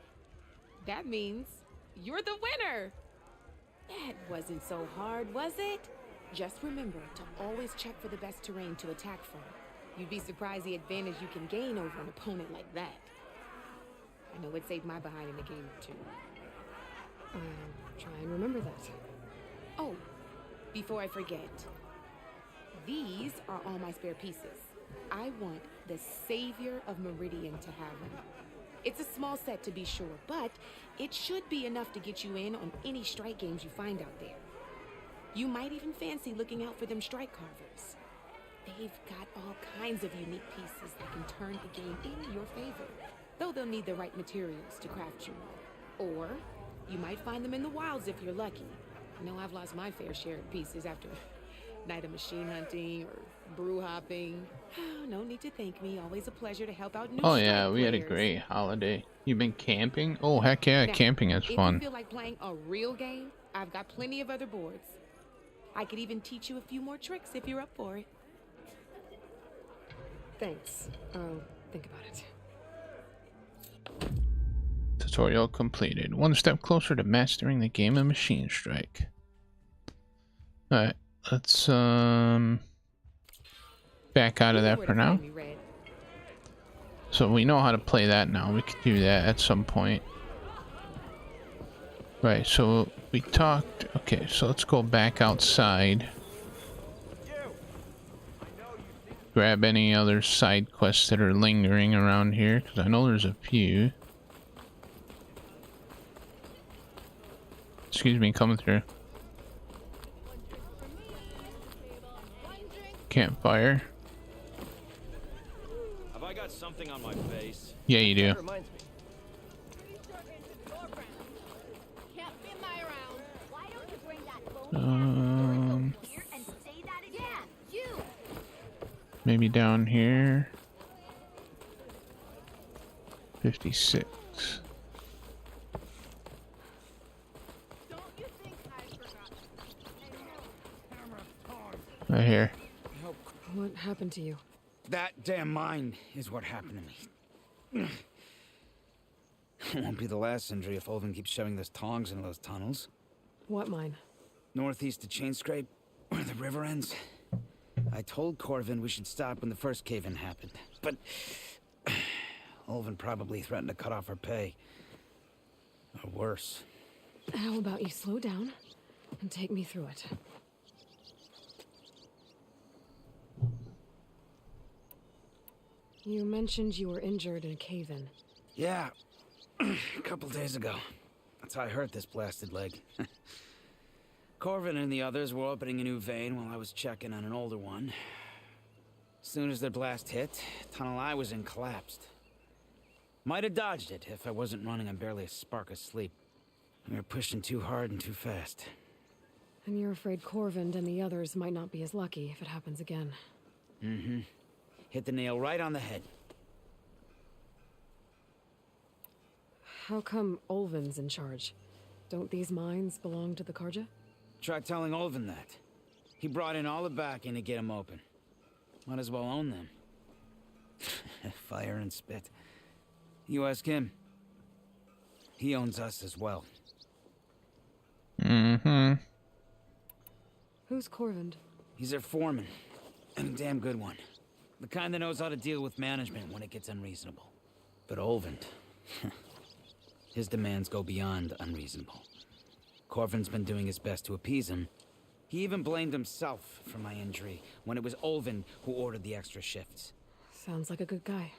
That means you're the winner. That wasn't so hard, was it? Just remember to always check for the best terrain to attack from. You'd be surprised the advantage you can gain over an opponent like that. I know it saved my behind in a game or two. I'll try and remember that. Oh, before I forget, these are all my spare pieces. I want the Savior of Meridian to have them. It's a small set to be sure, but it should be enough to get you in on any strike games you find out there. You might even fancy looking out for them strike carvers. They've got all kinds of unique pieces that can turn a game in your favor, though they'll need the right materials to craft you. Or you might find them in the wilds if you're lucky. I know I've lost my fair share of pieces after a night of machine hunting or brew hopping. No need to thank me. Always a pleasure to help out new Oh yeah, strike we had a players. great holiday. You been camping? Oh heck yeah, Now, camping is If fun. you feel like playing a real game, I've got plenty of other boards. I could even teach you a few more tricks if you're up for it. Thanks. I'll think about it. Tutorial completed. One step closer to mastering the game of Machine Strike. Alright, let's back out of that for now. So we know how to play that now. We can do that at some point. Right, so we talked. Okay, so let's go back outside. Grab any other side quests that are lingering around here, because I know there's a few. Excuse me, coming through. Campfire. Have I got something on my face? Yeah, you do. That reminds me. Maybe down here. 56. Right here. What happened to you? That damn mine is what happened to me. It won't be the last injury if Olvin keeps shoving those tongs into those tunnels. What mine? Northeast of Chainscrape, where the river ends. I told Corvin we should stop when the first cave-in happened, but Olvin probably threatened to cut off her pay. Or worse. How about you slow down and take me through it? You mentioned you were injured in a cave-in. Yeah, a couple days ago. That's how I hurt this blasted leg. Corvin and the others were opening a new vein while I was checking on an older one. As soon as their blast hit, the tunnel I was in collapsed. Might have dodged it if I wasn't running on barely a spark of sleep. We were pushing too hard and too fast. And you're afraid Corvind and the others might not be as lucky if it happens again. Mm-hmm. Hit the nail right on the head. How come Olvin's in charge? Don't these mines belong to the Karja? Try telling Olvin that. He brought in all the backing to get them open. Might as well own them. Fire and spit. You ask him. He owns us as well. Mm-hmm. Who's Corvind? He's their foreman. And a damn good one. The kind that knows how to deal with management when it gets unreasonable. But Olvin... his demands go beyond unreasonable. Corvin's been doing his best to appease him. He even blamed himself for my injury when it was Olvin who ordered the extra shifts. Sounds like a good guy.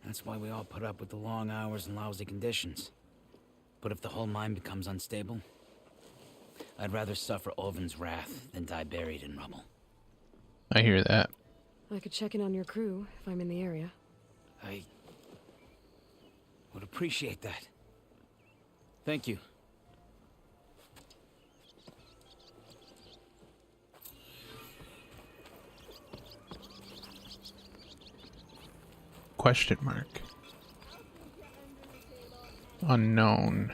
That's why we all put up with the long hours and lousy conditions. But if the whole mine becomes unstable, I'd rather suffer Ulvin's wrath than die buried in rubble. I hear that. I could check in on your crew if I'm in the area. I would appreciate that. Thank you. Question mark. Unknown.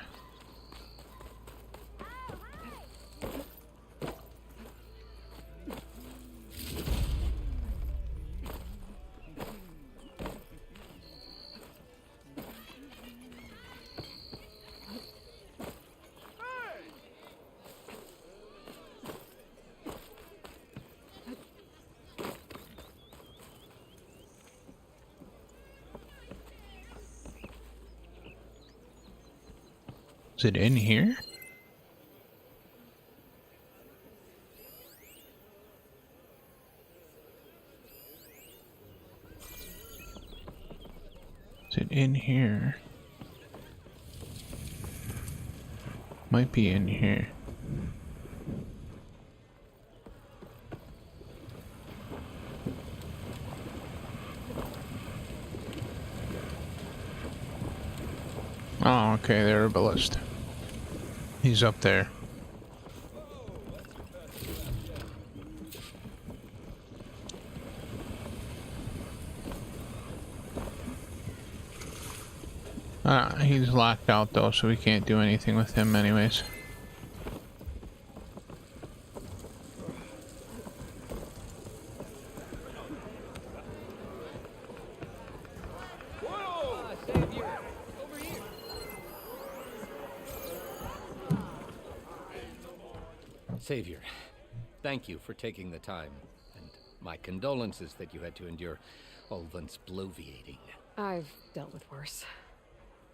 Is it in here? Is it in here? Might be in here. Oh, okay, they're a ballist. He's up there. He's locked out though, so we can't do anything with him anyways. Savior, thank you for taking the time, and my condolences that you had to endure Ulvin's bloviating. I've dealt with worse.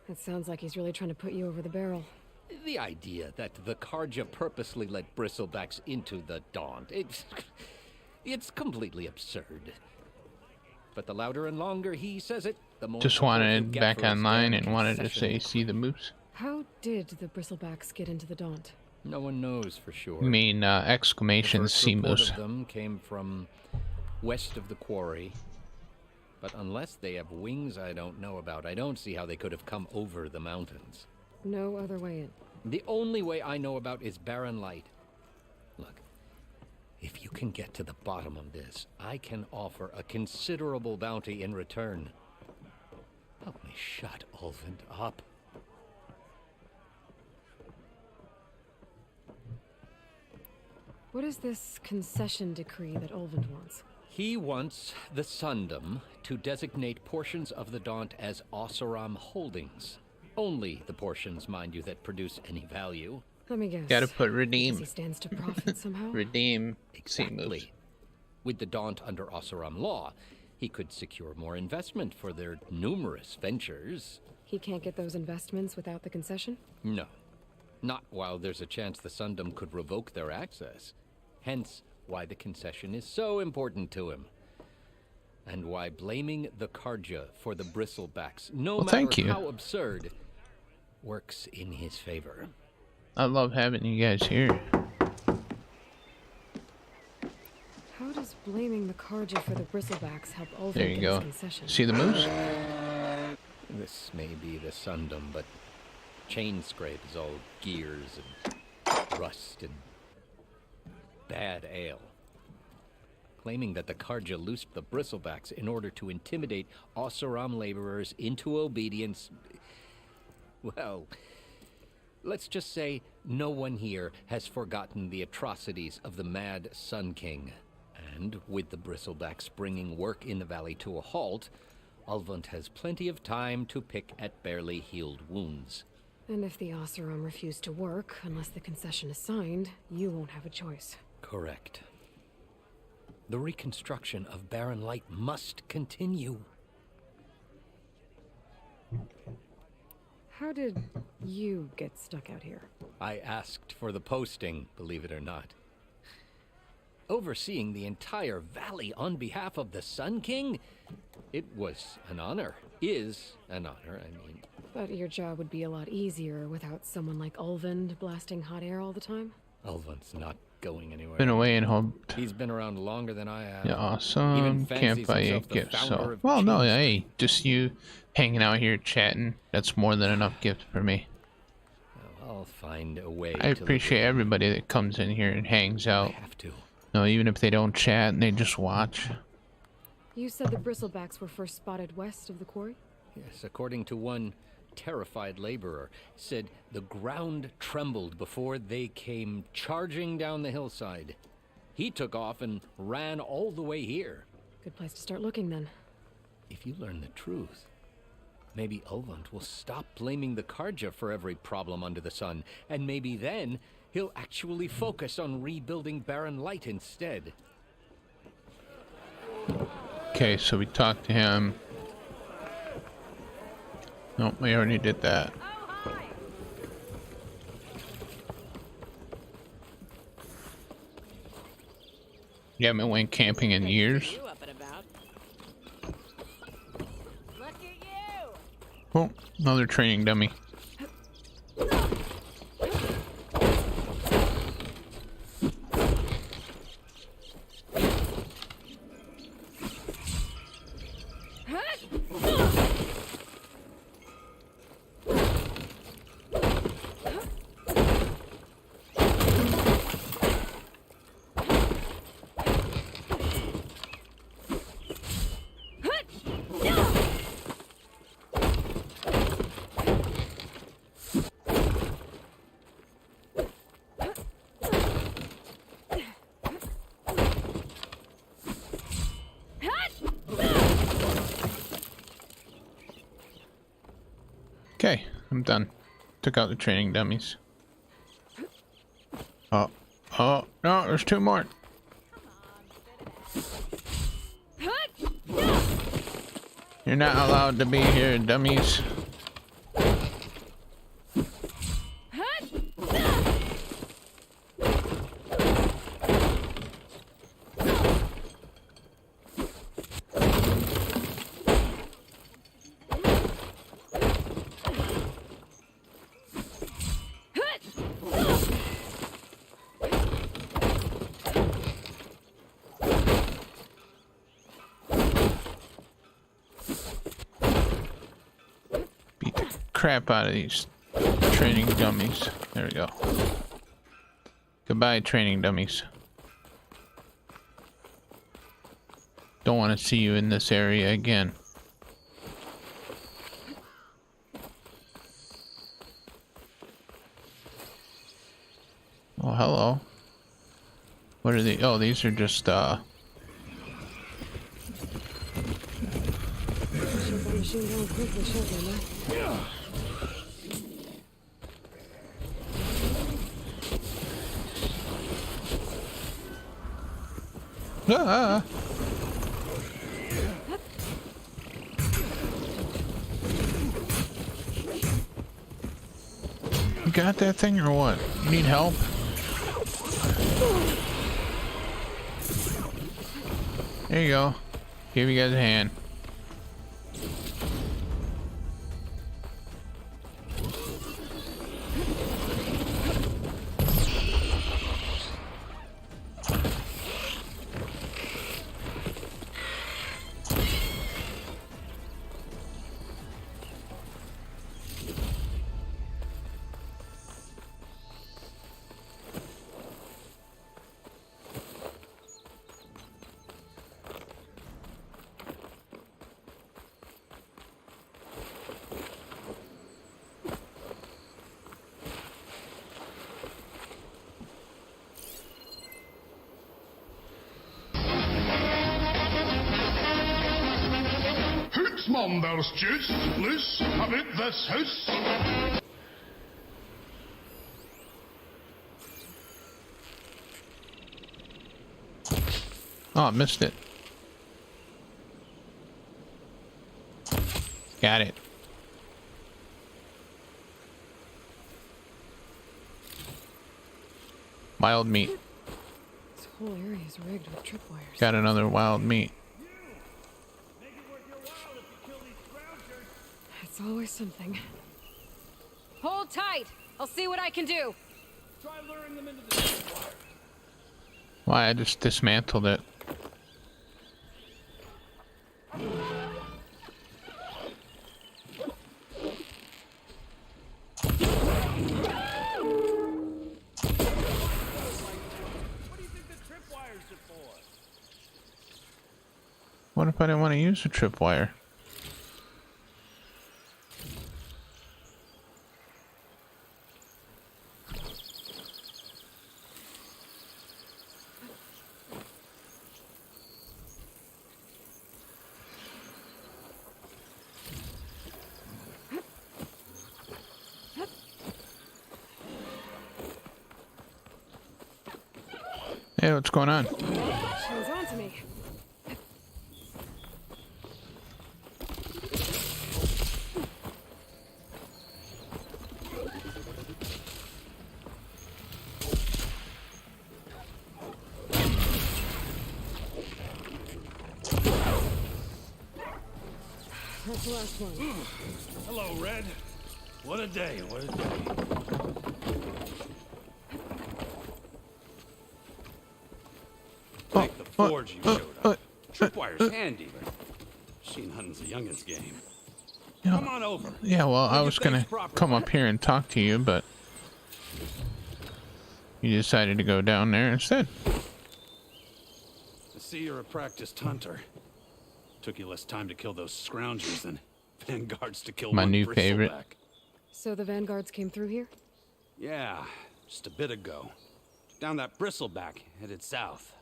It sounds like he's really trying to put you over the barrel. The idea that the Carja purposely let bristlebacks into the Daunt, it's completely absurd. But the louder and longer he says it, the more... Just wanted back online and wanted to say, see the moose. How did the bristlebacks get into the Daunt? No one knows for sure. I mean, exclamation, see report moose. of them came from west of the quarry. But unless they have wings I don't know about, I don't see how they could have come over the mountains. No other way in. The only way I know about is Barren Light. Look, if you can get to the bottom of this, I can offer a considerable bounty in return. Help me shut Ulvin up. What is this concession decree that Ulvin wants? He wants the Sundom to designate portions of the Daunt as Oseram holdings. Only the portions, mind you, that produce any value. Let me guess. Gotta put redeem. He stands to profit somehow? Redeem. Exactly. With the Daunt under Oseram law, he could secure more investment for their numerous ventures. He can't get those investments without the concession? No. Not while there's a chance the Sundom could revoke their access. Hence, why the concession is so important to him. And why blaming the Carja for the bristlebacks, no matter how absurd, works in his favor. I love having you guys here. How does blaming the Carja for the bristlebacks help Ulvin There you get go. his concession? See the moose? This may be the Sundom, but Chainscrape is all gears and rust and bad ale. Claiming that the Carja loosed the bristlebacks in order to intimidate Oseram laborers into obedience. Well, let's just say no one here has forgotten the atrocities of the mad Sun King. And with the bristlebacks bringing work in the valley to a halt, Ulvund has plenty of time to pick at barely healed wounds. And if the Oseram refuse to work, unless the concession is signed, you won't have a choice. Correct. The reconstruction of Barren Light must continue. How did you get stuck out here? I asked for the posting, believe it or not. Overseeing the entire valley on behalf of the Sun King? It was an honor. Is an honor, I mean. But your job would be a lot easier without someone like Ulvund blasting hot air all the time? Ulvant's not going anywhere. Been away and hoped. He's been around longer than I have. Yeah, awesome. Can't buy a gift, so. Well, no, hey, just you hanging out here chatting. That's more than enough gift for me. I'll find a way. I appreciate everybody that comes in here and hangs out. I have to. No, even if they don't chat and they just watch. You said the bristlebacks were first spotted west of the quarry? Yes, according to one terrified laborer, said the ground trembled before they came charging down the hillside. He took off and ran all the way here. Good place to start looking then. If you learn the truth, maybe Ulvant will stop blaming the Karja for every problem under the sun, and maybe then he'll actually focus on rebuilding Barren Light instead. Okay, so we talked to him. Nope, we already did that. You haven't went camping in years. Oh, another training dummy. Okay, I'm done. Took out the training dummies. Oh, no, there's two more. You're not allowed to be here, dummies. Crap out of these training dummies. There we go. Goodbye, training dummies. Don't want to see you in this area again. Oh, hello. What are they? Oh, these are just Machine down quickly, shouldn't they? Yeah. Ah. You got that thing or what? You need help? There you go. Give you guys a hand. Mom, there's juice. Loose about this house. Oh, I missed it. Got it. Wild meat. This whole area is rigged with tripwires. Got another wild meat. It's always something. Hold tight. I'll see what I can do. Try luring them into the tripwire. Why, I just dismantled it. What if I didn't want to use a tripwire? Hey, what's going on? Shows on to me. That's the last one. Hello, Red. What a day, what a day. Like the forge you showed up. Tripwire's handy, but machine hunting's a youngin's game. Come on over. Yeah, well, I Look was at gonna things properly. come up here and talk to you, but you decided to go down there instead. I see you're a practiced hunter. Took you less time to kill those scroungers than vanguards to kill My one new favorite. bristleback. So the vanguards came through here? Yeah, just a bit ago. Down that bristleback, headed south.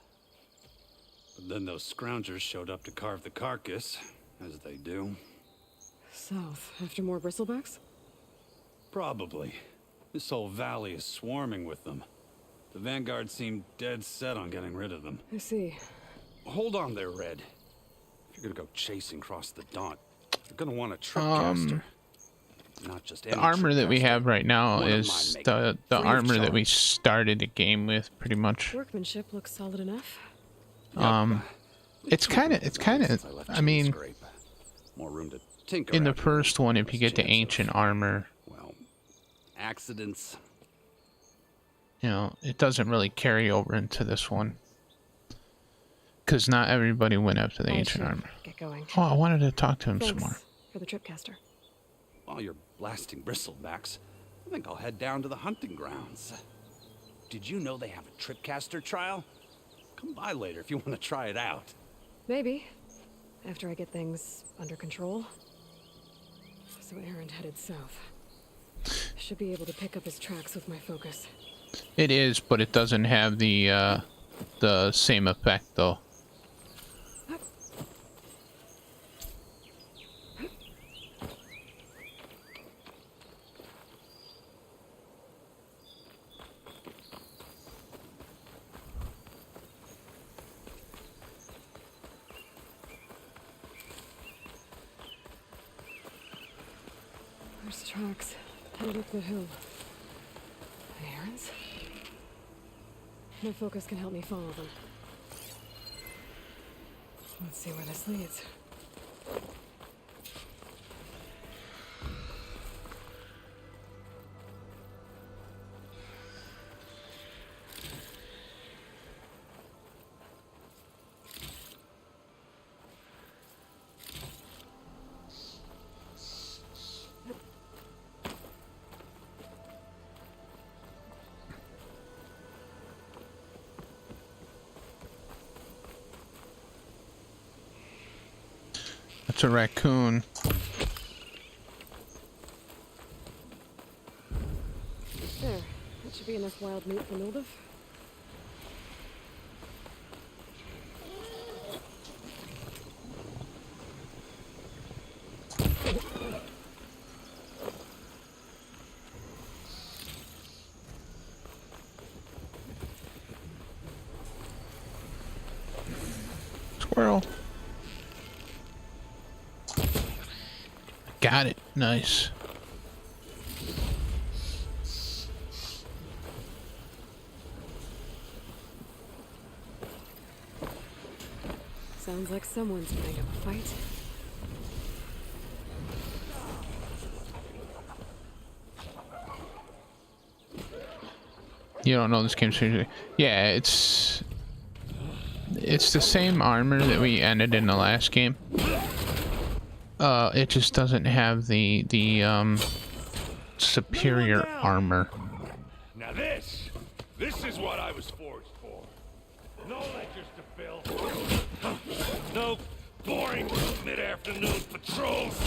But then those scroungers showed up to carve the carcass, as they do. South, after more bristlebacks? Probably. This whole valley is swarming with them. The vanguard seemed dead set on getting rid of them. I see. Hold on there, Red. If you're gonna go chasing across the Daunt, you're gonna want a tripcaster. Not just any The armor that we tripcaster. have right now One of is mine the Free of armor that charge. we started the game with, pretty much. Workmanship looks solid enough. It's kind of. I mean, More room to tinker in the out here. first one, if you get the ancient armor, Accidents. you know, it doesn't really carry over into this one. Because not everybody went after the I ancient should armor. get going. Oh, I wanted to talk to him some Thanks more. for the tripcaster. While you're blasting bristlebacks, I think I'll head down to the hunting grounds. Did you know they have a tripcaster trial? Come by later if you want to try it out. Maybe. After I get things under control. So Aaron headed south. Should be able to pick up his tracks with my focus. It is, but it doesn't have the same effect, though. There's tracks headed up the hill. Aaron's? My focus can help me follow them. Let's see where this leads. That's a raccoon. There. That should be enough wild meat for Nildiv. Squirrel. Got it. Nice. Sounds like someone's putting up a fight. You don't know this game seriously. Yeah, it's the same armor that we ended in the last game. It just doesn't have the superior armor. Now this is what I was forged for. No lectures to fill. No boring mid-afternoon patrols.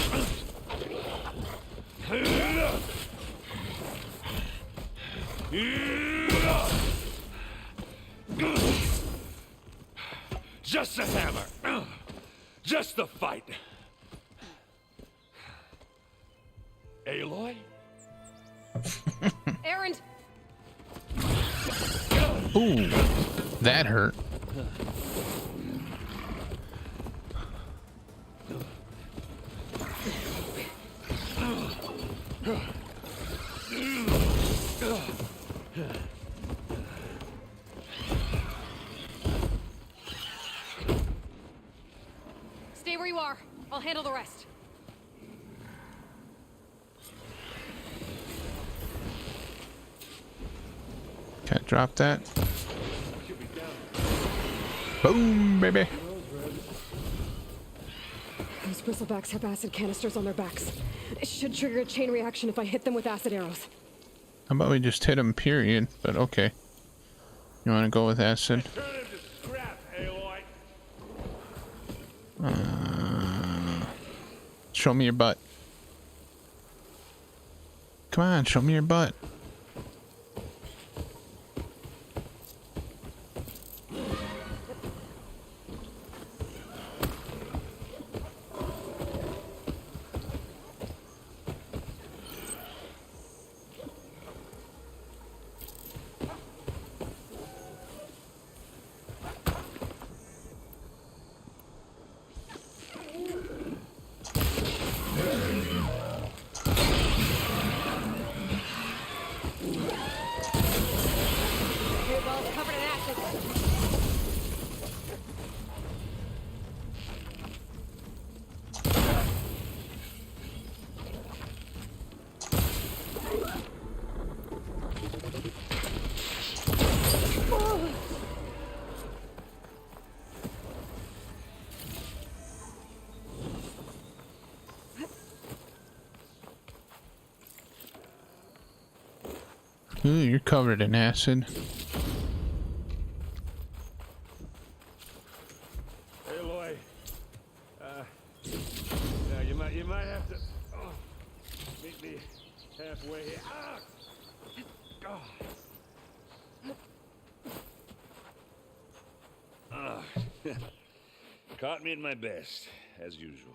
Just a hammer. Just the fight. Aloy? Erend! Ooh, that hurt. Stay where you are. I'll handle the rest. Can't drop that. Boom, baby. Those bristlebacks have acid canisters on their backs. It should trigger a chain reaction if I hit them with acid arrows. How about we just hit him, period? But okay. You want to go with acid? Show me your butt. Come on, show me your butt. Ooh, you're covered in acid. Aloy, now you might have to meet me halfway here. Caught me at my best, as usual.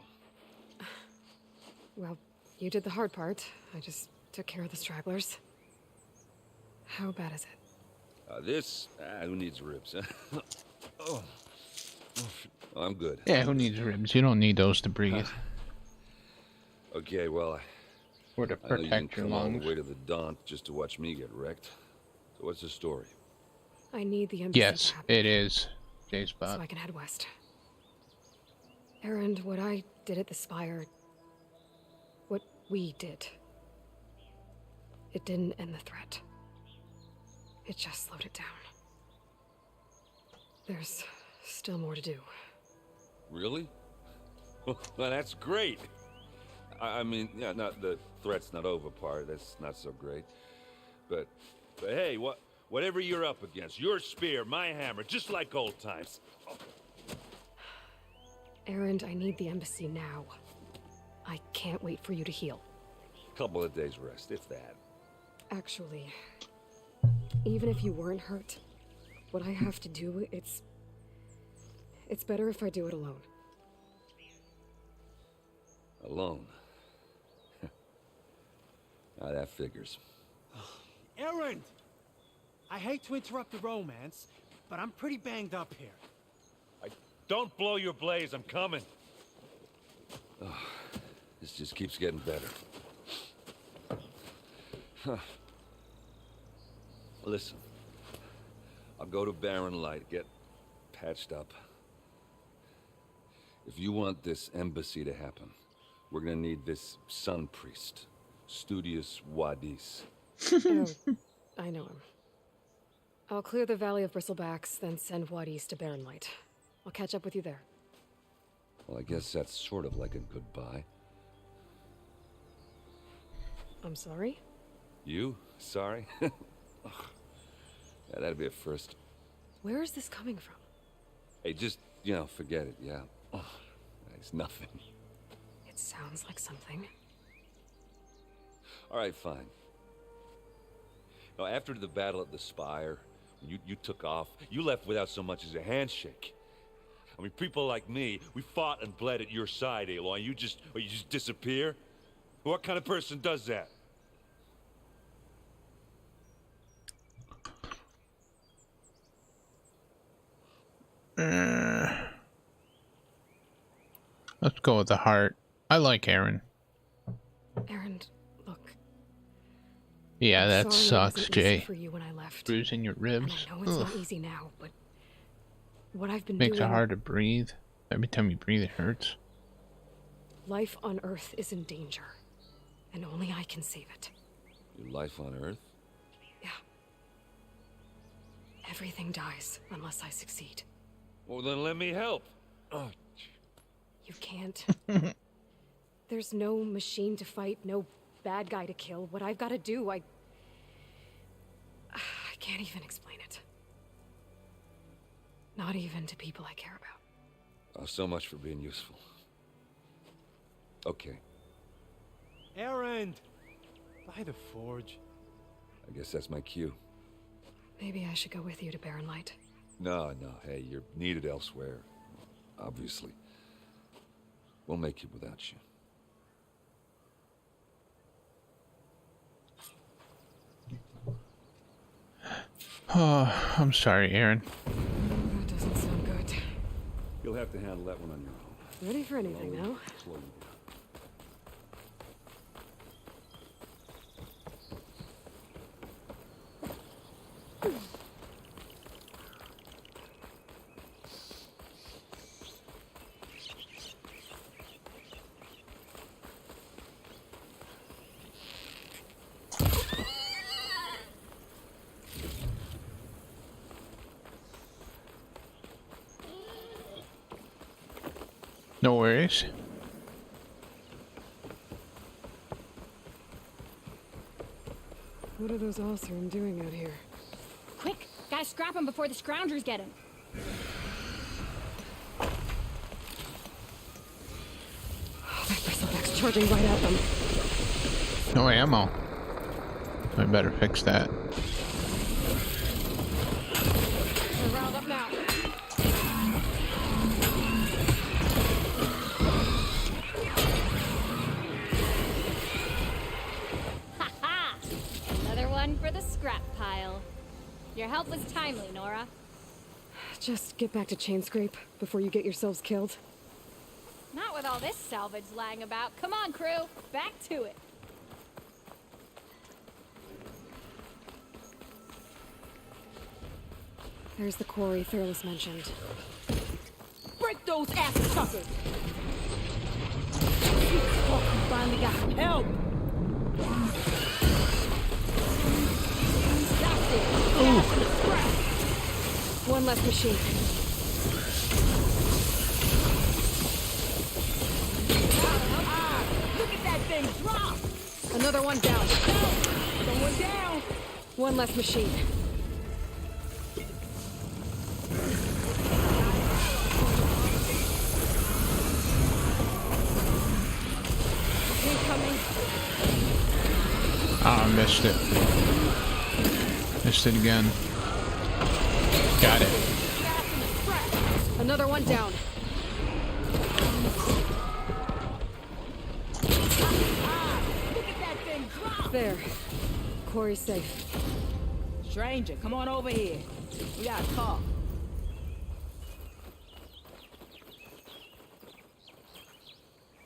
Well, you did the hard part. I just took care of the stragglers. How bad is it? Who needs ribs? Huh? Oh, I'm good. Yeah, who needs ribs? You don't need those to breathe. Okay, well, or to I know you didn't protect your come all lungs. the way to the Daunt just to watch me get wrecked. So what's the story? I need the embassy Yes, map it is. J-Spot. so I can head west. Erend, what I did at the Spire, what we did, it didn't end the threat. It just slowed it down. There's still more to do. Really? Well, that's great. I mean, yeah, not the threat's not over part. That's not so great. But hey, whatever you're up against, your spear, my hammer, just like old times. Erend, I need the embassy now. I can't wait for you to heal. Couple of days rest, if that. Actually, even if you weren't hurt, what I have to do, it's better if I do it alone. Alone? That figures. Erend! I hate to interrupt the romance, but I'm pretty banged up here. Don't blow your blaze, I'm coming. Oh, this just keeps getting better. Huh. Listen, I'll go to Barren Light, get patched up. If you want this embassy to happen, we're gonna need this sun priest, Studius Wadis. Oh, I know him. I'll clear the Valley of Bristlebacks, then send Watt East to Barren Light. I'll catch up with you there. Well, I guess that's sort of like a goodbye. I'm sorry? You? Sorry? Ugh. Yeah, that'd be a first. Where is this coming from? Hey, just, forget it, yeah. Ugh. It's nothing. It sounds like something. All right, fine. Now, after the battle at the Spire, when you took off, you left without so much as a handshake. I mean, people like me, we fought and bled at your side, Aloy, and you just disappear? What kind of person does that? Let's go with the heart. I like Aaron. Aaron, look. Yeah, that I'm sorry sucks, it wasn't Jay. easy for you when I left. Bruising your ribs. And I know it's not easy now, but what I've been Makes doing... it hard to breathe. Every time you breathe, it hurts. Life on Earth is in danger, and only I can save it. Your life on Earth? Yeah. Everything dies unless I succeed. Well, then let me help. Oh. You can't. There's no machine to fight, no bad guy to kill. What I've got to do, I can't even explain it. Not even to people I care about. Oh, so much for being useful. Okay. Aaron! By the forge. I guess that's my cue. Maybe I should go with you to Barren Light. No, hey, you're needed elsewhere. Obviously. We'll make it without you. Oh, I'm sorry, Aaron. That doesn't sound good. You'll have to handle that one on your own. Ready for anything now? Slow you down. No worries. What are those Oseram doing out here? Quick! Gotta scrap him before the Scroungers get him. That bristleback's charging right at them. No ammo. I better fix that. They're riled up now. Ha-ha! Another one for the scrap pile. Your help was timely, Nora. Just get back to Chainscrape before you get yourselves killed. Not with all this salvage lying about. Come on, crew. Back to it. There's the quarry Thurles mentioned. Break those ass suckers! Oh, you finally got some help! That's it! One less machine. Look at that thing drop! Another one down. Someone down! One less machine. Incoming. Ah, I missed it. Missed it again. Got it. Another one down. Look at that thing drop! There. Quarry's safe. Stranger, come on over here. We gotta talk.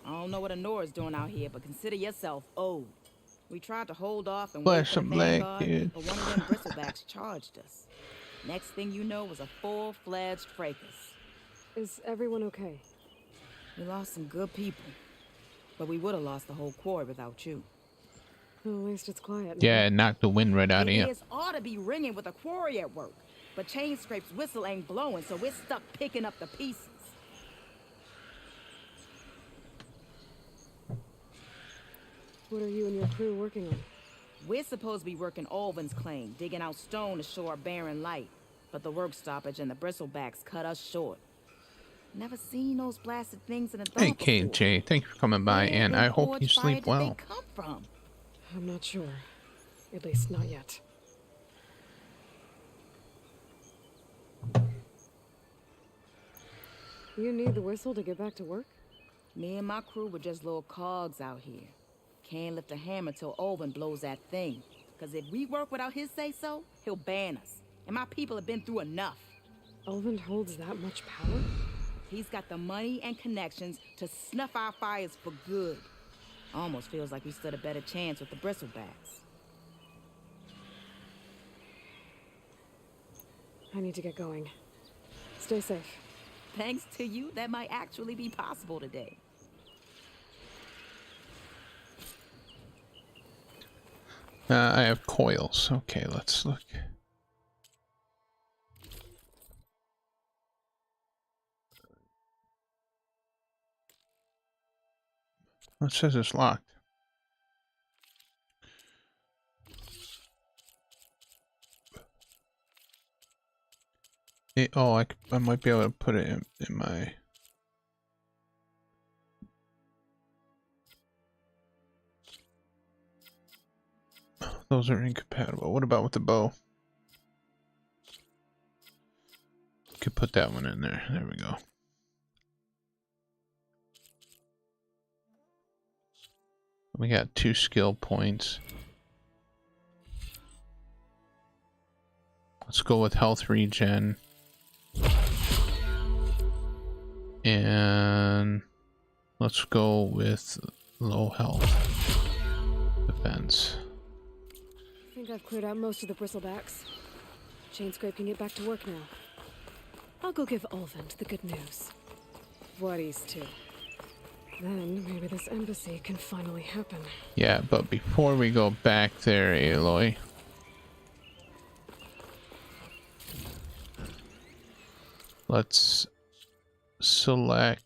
I don't know what Anora's doing out here, but consider yourself old. We tried to hold off and wait Flesh for the of leg, vanguard, dude. but one of them bristlebacks charged us. Next thing you know was a full-fledged fracas. Is everyone okay? We lost some good people, but we would have lost the whole quarry without you. Well, at least it's quiet. Yeah, it knocked the wind right out of you. It ought to be ringing with a quarry at work, but Chainscrape's whistle ain't blowing, so it's stuck picking up the pieces. What are you and your crew working on? We're supposed to be working Olvin's claim, digging out stone to show our barren light. But the work stoppage and the bristlebacks cut us short. Never seen those blasted things in a Hey, dump before. KJ, thanks for coming by, and I hope you sleep well. Come from? I'm not sure. At least not yet. You need the whistle to get back to work? Me and my crew were just little cogs out here. Can't lift a hammer till Olvin blows that thing. Cause if we work without his say-so, he'll ban us. And my people have been through enough. Olvin holds that much power? He's got the money and connections to snuff our fires for good. Almost feels like we stood a better chance with the bristlebacks. I need to get going. Stay safe. Thanks to you, that might actually be possible today. I have coils. Okay, let's look. It says it's locked. I might be able to put it in my... Those are incompatible. What about with the bow? Could put that one in there. There we go. We got 2 skill points. Let's go with health regen. And let's go with low health defense. I think I've cleared out most of the bristlebacks. Chainscrape can get back to work now. I'll go give Olvin the good news. Voorhees too. Then maybe this embassy can finally happen. Yeah, but before we go back there, Aloy, let's select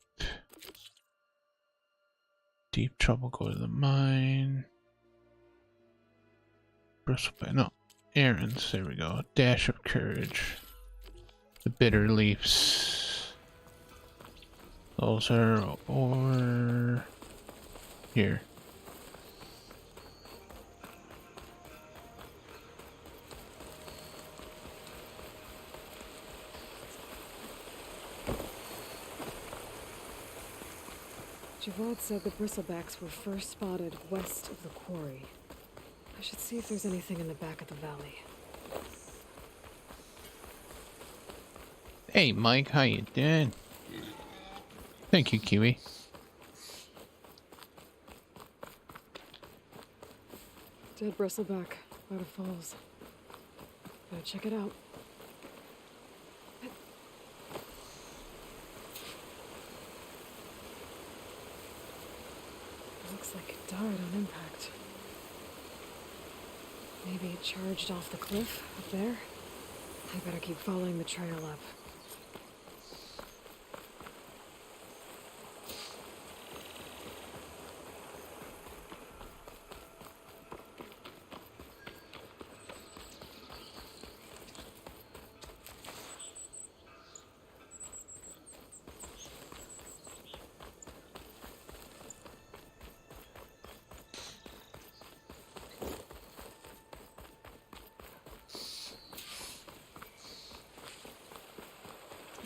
deep trouble, go to the mine. Bristleback, no, errands, there we go. Dash of courage. The bitter leaves. Those are over here. Javad said the bristlebacks were first spotted west of the quarry. I should see if there's anything in the back of the valley. Hey Mike, how you doing? Thank you, Kiwi. Dead bristleback by the falls. Gotta check it out. Looks like it died on impact. Maybe it charged off the cliff up there. I better keep following the trail up.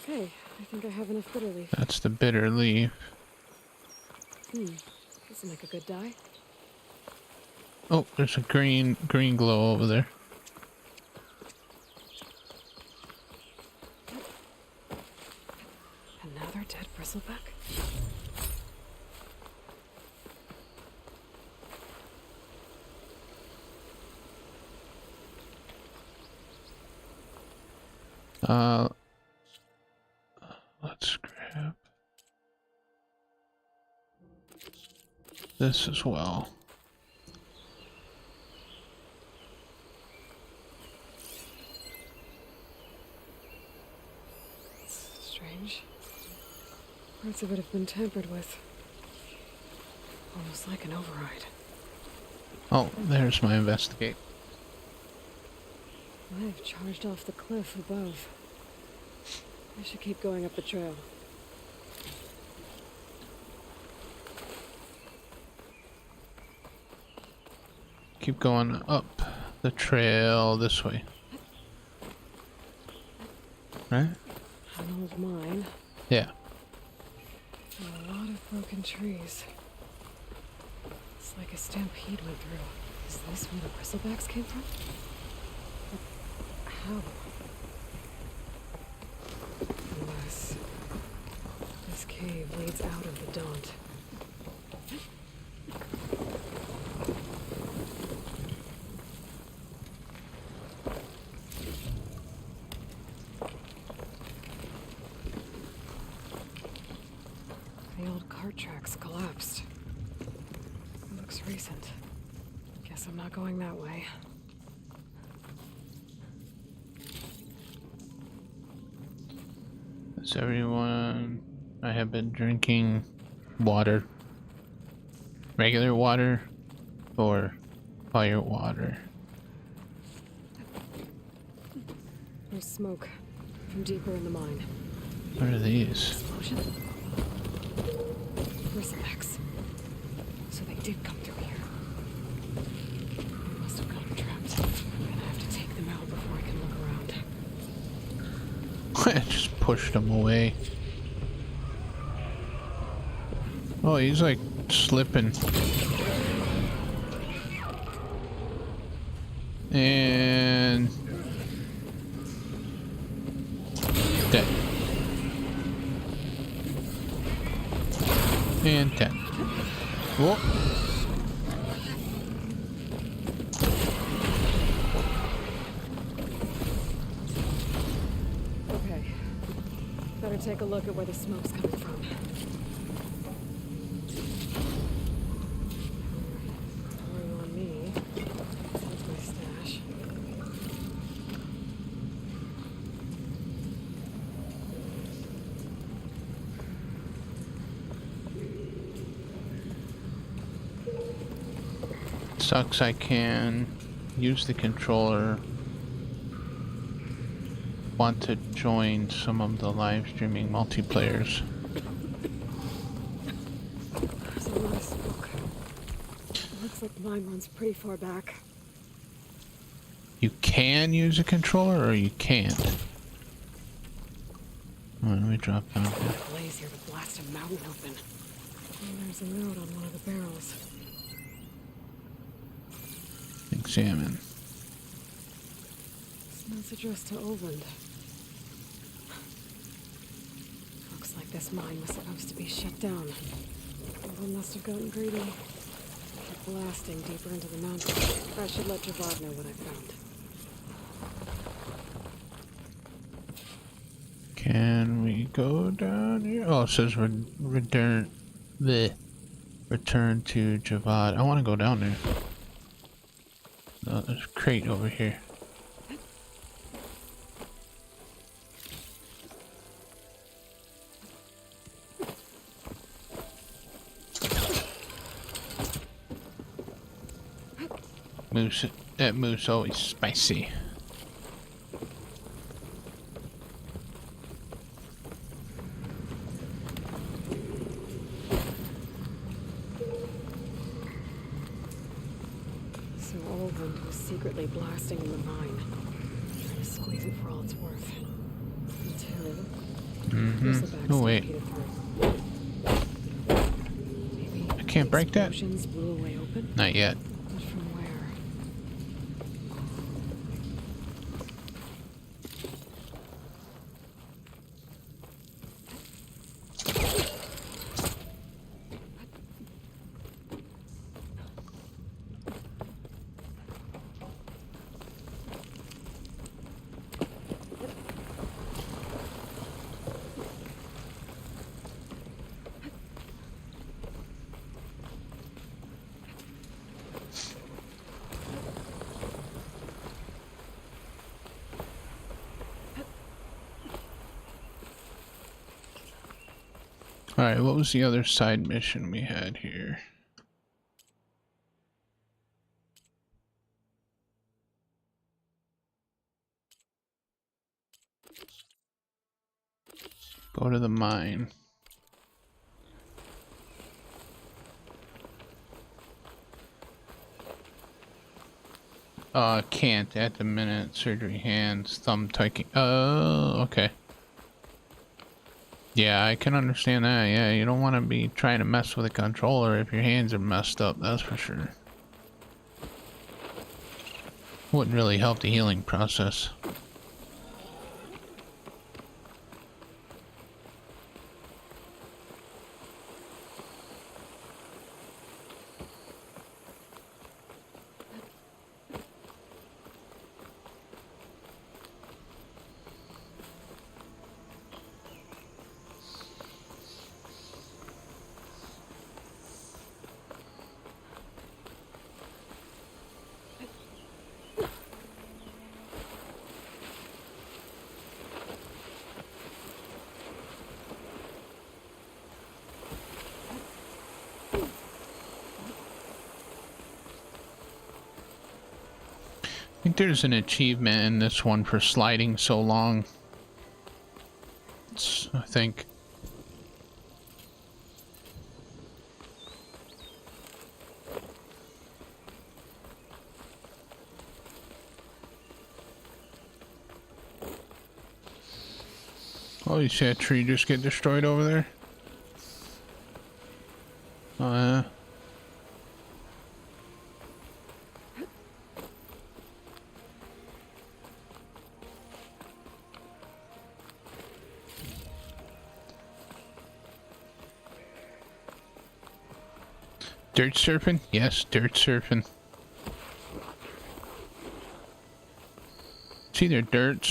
Okay, I think I have enough bitter leaf. That's the bitter leaf. This will make a good dye. Oh, there's a green glow over there. Another dead bristleback? Let's grab this as well. strange. Parts of it have been tampered with. Almost like an override. Oh, there's my investigate. I've charged off the cliff above. I should keep going up the trail. Keep going up the trail this way. Right? An old mine. Yeah. And a lot of broken trees. It's like a stampede went through. Is this where the bristlebacks came from? But how? Unless this cave leads out of the Daunt. The old cart tracks collapsed. It looks recent. Guess I'm not going that way. That's everyone. I have been drinking water. Regular water or fire water. There's smoke from deeper in the mine. What are these? Explosion? Bristlebacks. So they did come through here. They must have gotten trapped. I'm gonna have to take them out before I can look around. I just pushed him away. Oh, he's like slipping. And dead. And 10. Whoa. Okay. Better take a look at where the smoke's coming from. Pouring on me. That's my stash. Sucks I can use the controller. Want to join some of the live streaming multiplayers. There's a lot of smoke. It looks like the mine runs pretty far back. You can use a controller or you can't? Oh, let me drop down here. Blaze here to blast a mountain open. And there's a note on one of the barrels. Examine. This note's addressed to Oland. Looks like this mine was supposed to be shut down. Oland must have gotten greedy. Kept blasting deeper into the mountain. I should let Javad know what I found. Can we go down here? Oh, it says return to Javad. I want to go down there. No, there's a crate over here. Moose, that moose always spicy. So Oland was secretly blasting in the mine, trying to squeeze it for all it's worth. Until Bristlebacks Oh wait, stampeded through. I can't break that. Explosions blew away open. Not yet. But from where? Alright, what was the other side mission we had here? Go to the mine. Can't at the minute. Surgery hands, thumb taking. Oh, okay. Yeah, I can understand that. Yeah, you don't want to be trying to mess with a controller if your hands are messed up, that's for sure. Wouldn't really help the healing process. I think there's an achievement in this one for sliding so long. I think. Oh, you see that tree just get destroyed over there? Oh, yeah. Dirt surfing? Yes, dirt surfing. It's either dirt,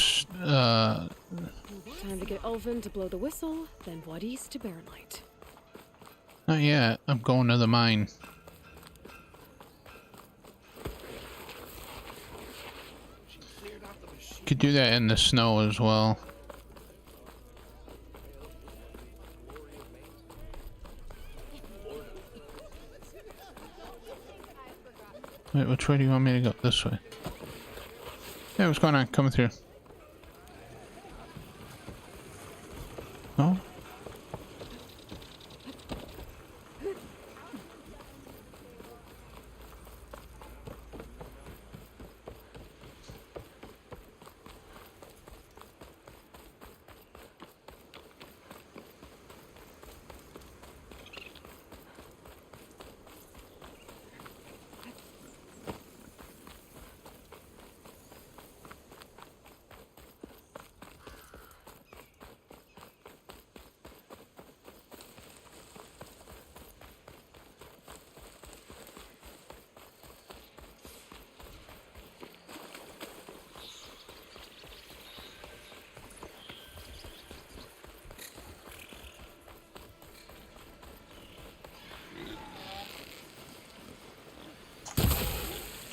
Time to get Ulvin to blow the whistle, then Wadis to Baronite. Not yet. I'm going to the mine. Could do that in the snow as well. Wait, which way do you want me to go? This way. Hey, what's going on? Coming through. No?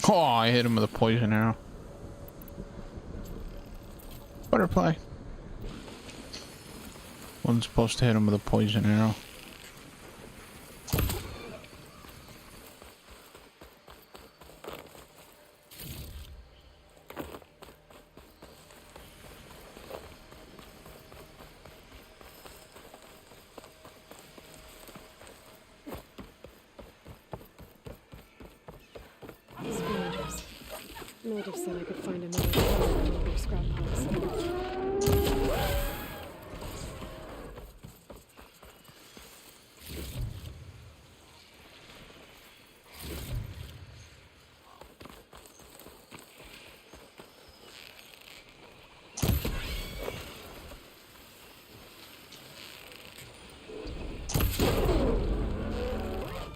Oh, I hit him with a poison arrow. Butterfly. Wasn't supposed to hit him with a poison arrow. Native said I could find another tunnel in their scrap piles.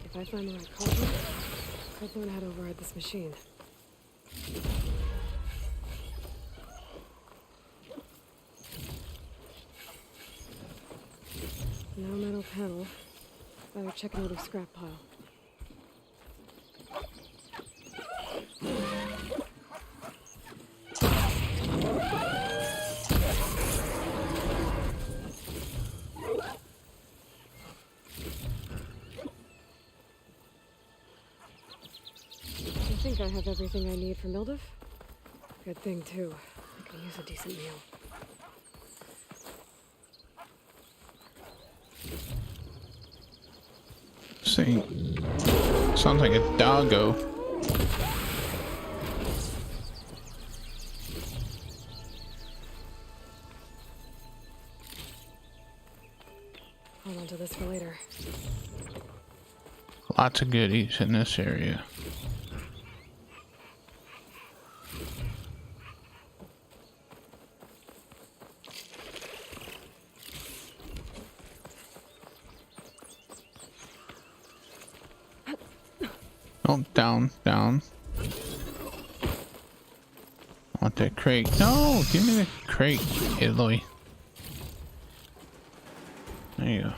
If I find the right cauldron, I'd learn how to override this machine. No metal panel. Better check another scrap pile. I have everything I need for Mildev? Good thing, too. I could use a decent meal. See. Sounds like a doggo. Hold on to this for later. Lots of goodies in this area. Oh, down. I want that crate. No, give me the crate, Italy. There you go.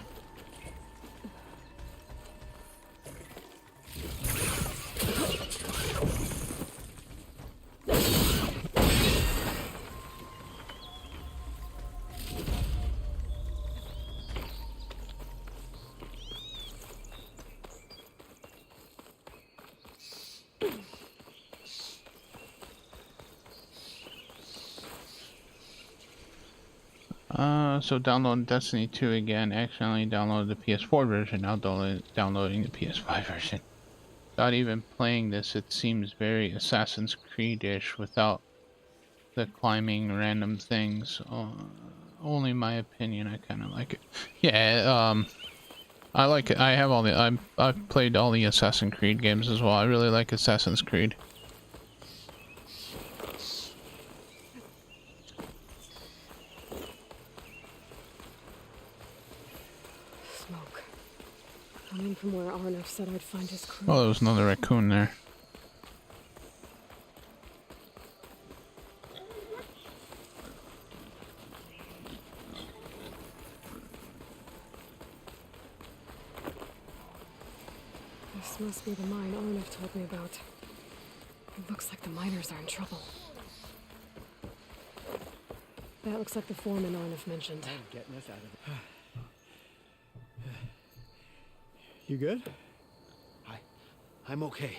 So download Destiny 2 again. Accidentally downloaded the PS4 version. Now downloading the PS5 version. Without even playing this, it seems very Assassin's Creed-ish without the climbing random things. Only my opinion. I kind of like it. Yeah. I like it. I have all the. I've played all the Assassin's Creed games as well. I really like Assassin's Creed. Coming from where Arnav said I'd find his crew. Oh, there was another raccoon there. This must be the mine Arnav told me about. It looks like the miners are in trouble. That looks like the foreman Arnav mentioned. Getting us out of it. You good? I'm okay.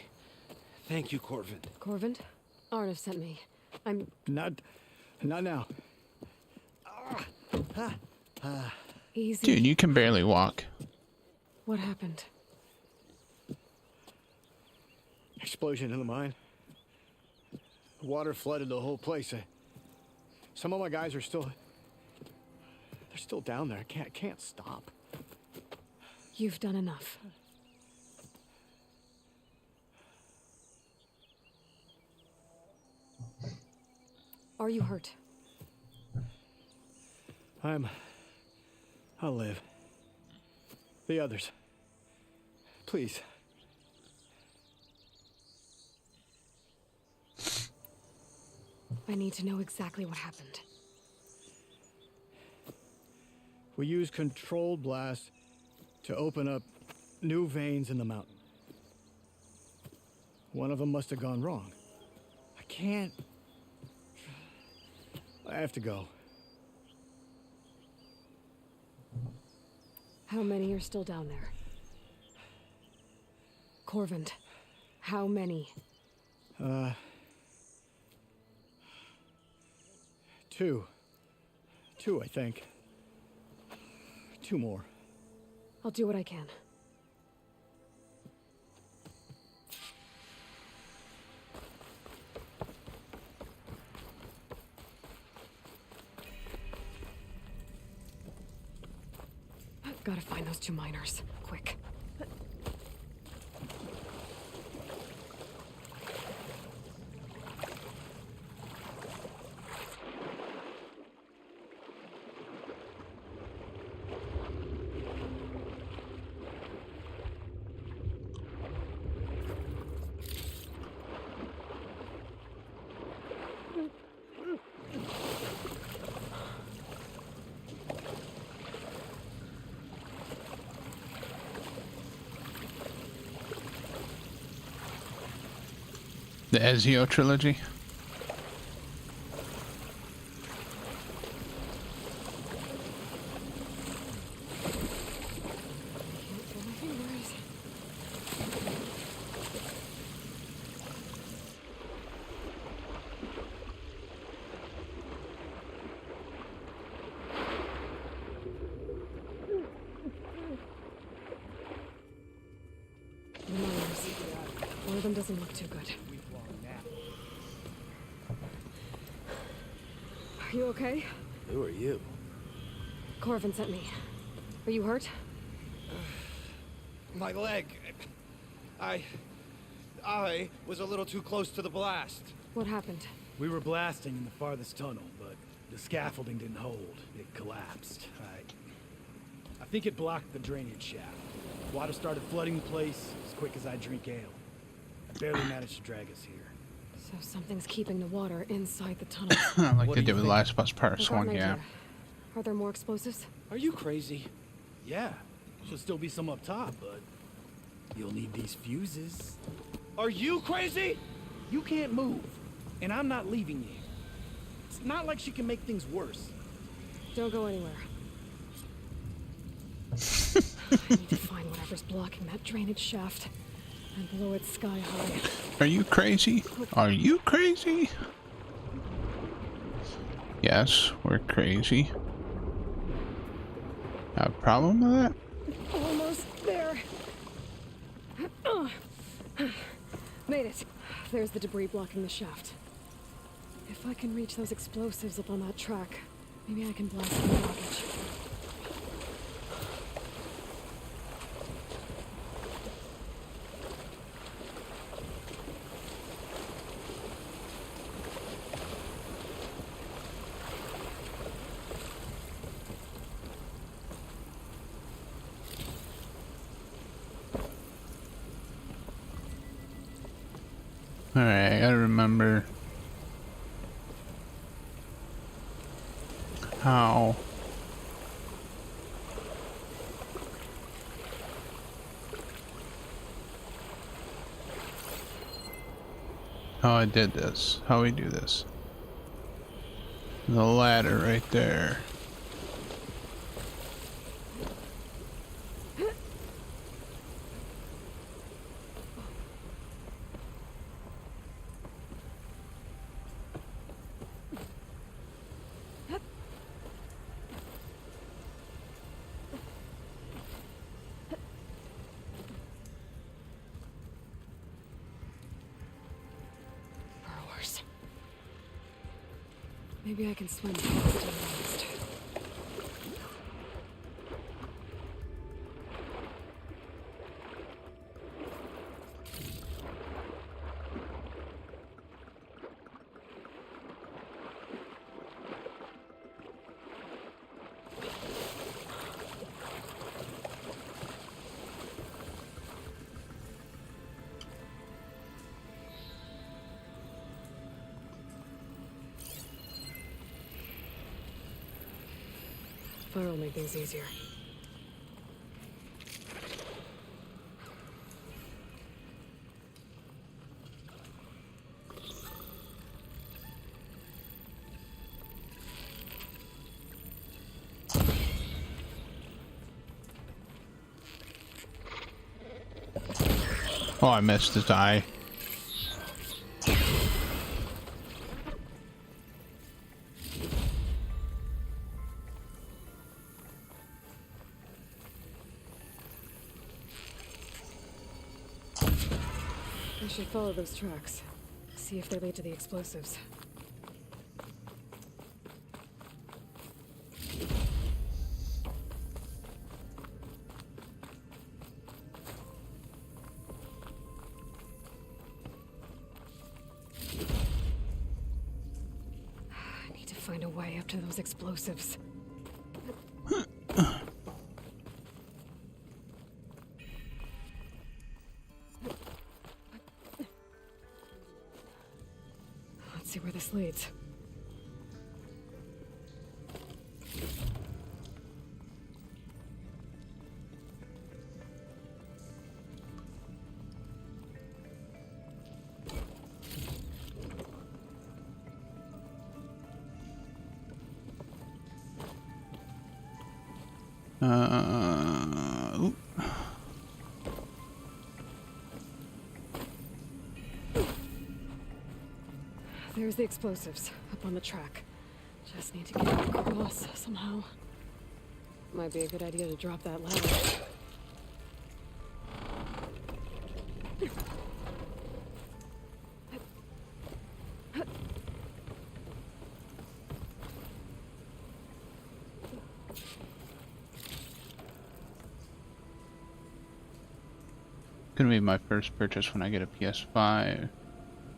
Thank you, Corvin. Corvin? Arnav sent me. I'm... Not now. Easy. Dude, you can barely walk. What happened? Explosion in the mine. The water flooded the whole place. Some of my guys are still... They're still down there. Can't stop. You've done enough. Are you hurt? I'll live. The others. Please. I need to know exactly what happened. We used controlled blast to open up new veins in the mountain. One of them must have gone wrong. I have to go. How many are still down there? Corvin, how many? Two, I think. 2 more. I'll do what I can. Gotta find those 2 miners. Quick. The Ezio trilogy. of them doesn't look too good. Are you okay? Who are you? Corvin sent me. Are you hurt? My leg. I was a little too close to the blast. What happened? We were blasting in the farthest tunnel, but the scaffolding didn't hold. It collapsed. I think it blocked the drainage shaft. Water started flooding the place as quick as I drink ale. I barely managed to drag us here. So something's keeping the water inside the tunnel. Like they did with Last of Us Part 1, yeah. Are there more explosives? Are you crazy? Yeah. Should still be some up top, but you'll need these fuses. Are you crazy? You can't move, and I'm not leaving you. It's not like she can make things worse. Don't go anywhere. I need to find whatever's blocking that drainage shaft and blow it sky high. Are you crazy? Are you crazy? Yes, we're crazy. Have a problem with that? Almost there. Made it. There's the debris blocking the shaft. If I can reach those explosives up on that track, maybe I can blast the blockage. Alright, I gotta remember how I did this, how we do this. The ladder right there. Maybe I can swim past it next. Fire will make things easier. Oh, I missed his eye. I should follow those tracks. See if they lead to the explosives. I need to find a way up to those explosives. See where this leads. Oop. There's the explosives up on the track. Just need to get across somehow. Might be a good idea to drop that ladder. Gonna be my first purchase when I get a PS5.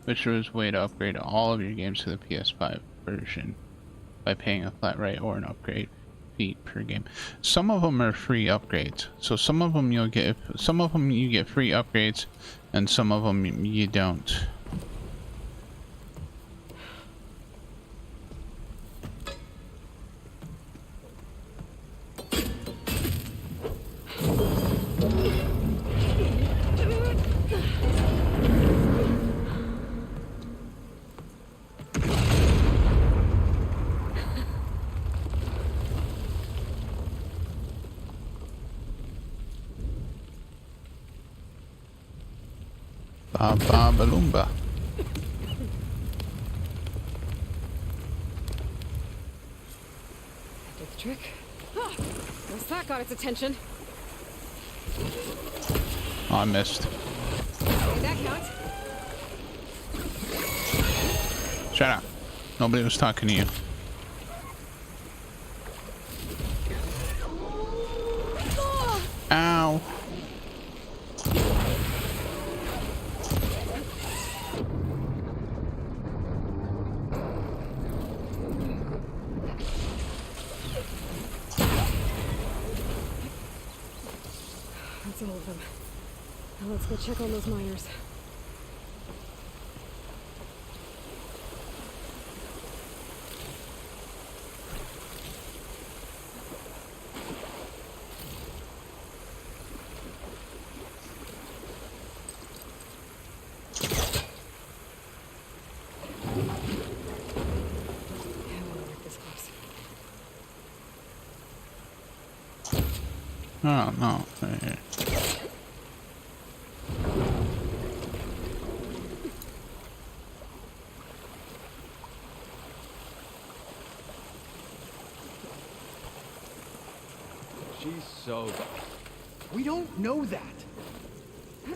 Which is a way to upgrade all of your games to the PS5 version by paying a flat rate or an upgrade fee per game. Some of them are free upgrades, so some of them you get free upgrades, and some of them you don't. Balumba. Did the trick. Ah, once that got its attention. Oh, I missed. Okay, that counts. Shut up. Nobody was talking to you. Ow. That's all of them. Now let's go check on those miners. Oh no. She's so... We don't know that. Hey,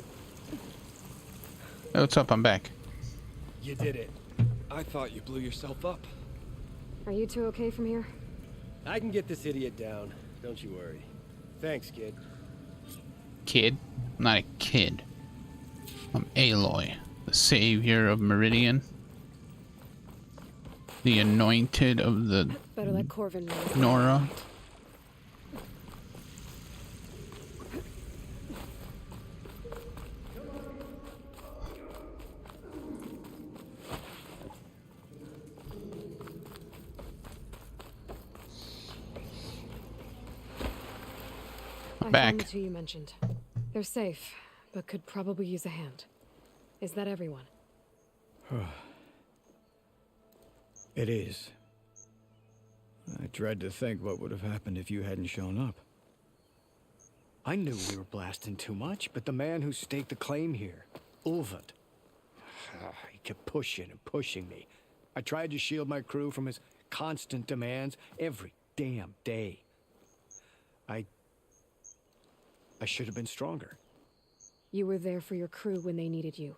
what's up? I'm back. You did it. I thought you blew yourself up. Are you two okay from here? I can get this idiot down. Don't you worry. Thanks, kid. Kid? I'm not a kid. I'm Aloy, the savior of Meridian. The anointed of the Better let Corvin know. Nora. I found the two you mentioned. They're safe, but could probably use a hand. Is that everyone? It is. I dread to think what would have happened if you hadn't shown up. I knew we were blasting too much, but the man who staked the claim here, Ulvund, he kept pushing and pushing me. I tried to shield my crew from his constant demands every damn day. I should have been stronger. You were there for your crew when they needed you.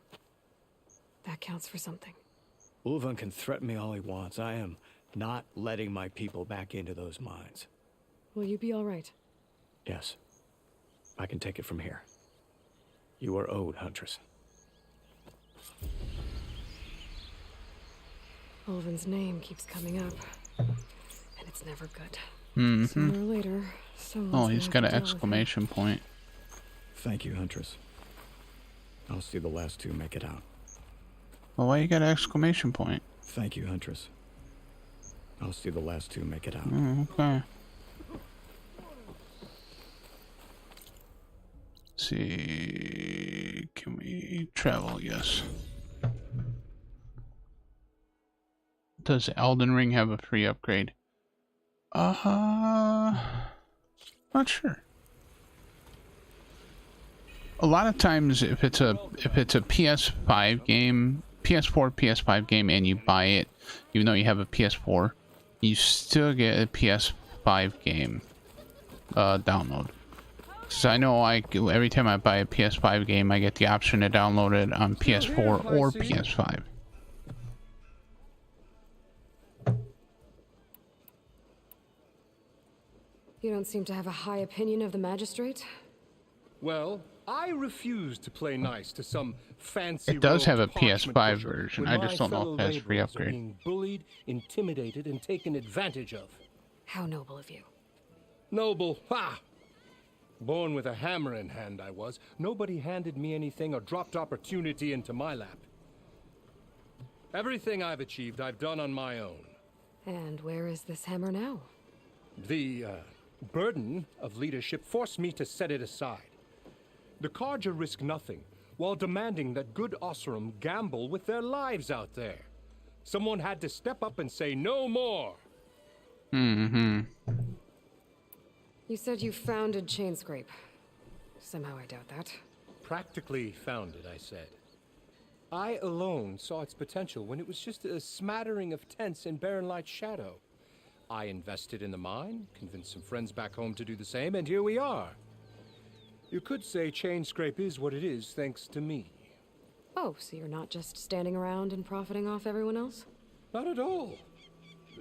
That counts for something. Ulvund can threaten me all he wants. I am not letting my people back into those mines. Will you be all right? Yes. I can take it from here. You are owed, Huntress. Ulvund's name keeps coming up. And it's never good. Mm-hmm. Sooner or later, Oh, he's got an exclamation point. Thank you, Huntress. I'll see the last two make it out. Well, why you got an exclamation point? Thank you, Huntress. I'll see the last two make it out. Okay. Let's see, can we travel? Yes. Does Elden Ring have a free upgrade? Not sure. A lot of times, if it's a PS5 game, PS4, PS5 game, and you buy it, even though you have a PS4, you still get a PS5 game download. So I know every time I buy a PS5 game, I get the option to download it on PS4 or PS5. You don't seem to have a high opinion of the magistrate? Well, I refuse to play nice to some fancy. It does have a parchment PS5 pusher version. when I just my don't know fellow if that's free laborers are upgrade. being bullied, intimidated, and taken advantage of. How noble of you. Noble, ha! Born with a hammer in hand, I was. Nobody handed me anything or dropped opportunity into my lap. Everything I've achieved, I've done on my own. And where is this hammer now? The burden of leadership forced me to set it aside. The Carja risk nothing, while demanding that good Osram gamble with their lives out there. Someone had to step up and say no more. Mm-hmm. You said you founded Chainscrape. Somehow I doubt that. Practically founded, I said. I alone saw its potential when it was just a smattering of tents in Barren Light's shadow. I invested in the mine, convinced some friends back home to do the same, and here we are. You could say Chainscrape is what it is thanks to me. Oh, so you're not just standing around and profiting off everyone else? Not at all.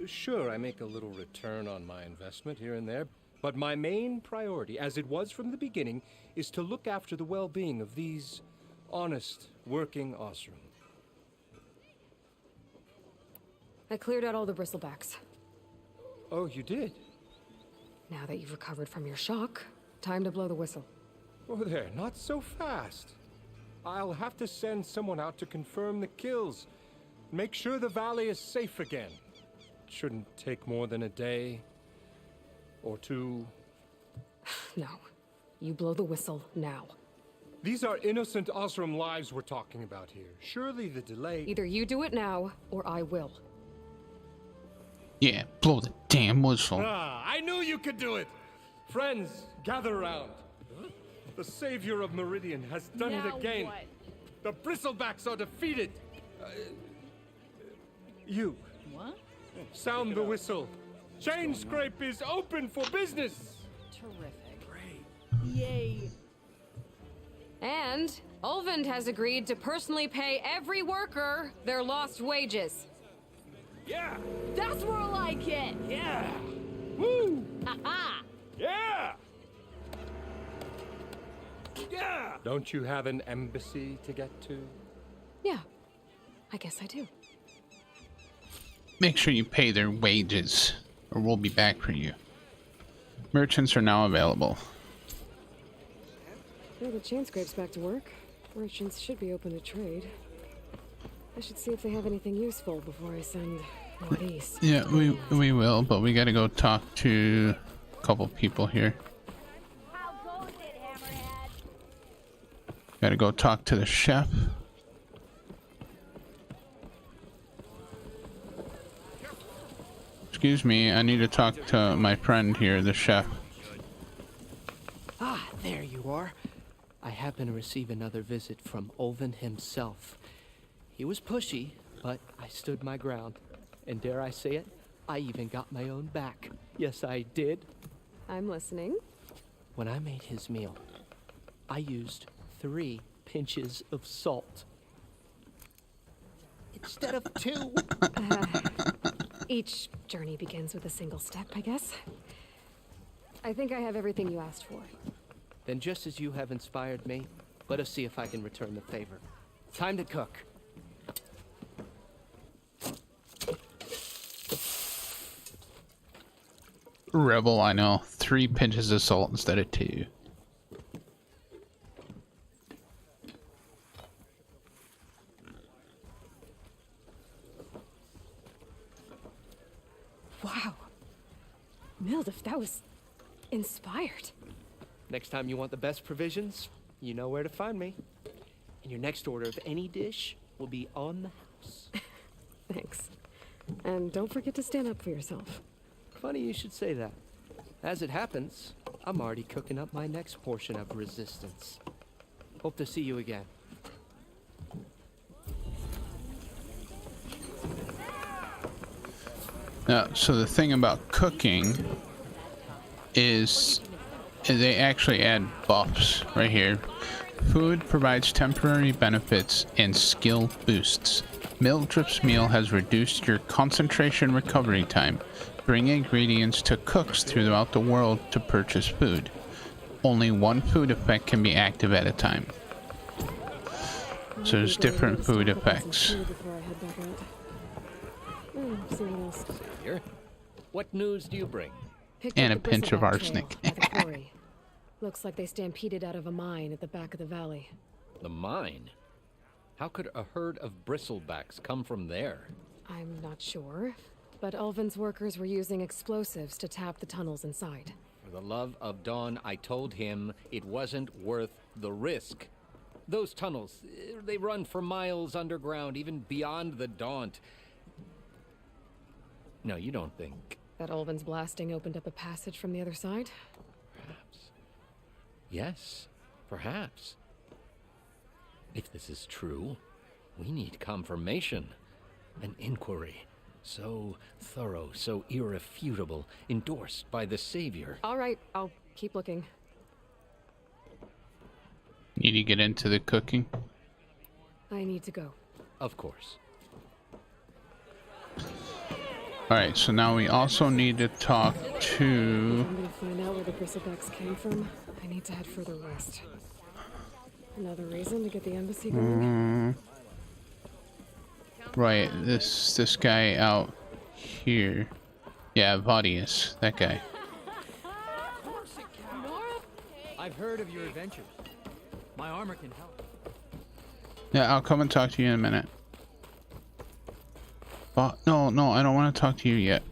Sure, I make a little return on my investment here and there, but my main priority, as it was from the beginning, is to look after the well-being of these honest, working Osram. I cleared out all the bristlebacks. Oh, you did? Now that you've recovered from your shock, time to blow the whistle. Oh, there, not so fast. I'll have to send someone out to confirm the kills. Make sure the valley is safe again. Shouldn't take more than a day or two. No. You blow the whistle now. These are innocent Osram lives we're talking about here. Surely the delay... Either you do it now, or I will. Yeah, blow the damn whistle. Ah, I knew you could do it! Friends, gather around. The savior of Meridian has done it again. What? The Bristlebacks are defeated. You. What? Sound the whistle. Chainscrape is open for business. Terrific. Great. Yay. And Ulvund has agreed to personally pay every worker their lost wages. Yeah. That's more like it. Yeah. Woo. Ha-ha. Yeah. Yeah. Don't you have an embassy to get to? Yeah, I guess I do. Make sure you pay their wages, or we'll be back for you. Merchants are now available. Well, the Chainscrape's back to work. Merchants should be open to trade. I should see if they have anything useful before I send northeast. Yeah, we will, but we gotta go talk to a couple people here. Gotta go talk to the chef. Excuse me, I need to talk to my friend here, the chef. Ah, there you are. I happen to receive another visit from Ulvund himself. He was pushy, but I stood my ground. And dare I say it, I even got my own back. Yes, I did. I'm listening. When I made his meal, I used 3 pinches of salt. Instead of 2. Each journey begins with a single step, I guess. I think I have everything you asked for. Then just as you have inspired me, let us see if I can return the favor. Time to cook. Rebel, I know. 3 pinches of salt instead of 2. Wow. Mildif, that was inspired. Next time you want the best provisions, you know where to find me. And your next order of any dish will be on the house. Thanks. And don't forget to stand up for yourself. Funny you should say that. As it happens, I'm already cooking up my next portion of resistance. Hope to see you again. So the thing about cooking is they actually add buffs right here. Food provides temporary benefits and skill boosts. Mildrip's meal has reduced your concentration recovery time. Bring ingredients to cooks throughout the world to purchase food. only one food effect can be active at a time. So there's different food effects. Here, what news do you bring? And a pinch of arsenic. Looks like they stampeded out of a mine at the back of the valley. The mine? How could a herd of bristlebacks come from there? I'm not sure, but Ulvin's workers were using explosives to tap the tunnels inside. For the love of Dawn, I told him it wasn't worth the risk. Those tunnels, they run for miles underground, even beyond the Daunt. No, you don't think... That Ulvin's blasting opened up a passage from the other side? Perhaps. Yes, perhaps. If this is true, we need confirmation. An inquiry. So thorough, so irrefutable, endorsed by the Savior. All right, I'll keep looking. Need to get into the cooking? I need to go. Of course. Alright, so now we also need to talk to... I'm gonna find out where the bristlebacks came from. I need to head further west. Another reason to get the embassy going? Right, this guy out here. Yeah, Vadius, that guy. I've heard of your adventures. My armor can help. Yeah, I'll come and talk to you in a minute. But no, I don't want to talk to you yet.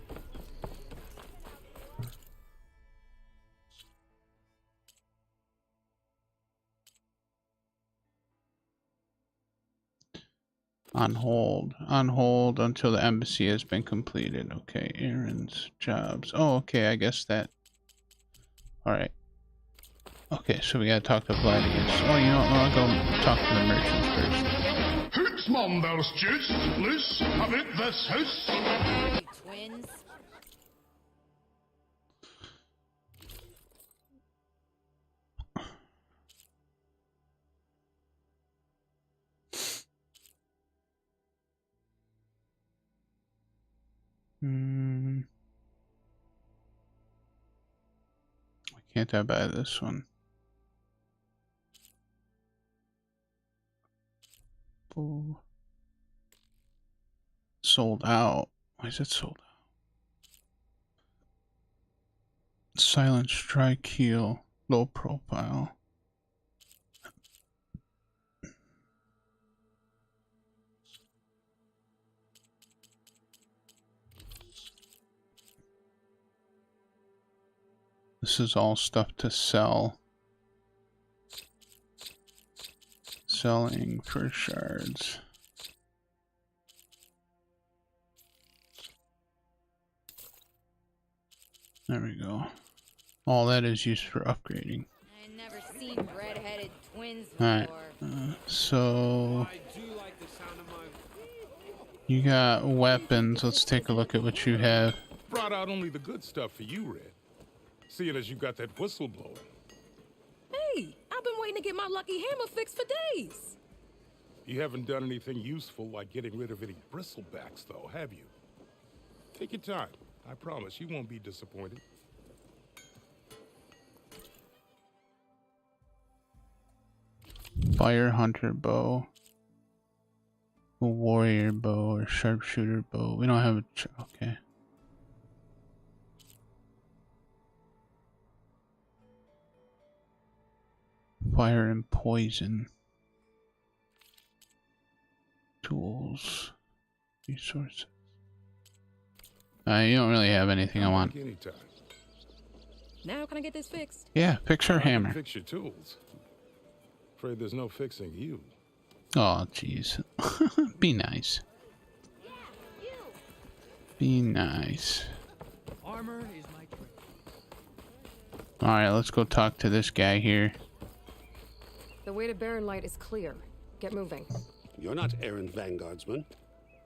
On hold until the embassy has been completed. Okay, errands, jobs. Oh, okay, I guess that. All right. Okay, so we gotta talk to Vadius. Oh, you know what? I'll go talk to the merchants first. Hoots, Mom, there's juice. Loose about this house. Twins. Why can't I buy this one? Oh. Sold out. Why is it sold out? Silent strike heel, low profile. This is all stuff to sell. Selling for shards. There we go. All that is used for upgrading. I never seen red-headed twins Alright, before. so you got weapons. Let's take a look at what you have. Brought out only the good stuff for you, Red. Seeing as you got that whistle blowing. Hey, I've been waiting to get my lucky hammer fixed for days. You haven't done anything useful like getting rid of any bristlebacks, though, have you? Take your time. I promise you won't be disappointed. Fire hunter bow. A warrior bow or sharpshooter bow. We don't have a... okay. Fire and poison. Tools. Resources. You don't really have anything I want. Anytime. Now can I get this fixed? Yeah, fix your hammer. Fix your tools. Afraid there's no fixing you. Oh, jeez. Be nice. Be nice. Armor is my trade. Alright, let's go talk to this guy here. The way to Barren Light is clear. Get moving. You're not errand vanguardsman.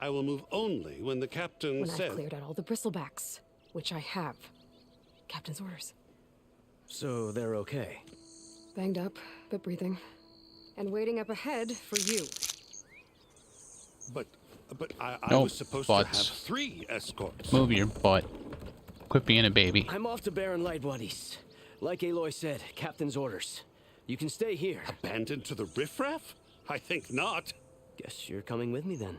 I will move only when the captain When says... I've cleared out all the bristlebacks, which I have. Captain's orders. So they're okay? Banged up, but breathing. And waiting up ahead for you. But I No was supposed to have butts. 3 escorts. Move your butt. Quit being a baby. I'm off to Barren Light, buddies. Like Aloy said, Captain's orders. You can stay here. Abandoned to the riffraff? I think not. Guess you're coming with me then.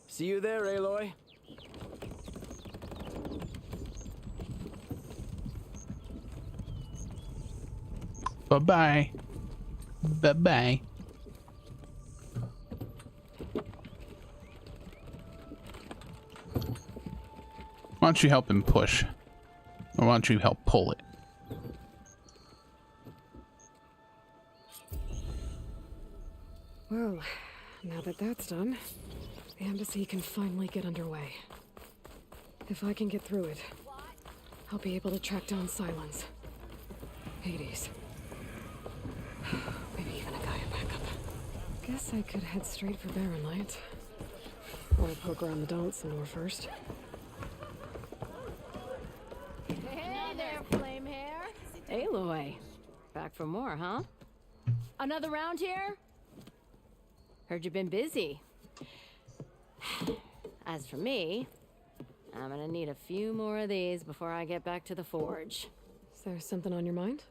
See you there, Aloy. Bye-bye. Bye-bye. Why don't you help him push? Or why don't you help pull it? Well, now that that's done, the embassy can finally get underway. If I can get through it, I'll be able to track down Silence. Hades. Maybe even a Gaia backup. Guess I could head straight for Barren Light. Or poke around the Daunt some more first. Hey there, flame hair. Aloy. Back for more, huh? Another round here? Heard you've been busy. As for me, I'm gonna need a few more of these before I get back to the forge. Is there something on your mind?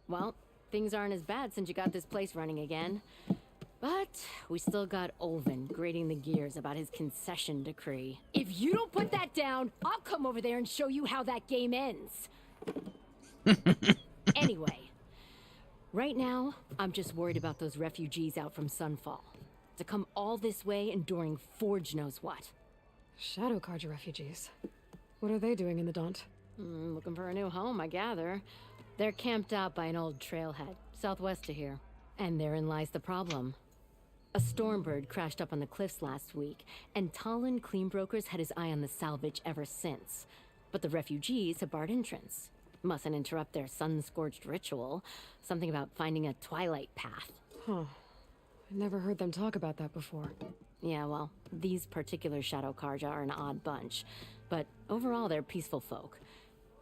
Well, things aren't as bad since you got this place running again. But we still got Olvin grating the gears about his concession decree. If you don't put that down, I'll come over there and show you how that game ends. Anyway, right now, I'm just worried about those refugees out from Sunfall. To come all this way enduring Forge knows what. Shadow Carja refugees. What are they doing in the Daunt? Looking for a new home, I gather. They're camped out by an old trailhead, southwest of here. And therein lies the problem. A Stormbird crashed up on the cliffs last week, and Talon Cleanbrokers had his eye on the salvage ever since. But the refugees have barred entrance. Mustn't interrupt their sun-scorched ritual. Something about finding a twilight path. Huh. I never heard them talk about that before. Yeah, well, these particular Shadow Carja are an odd bunch. But overall, they're peaceful folk.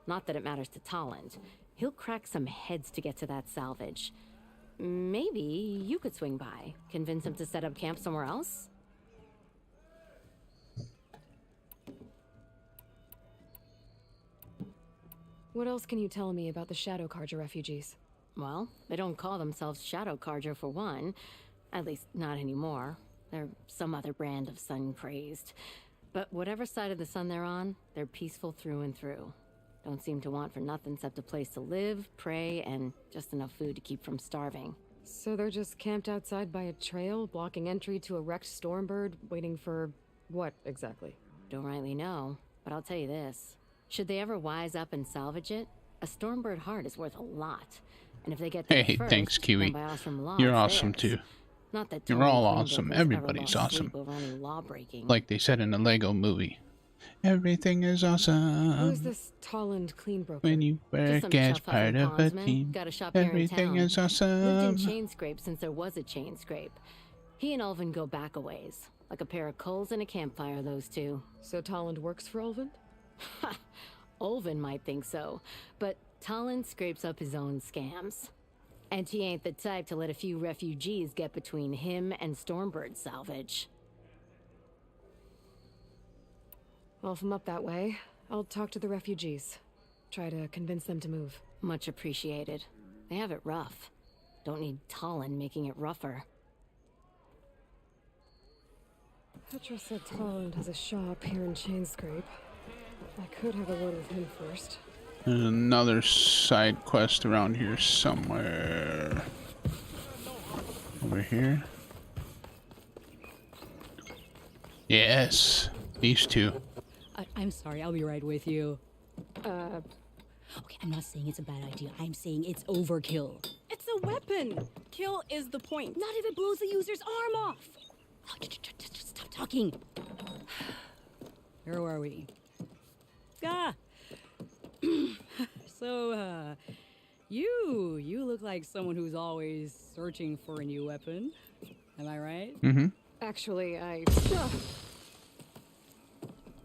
Not that it matters to Talon. He'll crack some heads to get to that salvage. Maybe you could swing by, convince him to set up camp somewhere else? What else can you tell me about the Shadow Carja refugees? Well, they don't call themselves Shadow Carja for one. At least, not anymore. They're some other brand of sun-crazed. But whatever side of the sun they're on, they're peaceful through and through. Don't seem to want for nothing except a place to live, pray, and just enough food to keep from starving. So they're just camped outside by a trail, blocking entry to a wrecked Stormbird, waiting for what exactly? Don't rightly know, but I'll tell you this. Should they ever wise up and salvage it, a Stormbird heart is worth a lot. And if they get there Hey, first, thanks, Kiwi. then by Osram law, You're it's awesome theirs. too. Not that You're Talon all Cleanbrokers awesome. ever Everybody's lost awesome. sleep over any law breaking. Like they said in the Lego movie. Everything is awesome. Who's this Talland Cleanbroker? When you Just work some as tough part huffing of a bondsman. team, Got a shop here in everything town. is awesome. Lived in Chainscrape since there was a Chainscrape. He and Ulvin go back a ways. Like a pair of coals and a campfire, those two. So Talland works for Ulvin? Ulvin might think so, but Talon scrapes up his own scams. And he ain't the type to let a few refugees get between him and Stormbird salvage. Well, if I'm up that way, I'll talk to the refugees. Try to convince them to move. Much appreciated. They have it rough. Don't need Talon making it rougher. Petra said Talland has a shop here in Chainscrape. I could have a word with him first. There's another side quest around here somewhere. Over here. Yes, these two. I'm sorry, I'll be right with you. Okay, I'm not saying it's a bad idea. I'm saying it's overkill. It's a weapon. Kill is the point. Not if it blows the user's arm off. Oh, just stop talking. Where are we? So, you look like someone who's always searching for a new weapon. Am I right? Mm-hmm. Actually, I...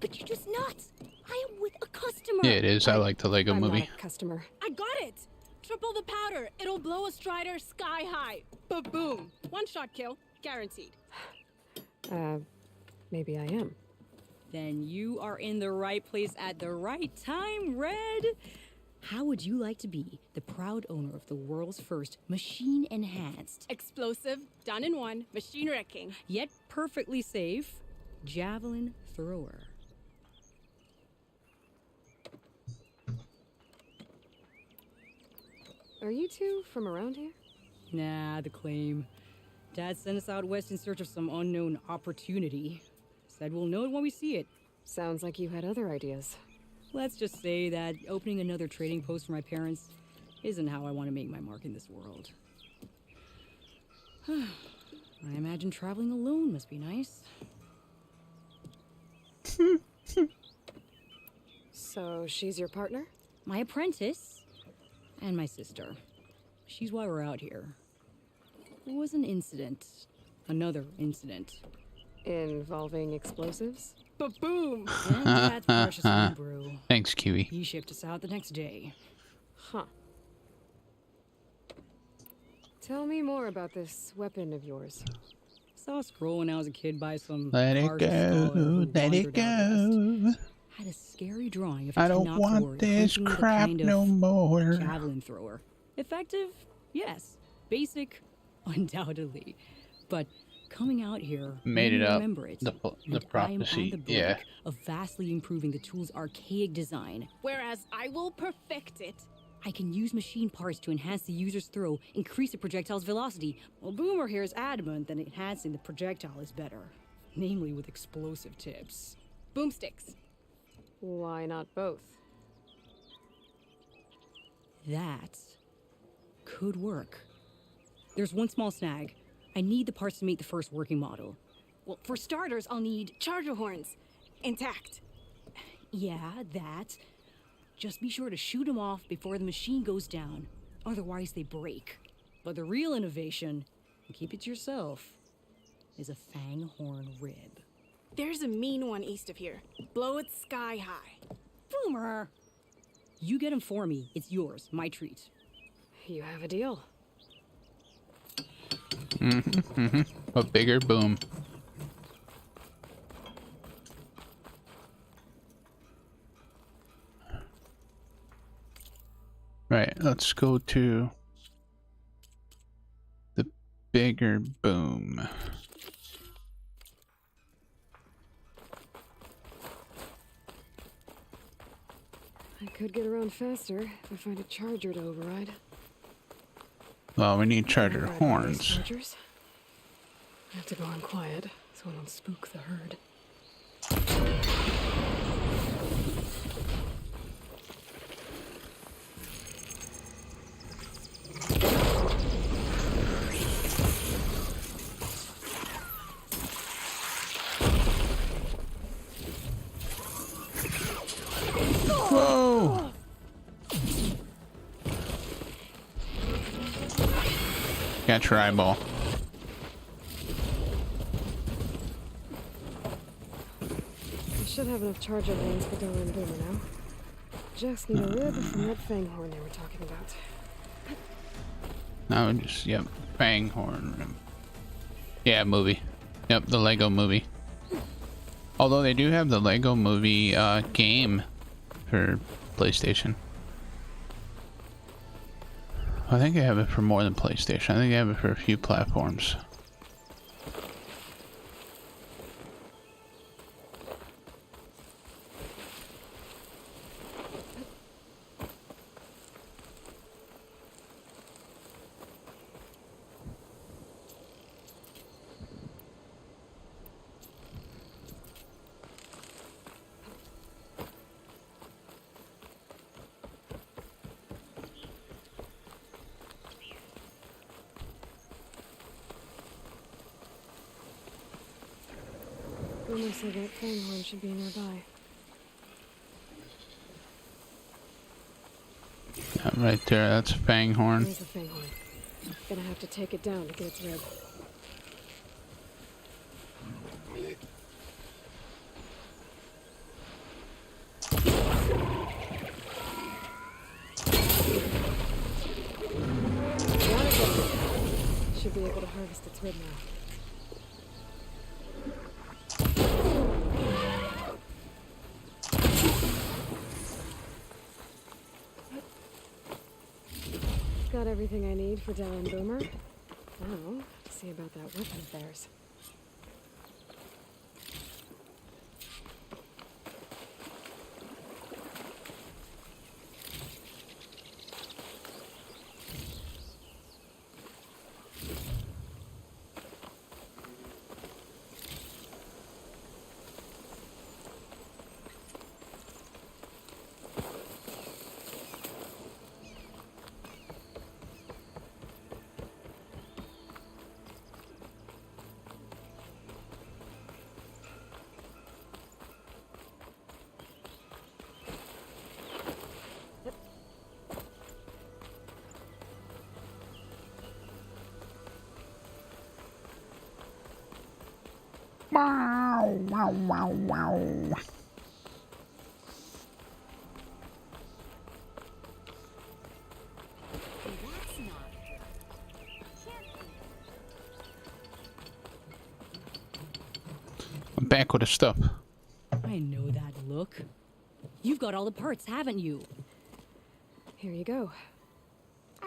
But you're just nuts. I am with a customer. Yeah, it is. I like the Lego I'm movie. not a customer. I got it! Triple the powder. It'll blow a Strider sky high. Ba-boom. One shot kill. Guaranteed. Maybe I am. Then you are in the right place at the right time, Red. How would you like to be the proud owner of the world's first machine-enhanced, Explosive, done in one, machine wrecking. yet perfectly safe, javelin thrower? Are you two from around here? Nah, the claim. Dad sent us out west in search of some unknown opportunity. Said we'll know it when we see it. Sounds like you had other ideas. Let's just say that opening another trading post for my parents isn't how I want to make my mark in this world. I imagine traveling alone must be nice. So she's your partner? My apprentice and my sister. She's why we're out here. There was an incident. Another incident. Involving explosives? Ba-boom! And Dad's precious homebrew. Thanks, Kiwi. He shipped us out the next day. Huh. Tell me more about this weapon of yours. Saw a scroll when I was a kid by some Let it harsh scholar go. who Let it wandered out west. go. Had a scary drawing of I a don't Tanakh want warrior this hunting with a crap kind of no more. javelin thrower. Effective? Yes. Basic? Undoubtedly. But coming out here, Made made it me up. remember it. The and I'm on prophecy. the brink Yeah. of vastly improving the tool's archaic design. Whereas I will perfect it. I can use machine parts to enhance the user's throw, increase the projectile's velocity. Well, Boomer here is adamant that enhancing the projectile is better. Namely with explosive tips. Boomsticks. Why not both? That could work. There's one small snag. I need the parts to make the first working model. Well, for starters, I'll need charger horns. Intact. Yeah, that. Just be sure to shoot them off before the machine goes down. Otherwise, they break. But the real innovation, and keep it to yourself, is a fang horn rib. There's a mean one east of here. Blow it sky high. Boomer! You get him for me. It's yours. My treat. You have a deal. A bigger boom. Right, let's go to the bigger boom. I could get around faster if I find a charger to override. Well, we need charger Override horns. these chargers. I have to go on quiet so I don't spook the herd. Whoa! Catch your eyeball. I should have enough charger lanes for Doe and Boomer now. Just need a rib from that fang horn they were talking about. Now just, yep, fang horn. Yeah, movie. Yep, the Lego movie. Although they do have the Lego movie game for PlayStation. I think they have it for more than PlayStation. I think they have it for a few platforms. Boomer said that fang horn should be nearby. Right there, that's fang horn. There's the fang horn. Gonna have to take it down to get its rib. Should be able to harvest its rib now. Got everything I need for Dell and Boomer. Now, see about that weapon of theirs. Wow, wow, wow, wow. I'm back with the stuff. I know that look. You've got all the parts, haven't you? Here you go.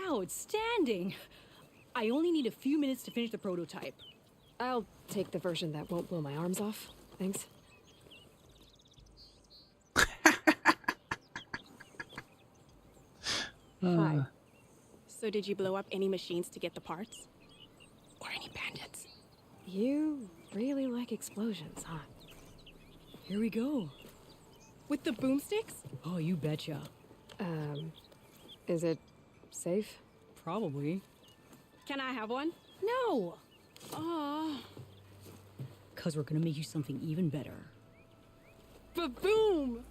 Outstanding! I only need a few minutes to finish the prototype. I'll take the version that won't blow my arms off. Thanks. Hi. So did you blow up any machines to get the parts? Or any bandits? You really like explosions, huh? Here we go. With the boomsticks? Oh, you betcha. Is it safe? Probably. Can I have one? No! Oh. Cause we're gonna make you something even better. Ba-boom!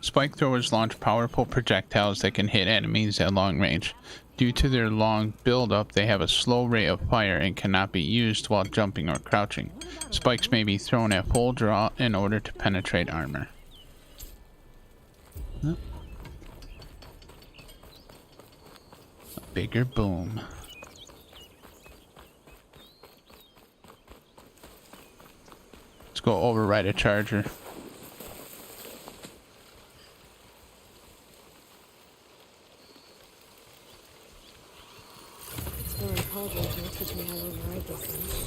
Spike throwers launch powerful projectiles that can hit enemies at long range. Due to their long build-up, they have a slow rate of fire and cannot be used while jumping or crouching. Spikes may be thrown at full draw in order to penetrate armor. Huh? A bigger boom. Let's go override a charger. Exploring cauldrons will teach me how to override these things.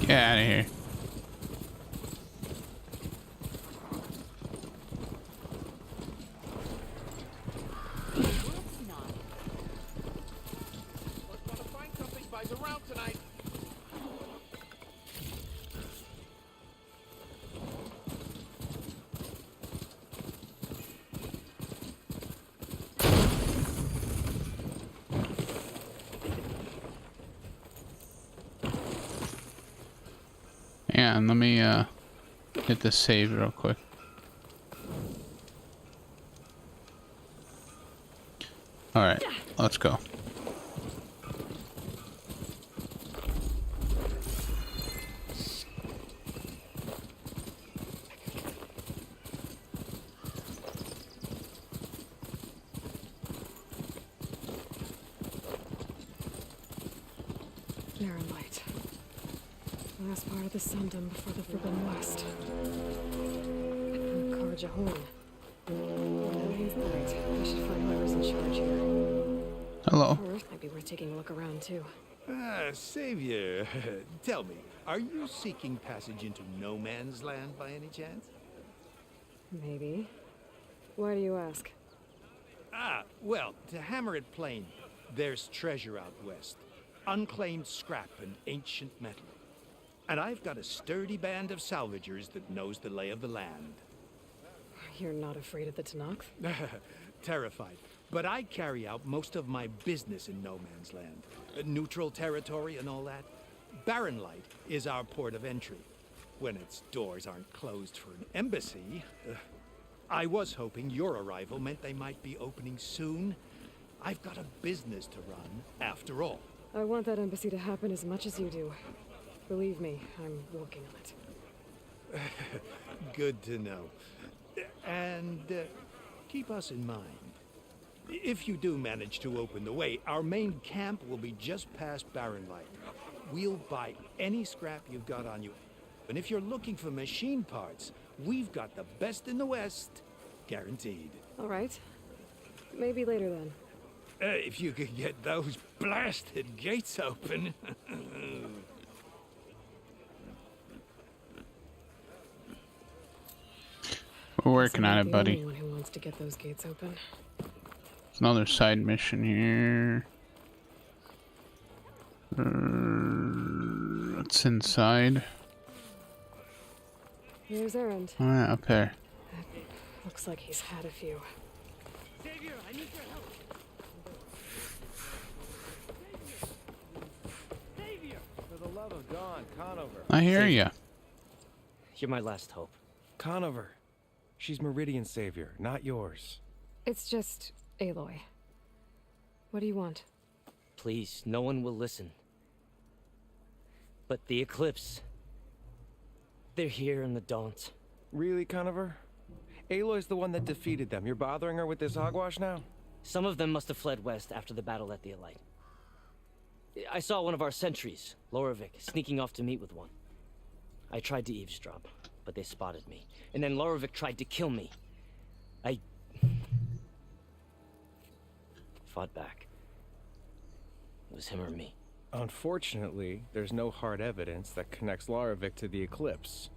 Get out of here. And let me hit the save real quick. All right, let's go. Barren light. Last part of the Sundom before the Forbidden West. Karja Horn. Everything's right. I should find whoever's in charge here. Hello. Or might be worth taking a look around too. Savior, tell me, are you seeking passage into no man's land by any chance? Maybe. Why do you ask? Well, to hammer it plain, there's treasure out west. Unclaimed scrap and ancient metal. And I've got a sturdy band of salvagers that knows the lay of the land. You're not afraid of the Tanakh? Terrified. But I carry out most of my business in no man's land. Neutral territory and all that. Barren Light is our port of entry. When its doors aren't closed for an embassy. I was hoping your arrival meant they might be opening soon. I've got a business to run, after all. I want that embassy to happen as much as you do. Believe me, I'm working on it. Good to know. And keep us in mind. If you do manage to open the way, our main camp will be just past Barren Light. We'll buy any scrap you've got on you. And if you're looking for machine parts, we've got the best in the West, guaranteed. All right. Maybe later then. If you could get those blasted gates open. We're working on it, The buddy. only one who wants to get those gates open. There's another side mission here. What's inside? Here's Erend. Oh, yeah, up there. Looks like he's had a few. Xavier, I need your help. Xavier! For the love of Dawn, Conover. I hear ya. You're my last hope. Conover. She's Meridian's savior, not yours. It's just Aloy. What do you want? Please, no one will listen. But the Eclipse... they're here in the Daunt. Really, Conover? Aloy's the one that defeated them. You're bothering her with this hogwash now? Some of them must have fled west after the battle at the Elite. I saw one of our sentries, Loravik, sneaking off to meet with one. I tried to eavesdrop, but they spotted me. And then Loravik tried to kill me. I... fought back. It was him or me. Unfortunately, there's no hard evidence that connects Loravik to the Eclipse.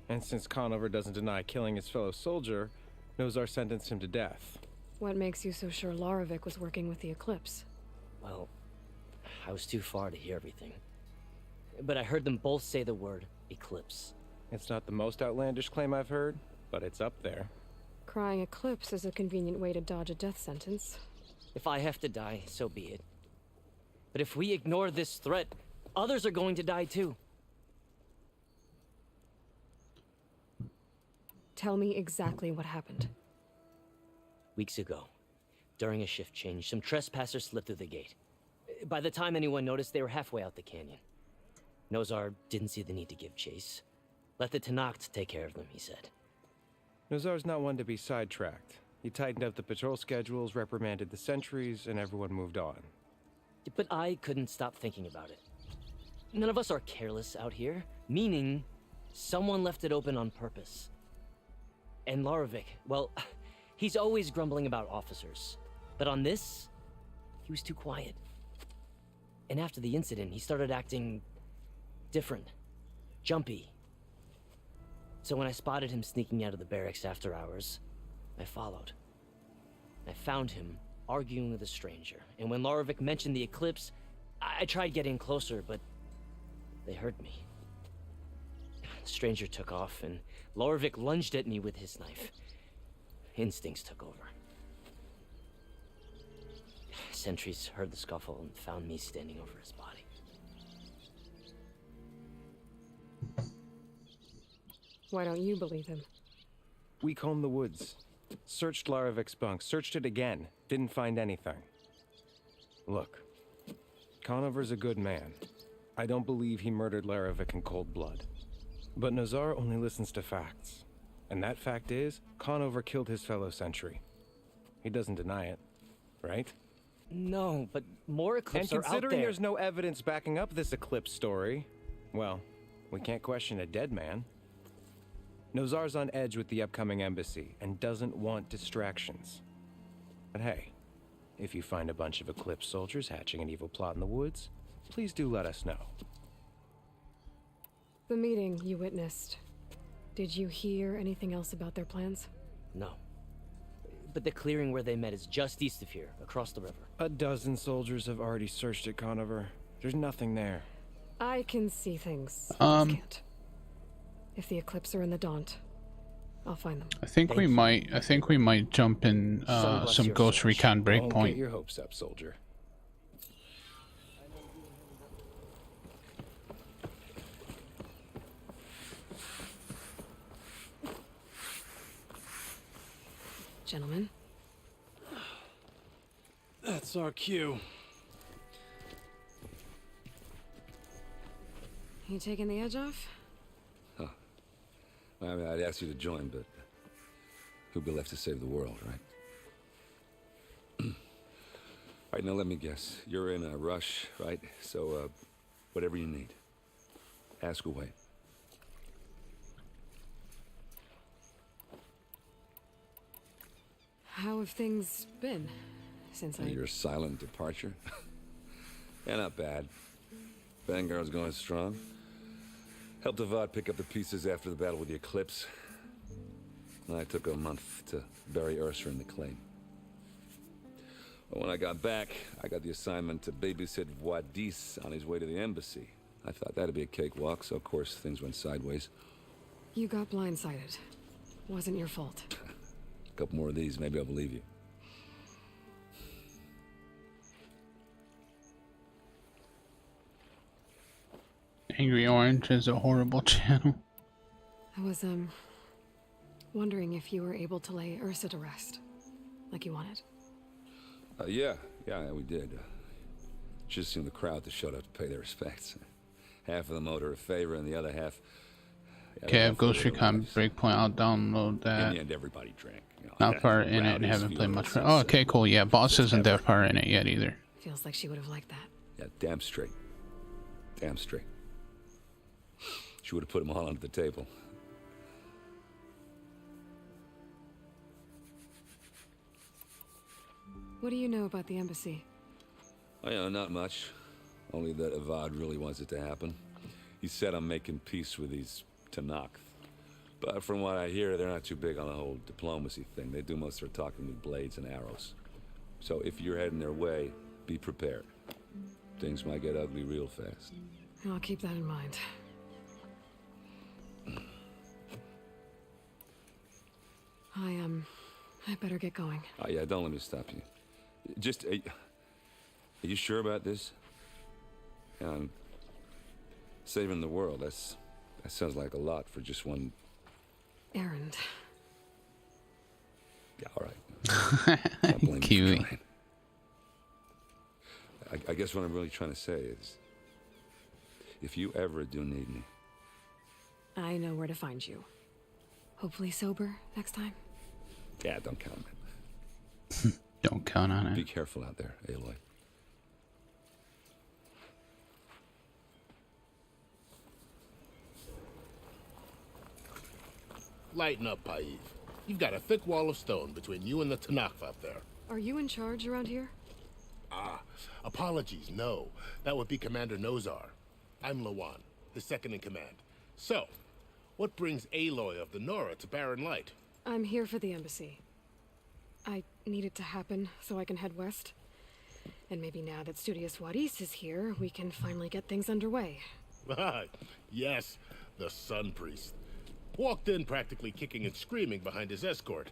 And since Conover doesn't deny killing his fellow soldier, Nozar sentenced him to death. What makes you so sure Loravik was working with the Eclipse? Well, I was too far to hear everything. But I heard them both say the word Eclipse. It's not the most outlandish claim I've heard, but it's up there. Crying Eclipse is a convenient way to dodge a death sentence. If I have to die, so be it. But if we ignore this threat, others are going to die too. Tell me exactly what happened. Weeks ago, during a shift change, some trespassers slipped through the gate. By the time anyone noticed, they were halfway out the canyon. Nozar didn't see the need to give chase. Let the Tenakth take care of them, he said. Nozar's not one to be sidetracked. He tightened up the patrol schedules, reprimanded the sentries, and everyone moved on. But I couldn't stop thinking about it. None of us are careless out here, meaning someone left it open on purpose. And Loravik, well, he's always grumbling about officers. But on this, he was too quiet. And after the incident, he started acting different, jumpy. So when I spotted him sneaking out of the barracks after hours, I followed. I found him arguing with a stranger, and when Loravik mentioned the Eclipse, I tried getting closer, but they heard me. The stranger took off, and Loravik lunged at me with his knife. Instincts took over. Sentries heard the scuffle and found me standing over his body. Why don't you believe him? We combed the woods. Searched Laravik's bunk, searched it again, didn't find anything. Look, Conover's a good man. I don't believe he murdered Laravik in cold blood. But Nozar only listens to facts. And that fact is, Conover killed his fellow sentry. He doesn't deny it, right? No, but more Eclipse And are out considering there. there's no evidence backing up this Eclipse story, well, we can't question a dead man. Nozar's on edge with the upcoming embassy and doesn't want distractions. But hey, if you find a bunch of Eclipse soldiers hatching an evil plot in the woods, please do let us know. The meeting you witnessed. Did you hear anything else about their plans? No. But the clearing where they met is just east of here, across the river. A dozen soldiers have already searched it, Conover. There's nothing there. I can see things. Others can't. If the Eclipse are in the Daunt, I'll find them. I think we might jump in some Ghost Recon Don't get Breakpoint. your hopes up, soldier. Gentlemen. That's our cue. You taking the edge off? Huh. I mean, I'd ask you to join, but who'd be left to save the world, right? All right, now let me guess. You're in a rush, right? So, whatever you need, ask away. How have things been since Your silent departure? Yeah, not bad. Vanguard's going strong. Helped Avad pick up the pieces after the battle with the Eclipse. And I took a month to bury Ursa in the claim. But when I got back, I got the assignment to babysit Wadis on his way to the embassy. I thought that'd be a cakewalk, so of course things went sideways. You got blindsided. Wasn't your fault. A couple more of these, maybe I'll believe you. Angry Orange is a horrible channel. I was, wondering if you were able to lay Ursa to rest, like you wanted. Yeah, we did. Just seemed the crowd that showed up to pay their respects. Half of them owed her a favor, and the other half... Okay, I have Ghost Recon Breakpoint. I'll download that. In the end, everybody drank. Not far in it and haven't played much. Oh, okay, cool. Yeah, Boss isn't that far in it yet either. Feels like she would have liked that. Yeah, damn straight. Damn straight. She would have put them all under the table. What do you know about the embassy? Oh, yeah, not much. Only that Avad really wants it to happen. He said I'm making peace with these Tanakh. But from what I hear, they're not too big on the whole diplomacy thing. They do most of their talking with blades and arrows. So if you're heading their way, be prepared. Things might get ugly real fast. I'll keep that in mind. I better get going. Oh, yeah, don't let me stop you. Just, are you sure about this? Saving the world, that sounds like a lot for just one... errand. Yeah, all right. Don't blame me for Kiwi. trying. I guess what I'm really trying to say is, if you ever do need me... I know where to find you. Hopefully sober next time. Yeah, don't count on it. Don't count on it. Be careful out there, Aloy. Lighten up, Paiv. You've got a thick wall of stone between you and the Tanakh up there. Are you in charge around here? Ah, apologies, no. That would be Commander Nozar. I'm Lawan, his second in command. So, what brings Aloy of the Nora to Barren Light? I'm here for the embassy. I need it to happen so I can head west. And maybe now that Studious Wadis is here, we can finally get things underway. Yes, the Sun Priest. Walked in practically kicking and screaming behind his escort.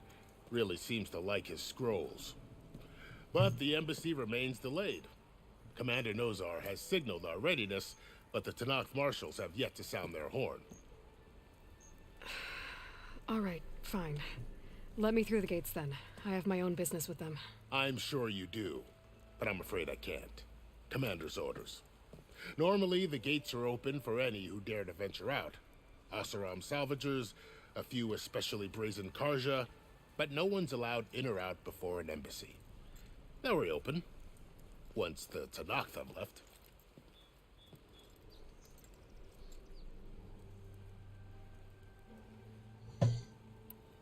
Really seems to like his scrolls. But the embassy remains delayed. Commander Nozar has signaled our readiness, but the Tanakh marshals have yet to sound their horn. All right, fine. Let me through the gates then. I have my own business with them. I'm sure you do, but I'm afraid I can't. Commander's orders. Normally, the gates are open for any who dare to venture out. Asaram salvagers, a few especially brazen Karja, but no one's allowed in or out before an embassy. They'll reopen, once the Tanakh have left.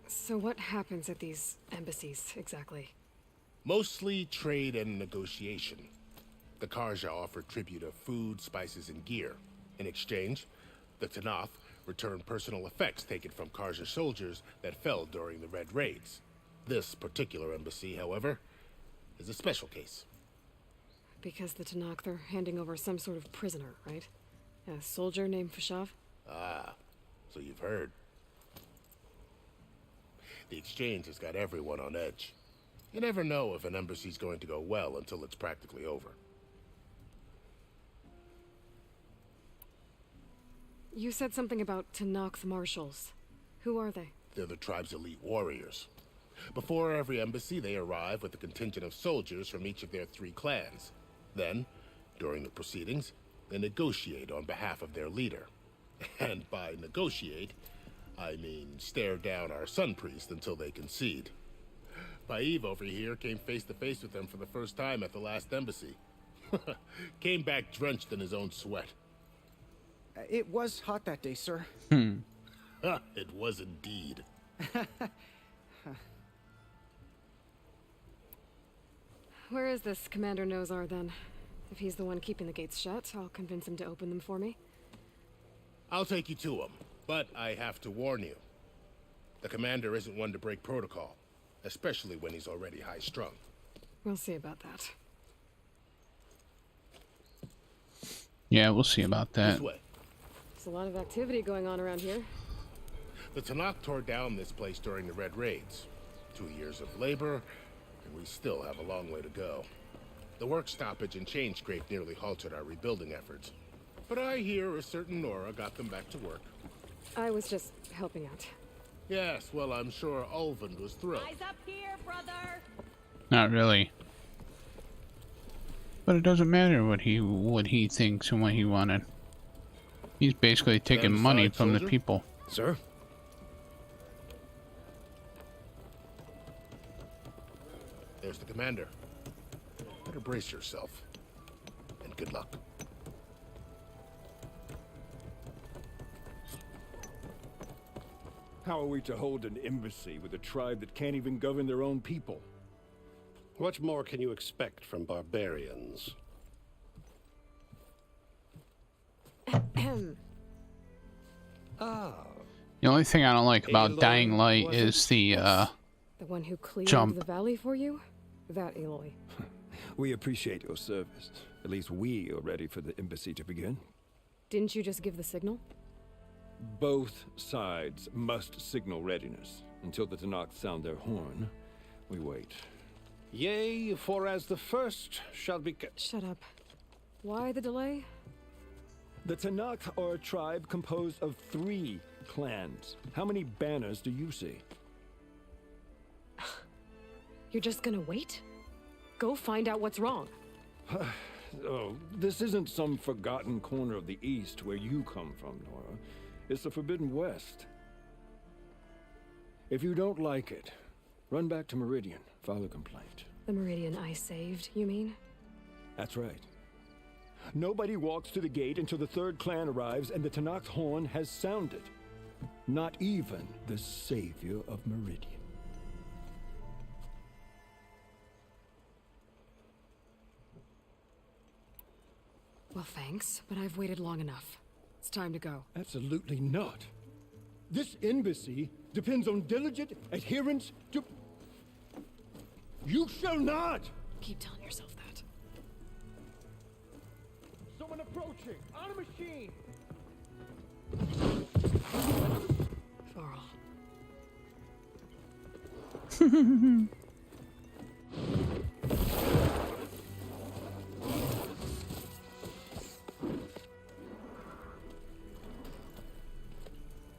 So what happens at these embassies, exactly? Mostly trade and negotiation. The Karja offer tribute of food, spices, and gear. In exchange, the Tanakh return personal effects taken from Karja soldiers that fell during the Red Raids. This particular embassy, however, is a special case. Because the Tanakh are handing over some sort of prisoner, right? A soldier named Fashav? Ah, so you've heard. The exchange has got everyone on edge. You never know if an embassy's going to go well until it's practically over. You said something about Tanakh marshals. Who are they? They're the tribe's elite warriors. Before every embassy, they arrive with a contingent of soldiers from each of their 3 clans. Then, during the proceedings, and negotiate on behalf of their leader. And by negotiate, I mean stare down our Sun Priest until they concede. Paiv over here came face to face with them for the first time at the last embassy. Came back drenched in his own sweat. It was hot that day, sir. It was indeed. Where is this Commander Nozar, then? If he's the one keeping the gates shut, I'll convince him to open them for me. I'll take you to him, but I have to warn you. The commander isn't one to break protocol, especially when he's already high-strung. We'll see about that. Yeah, we'll see about that. This way. There's a lot of activity going on around here. The Tanakh tore down this place during the Red Raids. 2 years of labor, and we still have a long way to go. The work stoppage and chain scrape nearly halted our rebuilding efforts. But I hear a certain Nora got them back to work. I was just helping out. Yes, well, I'm sure Ulvund was thrilled. Eyes up here, brother. Not really. But it doesn't matter what he thinks and what he wanted. He's basically taking money from the people. Sir? There's the commander. Better brace yourself. And good luck. How are we to hold an embassy with a tribe that can't even govern their own people? What more can you expect from barbarians? The only thing I don't like about Dying Light is the The one who cleared jump. the valley for you? That Aloy. We appreciate your service. At least we are ready for the embassy to begin. Didn't you just give the signal? Both sides must signal readiness. Until the Tanakh sound their horn, we wait. Yea, for as the first shall be... Shut up. Why the delay? The Tanakh are a tribe composed of 3 clans. How many banners do you see? You're just gonna wait? Go find out what's wrong. Oh, this isn't some forgotten corner of the East where you come from, Nora. It's the Forbidden West. If you don't like it, run back to Meridian, file a complaint. The Meridian I saved, you mean? That's right. Nobody walks to the gate until the 3rd clan arrives and the Tanakh's horn has sounded. Not even the savior of Meridian. Well, thanks, but I've waited long enough. It's time to go. Absolutely not. This embassy depends on diligent adherence to... You shall not! Keep telling yourself that. Someone approaching! On a machine! Varl.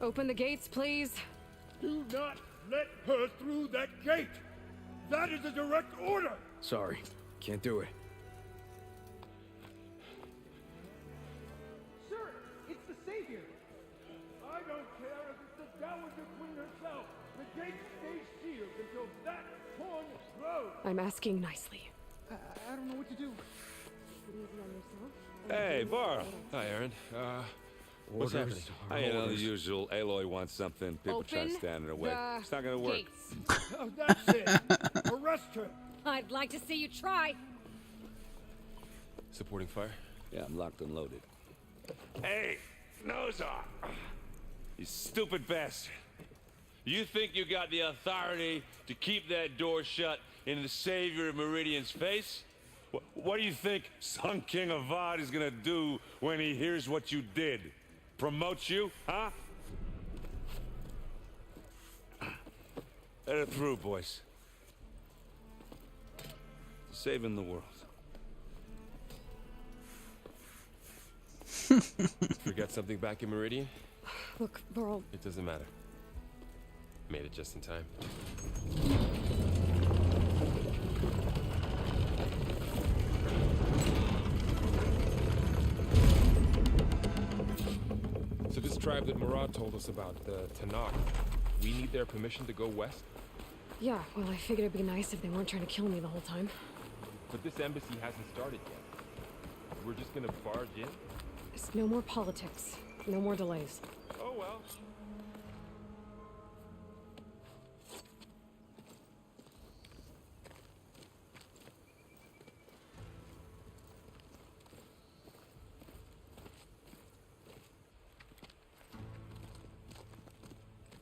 Open the gates, please. Do not let her through that gate! That is a direct order! Sorry, can't do it. Sir, it's the Savior! I don't care if it's the Dowager Queen herself! The gate stays sealed until that horn blows! I'm asking nicely. I don't know what to do. Hey, Varl. Hi, Aaron. What's Orders. happening? You know, the usual. Aloy wants something. People try to stand in her way. the It's not gonna work. Oh, that's it! Arrest her! I'd like to see you try. Supporting fire? Yeah, I'm locked and loaded. Hey, Nozar! You stupid bastard. You think you got the authority to keep that door shut in the Savior of Meridian's face? What do you think Sun King Avad is gonna do when he hears what you did? Promote you, huh? Let it through, boys. Saving the world. Forgot something back in Meridian? Look, Varl. It doesn't matter. Made it just in time. tribe that Murad told us about, the Tanakh. We need their permission to go west? Yeah, well, I figured it'd be nice if they weren't trying to kill me the whole time. But this embassy hasn't started yet. We're just gonna barge in? It's no more politics. No more delays. Oh well.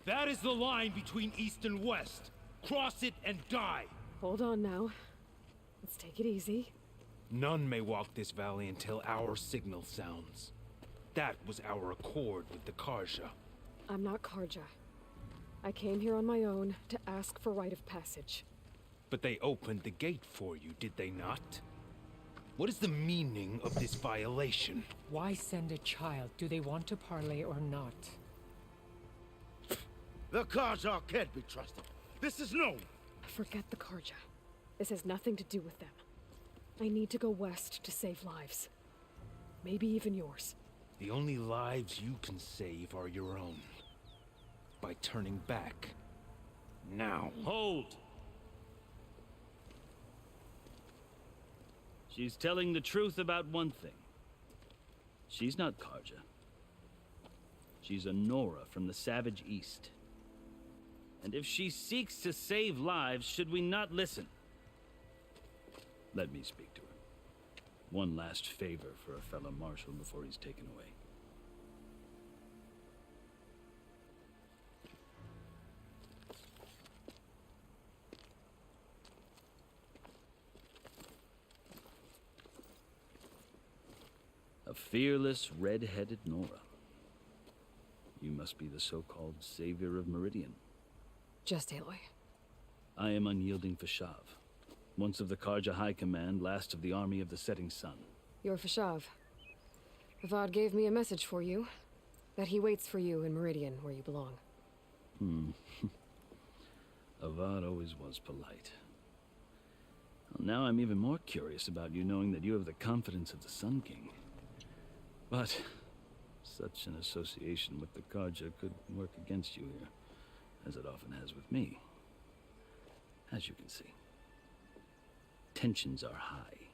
That is the line between East and West. Cross it and die. Hold on now. Let's take it easy. None may walk this valley until our signal sounds. That was our accord with the Karja. I'm not Karja. I came here on my own to ask for rite of passage. But they opened the gate for you, did they not? What is the meaning of this violation? Why send a child? Do they want to parley or not? The Karja can't be trusted. This is known. Forget the Karja. This has nothing to do with them. I need to go west to save lives. Maybe even yours. The only lives you can save are your own. By turning back. Now. Hold! She's telling the truth about one thing. She's not Karja. She's a Nora from the Savage East. And if she seeks to save lives, should we not listen? Let me speak to her. One last favor for a fellow marshal before he's taken away. A fearless, red-headed Nora. You must be the so-called savior of Meridian. Just Aloy. I am unyielding Fashav. Once of the Karja High Command, last of the army of the setting sun. You're Fashav. Avad gave me a message for you. That he waits for you in Meridian, where you belong. Avad always was polite. Well, now I'm even more curious about you knowing that you have the confidence of the Sun King. But such an association with the Karja could work against you here, as it often has with me. As you can see. Tensions are high.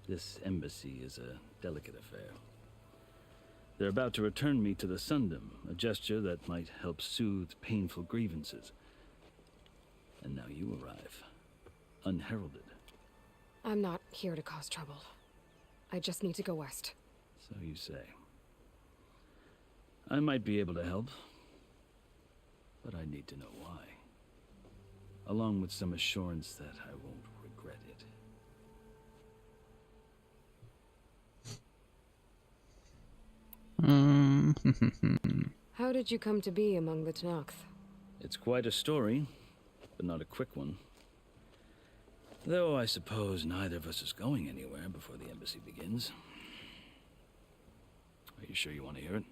This embassy is a delicate affair. They're about to return me to the Sundom, a gesture that might help soothe painful grievances. And now you arrive, unheralded. I'm not here to cause trouble. I just need to go west. So you say. I might be able to help, but I need to know why. Along with some assurance that I won't regret it. How did you come to be among the Tanakh? It's quite a story, but not a quick one. Though I suppose neither of us is going anywhere before the embassy begins. Are you sure you want to hear it?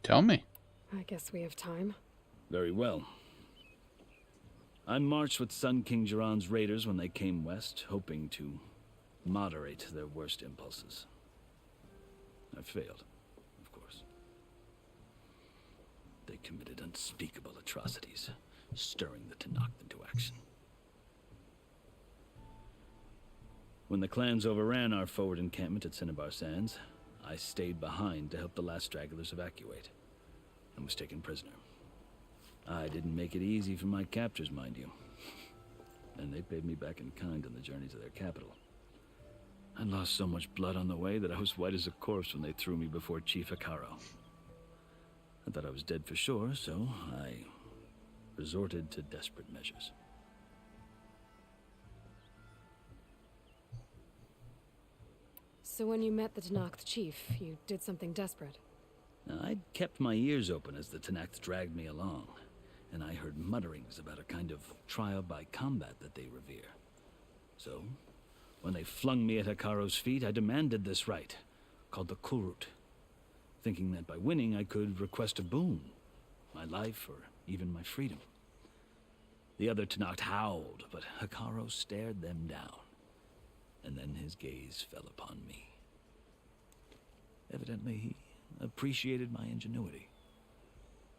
Tell me. I guess we have time. Very well. I marched with Sun King Jiran's raiders when they came west, hoping to moderate their worst impulses. I failed, of course. They committed unspeakable atrocities, stirring the Tanakh into action. When the clans overran our forward encampment at Cinnabar Sands, I stayed behind to help the last stragglers evacuate, and was taken prisoner. I didn't make it easy for my captors, mind you. And they paid me back in kind on the journey to their capital. I lost so much blood on the way that I was white as a corpse when they threw me before Chief Hekarro. I thought I was dead for sure, so I resorted to desperate measures. So when you met the Tanakh chief, you did something desperate. Now, I'd kept my ears open as the Tanakh dragged me along, and I heard mutterings about a kind of trial by combat that they revere. So, when they flung me at Hekarro's feet, I demanded this rite, called the Kulrut, thinking that by winning I could request a boon, my life or even my freedom. The other Tanakh howled, but Hekarro stared them down, and then his gaze fell upon me. Evidently, he appreciated my ingenuity.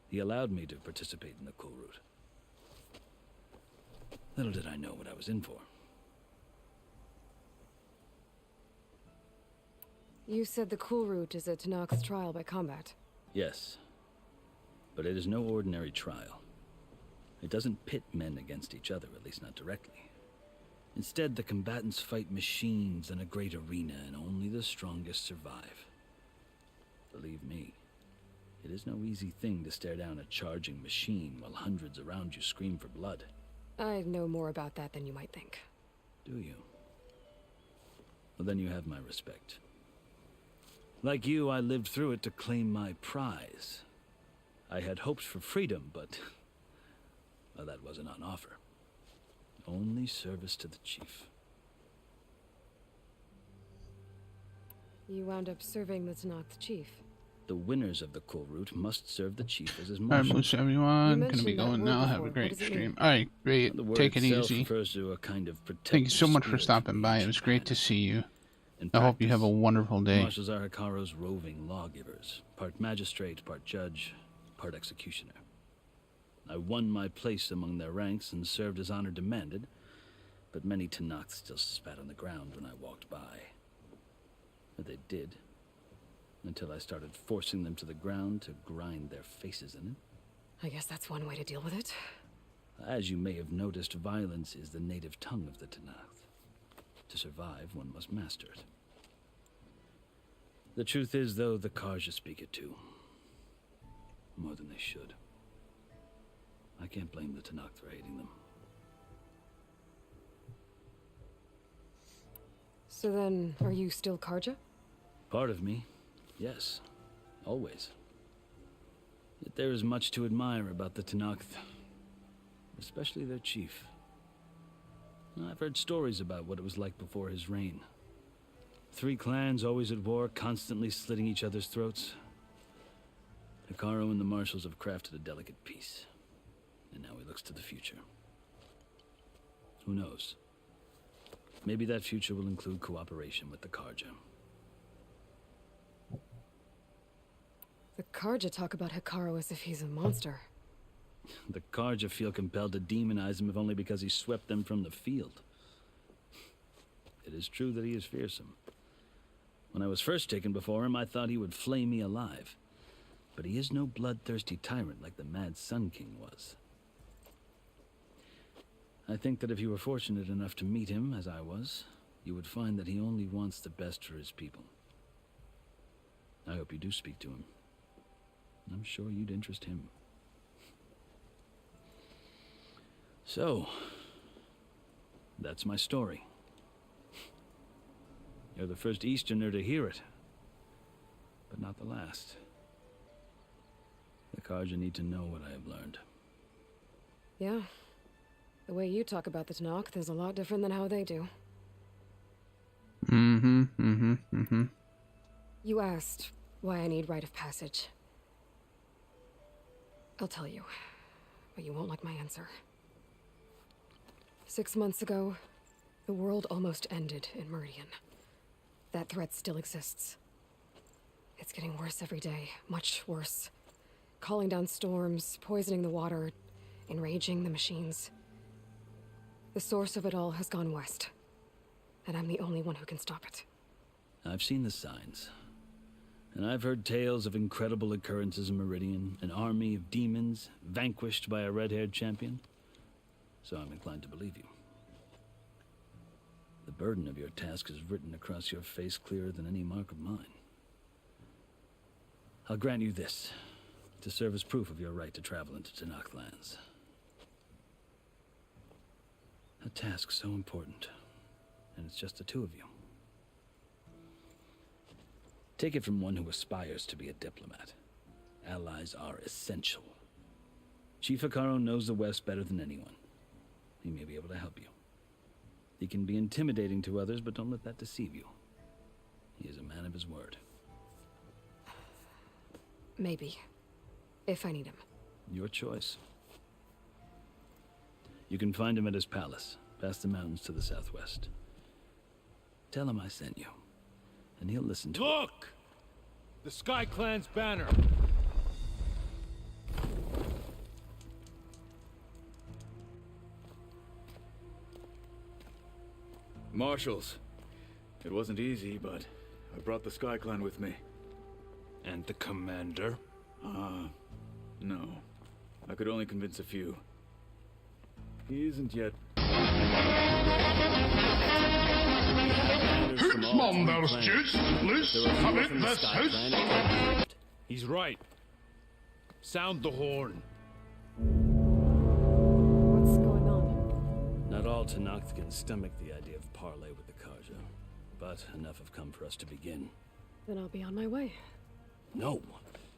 He allowed me to participate in the cool route. Little did I know what I was in for. You said the cool route is a Tanakh's trial by combat. Yes, but it is no ordinary trial. It doesn't pit men against each other, at least not directly. Instead, the combatants fight machines in a great arena, and only the strongest survive. Believe me, it is no easy thing to stare down a charging machine while hundreds around you scream for blood. I know more about that than you might think. Do you? Well, then you have my respect. Like you, I lived through it to claim my prize. I had hoped for freedom, but well, that wasn't on offer. Only service to the chief. You wound up serving the Tanakh chief. The winners of the cool route must serve the chief as his Alright, marshal. most everyone. Gonna be going now. Have a great stream. Alright, great. The word Take it itself easy. refers to a kind of Thank you so protective much for spirit stopping by. It was great to see you. I hope you have a wonderful day. Marshals are Hikaru's roving lawgivers, part magistrate, part judge, part executioner. I won my place among their ranks and served as honor demanded, but many Tanakhs still spat on the ground when I walked by. But they did, until I started forcing them to the ground to grind their faces in it. I guess that's one way to deal with it. As you may have noticed, violence is the native tongue of the Tanakh. To survive, one must master it. The truth is, though, the Karja speak it too. More than they should. I can't blame the Tanakh for hating them. So then, are you still Karja? Part of me, yes. Always. Yet there is much to admire about the Tanakh, especially their chief. I've heard stories about what it was like before his reign. 3 clans always at war, constantly slitting each other's throats. Hikaru and the marshals have crafted a delicate peace. And now he looks to the future. Who knows? Maybe that future will include cooperation with the Karja. The Karja talk about Hikaru as if he's a monster. The Karja feel compelled to demonize him if only because he swept them from the field. It is true that he is fearsome. When I was first taken before him, I thought he would flay me alive. But he is no bloodthirsty tyrant like the Mad Sun King was. I think that if you were fortunate enough to meet him, as I was, you would find that he only wants the best for his people. I hope you do speak to him. I'm sure you'd interest him. So, that's my story. You're the first Easterner to hear it, but not the last. The Karja need to know what I have learned. Yeah. The way you talk about the Tanakh is a lot different than how they do. You asked why I need rite of passage. I'll tell you, but you won't like my answer. 6 months ago, the world almost ended in Meridian. That threat still exists. It's getting worse every day, much worse. Calling down storms, poisoning the water, enraging the machines. The source of it all has gone west, and I'm the only one who can stop it. I've seen the signs. And I've heard tales of incredible occurrences in Meridian, an army of demons vanquished by a red-haired champion. So I'm inclined to believe you. The burden of your task is written across your face clearer than any mark of mine. I'll grant you this, to serve as proof of your right to travel into Tanakh lands. A task so important, and it's just the 2 of you. Take it from one who aspires to be a diplomat. Allies are essential. Chief Hikaru knows the West better than anyone. He may be able to help you. He can be intimidating to others, but don't let that deceive you. He is a man of his word. Maybe. If I need him. Your choice. You can find him at his palace, past the mountains to the southwest. Tell him I sent you, and he'll listen to it. Look! The Sky Clan's banner. Marshals. It wasn't easy, but I brought the Sky Clan with me. And the commander? No. I could only convince a few. He isn't yet. He's right. Sound the horn. What's going on? Not all Tenakth can stomach the idea of parley with the Karja, but enough have come for us to begin. Then I'll be on my way. No,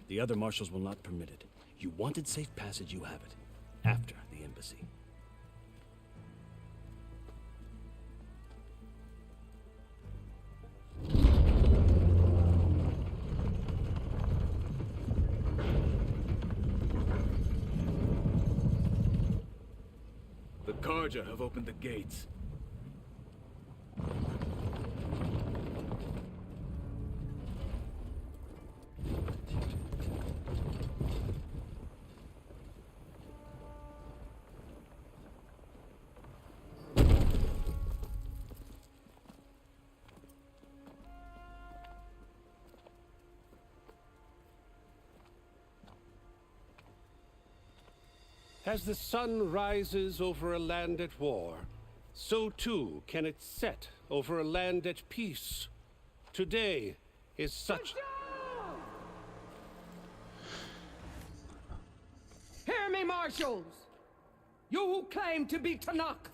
the other marshals will not permit it. You wanted safe passage, you have it. After the embassy. The Karja have opened the gates. As the sun rises over a land at war, so too can it set over a land at peace. Today is such... Hear me, marshals! You who claim to be Tenakth!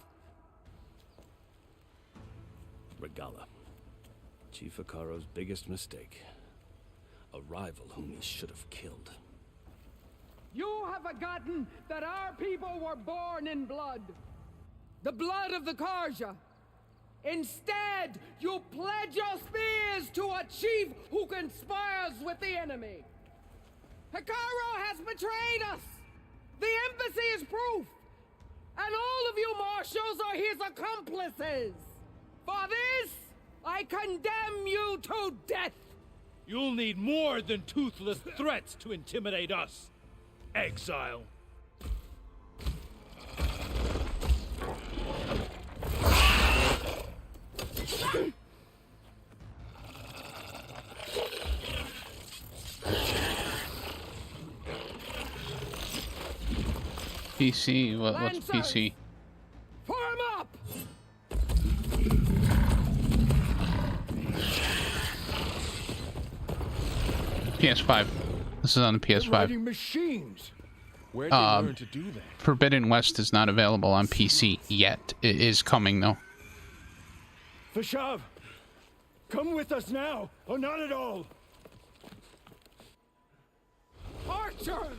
Regalla. Chief Hekarro's biggest mistake. A rival whom he should have killed. You have forgotten that our people were born in blood. The blood of the Karja. Instead, you pledge your spears to a chief who conspires with the enemy. Hekarro has betrayed us. The embassy is proof. And all of you marshals are his accomplices. For this, I condemn you to death. You'll need more than toothless threats to intimidate us. Exile. PC? What's PC? Form up! PS5. This is on the PS5. Riding machines. Where'd they learn to do that? Forbidden West is not available on PC yet. It is coming though. Fashav, come with us now, or not at all. Archers!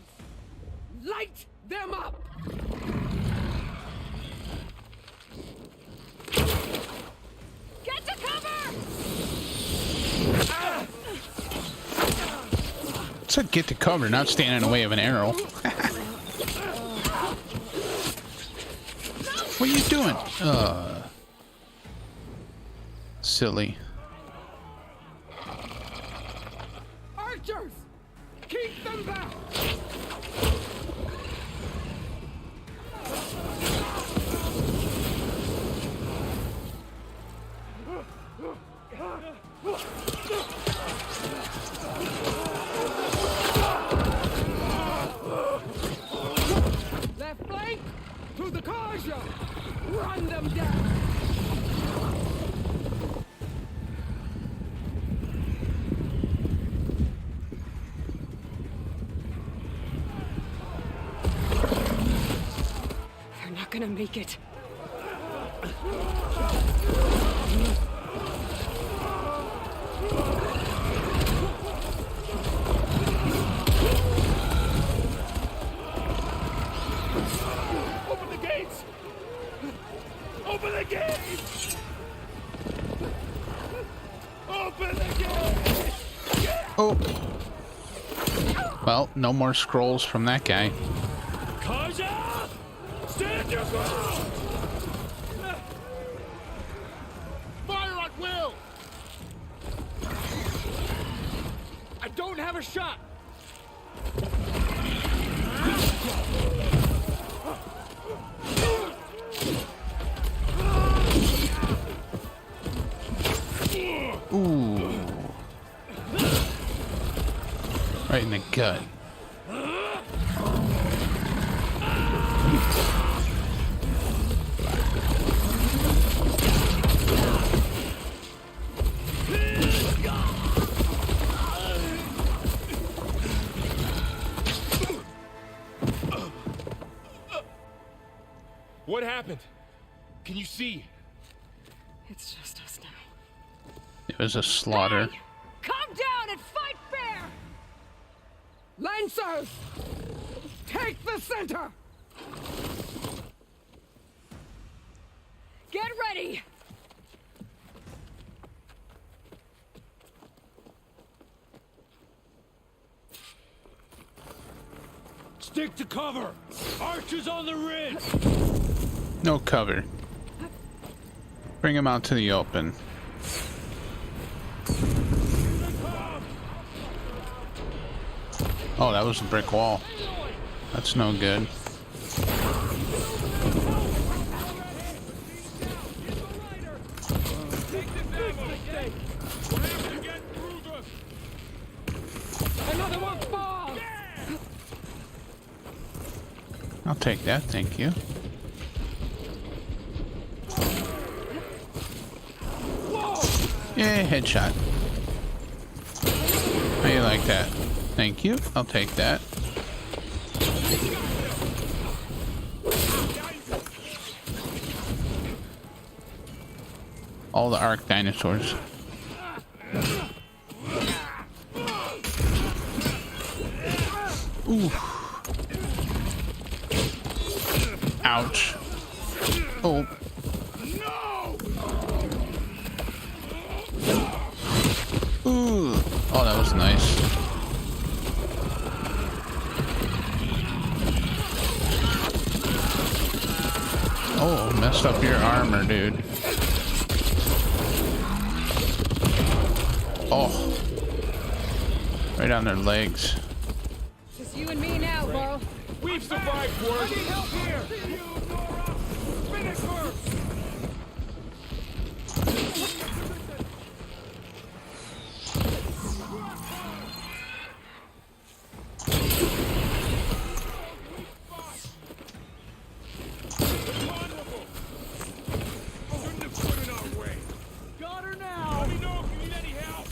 Light them up! Get to cover! So get to cover, not stand in the way of an arrow. What are you doing? Silly. Archers! Keep them back! Left flank to the Karja! Run them down! They're not gonna make it. Open the gates! Open the gates! Open the gates! Oh. Well, no more scrolls from that guy. Karja! Stand your ground! Fire at will! I don't have a shot! Ooh. Right in the gut. What happened? Can you see? It's just us now. It was a slaughter. Calm down and fight fair! Lancers! Take the center! Get ready! Stick to cover! Archers on the ridge! No cover. Bring him out to the open. Oh, that was a brick wall. That's no good. Another one falls! I'll take that, thank you. Yeah, headshot. How you like that? Thank you. I'll take that. All the Ark dinosaurs. Ooh. Ouch. Oh. Ooh. Oh, that was nice. Oh, messed up your armor, dude. Oh. Right on their legs. Just you and me now, Varl. We've survived worse! I need help here! Finish her! Got her now! Let me know if you need any help!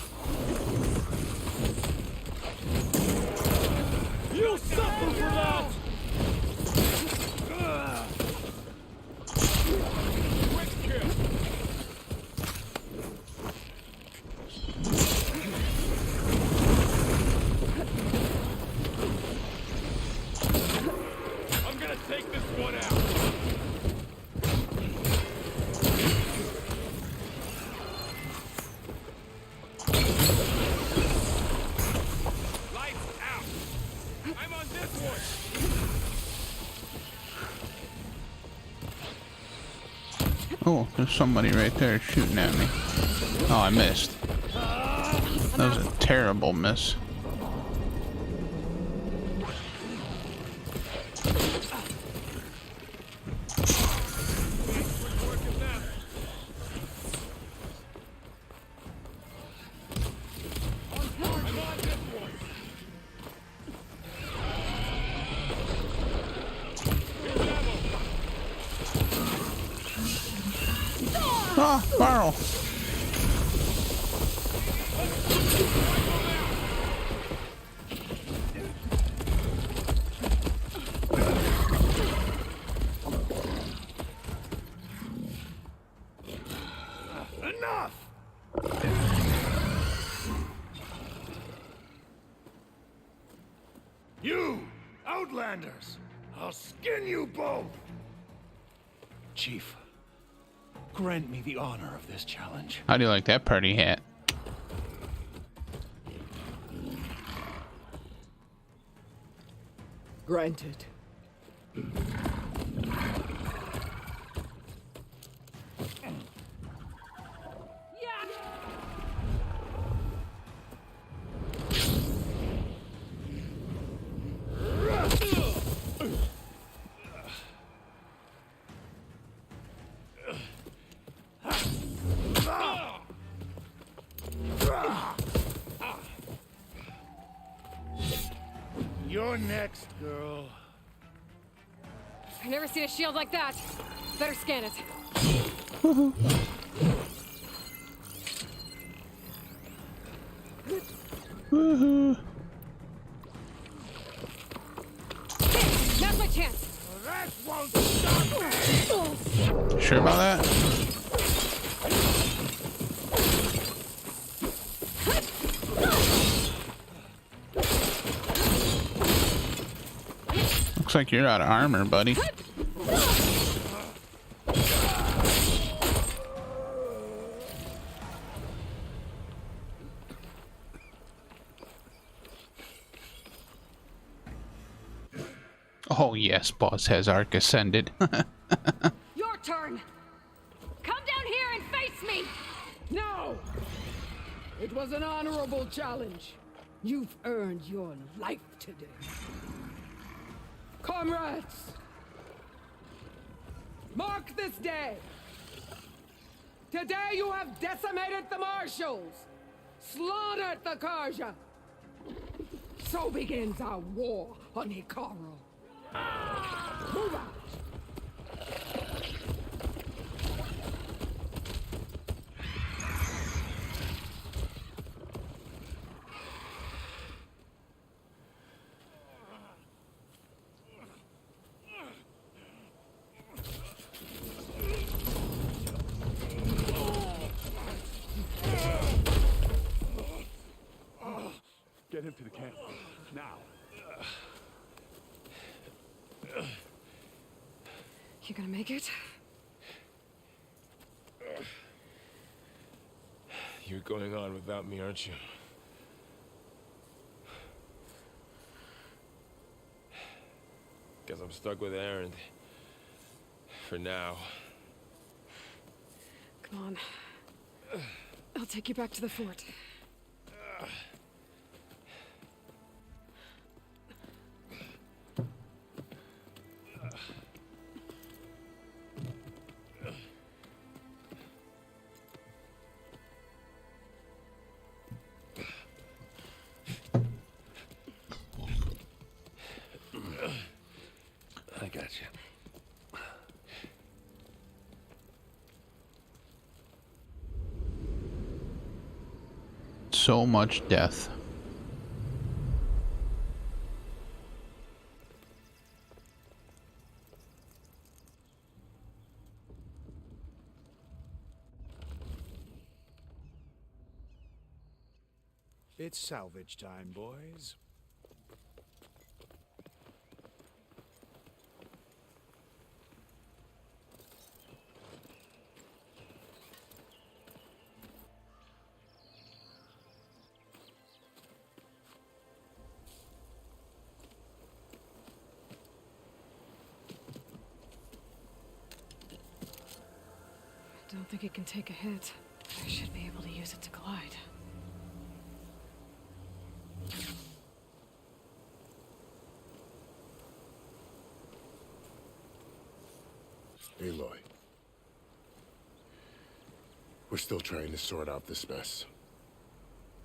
You'll suffer for that! Quick kill! I'm gonna take this one out! Lights out! I'm on this one! Oh, there's somebody right there shooting at me. Oh, I missed. That was a terrible miss. Ah, Varl. Enough! You, Outlanders! I'll skin you both! Chief, grant me the honor of this challenge. How do you like that party hat? Granted. You're next, girl. I've never seen a shield like that. Better scan it. Woohoo. Now's my chance. That won't stop me. Sure about that? Looks like you're out of armor, buddy. Oh yes, boss has arc ascended. Your turn. Come down here and face me. No! It was an honorable challenge. You've earned your life today. Comrades! Mark this day! Today you have decimated the Marshals! Slaughtered the Karja! So begins our war on Hikaru. Move out! Get him to the camp. Now. You gonna make it? You're going on without me, aren't you? Guess I'm stuck with Aaron. For now. Come on. I'll take you back to the fort. I got you. So much death. It's salvage time, boys. I don't think it can take a hit. I should be able to use it to glide. Aloy. We're still trying to sort out this mess.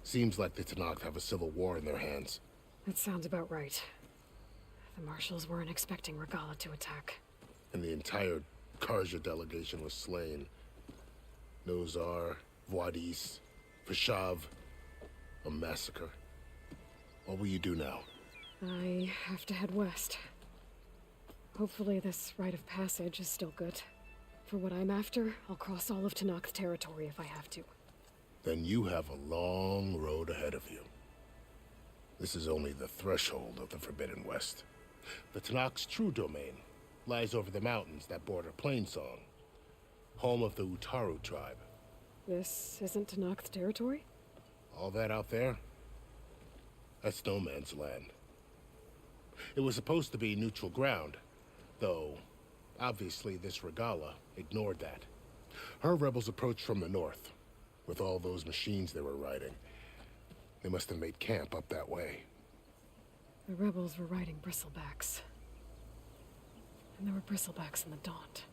Seems like the Tenakth have a civil war in their hands. That sounds about right. The Marshals weren't expecting Regalla to attack. And the entire Karja delegation was slain. Nozar, Vuadis, Vashav. A massacre. What will you do now? I have to head west. Hopefully this rite of passage is still good. For what I'm after, I'll cross all of Tenakth territory if I have to. Then you have a long road ahead of you. This is only the threshold of the Forbidden West. The Tenakth's true domain lies over the mountains that border Plainsong, home of the Utaru tribe. This isn't Tenakth territory? All that out there? That's no man's land. It was supposed to be neutral ground, though obviously this Regalla ignored that. Her rebels approached from the north, with all those machines they were riding. They must have made camp up that way. The rebels were riding bristlebacks. And there were bristlebacks in the Daunt.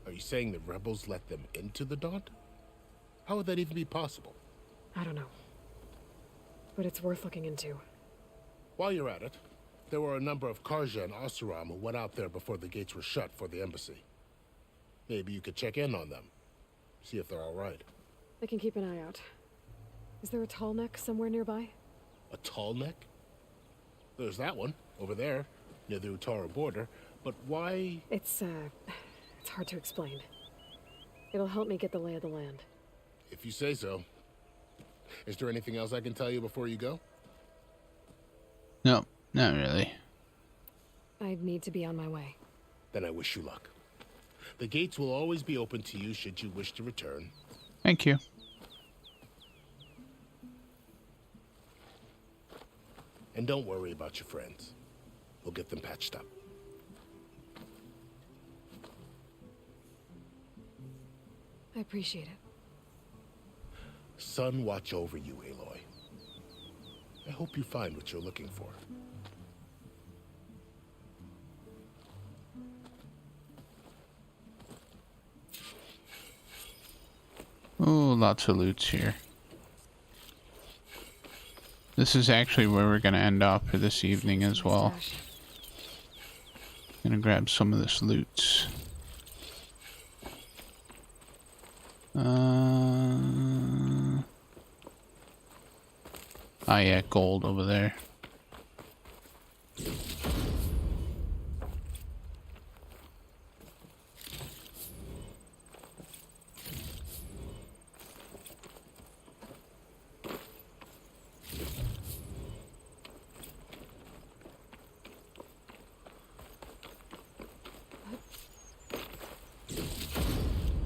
Are you saying the rebels let them into the Daunt? How would that even be possible? I don't know. But it's worth looking into. While you're at it, there were a number of Karja and Oseram who went out there before the gates were shut for the embassy. Maybe you could check in on them. See if they're all right. I can keep an eye out. Is there a tall neck somewhere nearby? A tall neck? There's that one, over there, near the Utara border. But why? It's hard to explain. It'll help me get the lay of the land. If you say so. Is there anything else I can tell you before you go? No, not really. I need to be on my way. Then I wish you luck. The gates will always be open to you should you wish to return. Thank you. And don't worry about your friends. We'll get them patched up. I appreciate it. Sun watch over you, Aloy. I hope you find what you're looking for. Oh, lots of loots here. This is actually where we're gonna end up for this evening as well. Gonna grab some of this loot. Oh yeah, gold over there.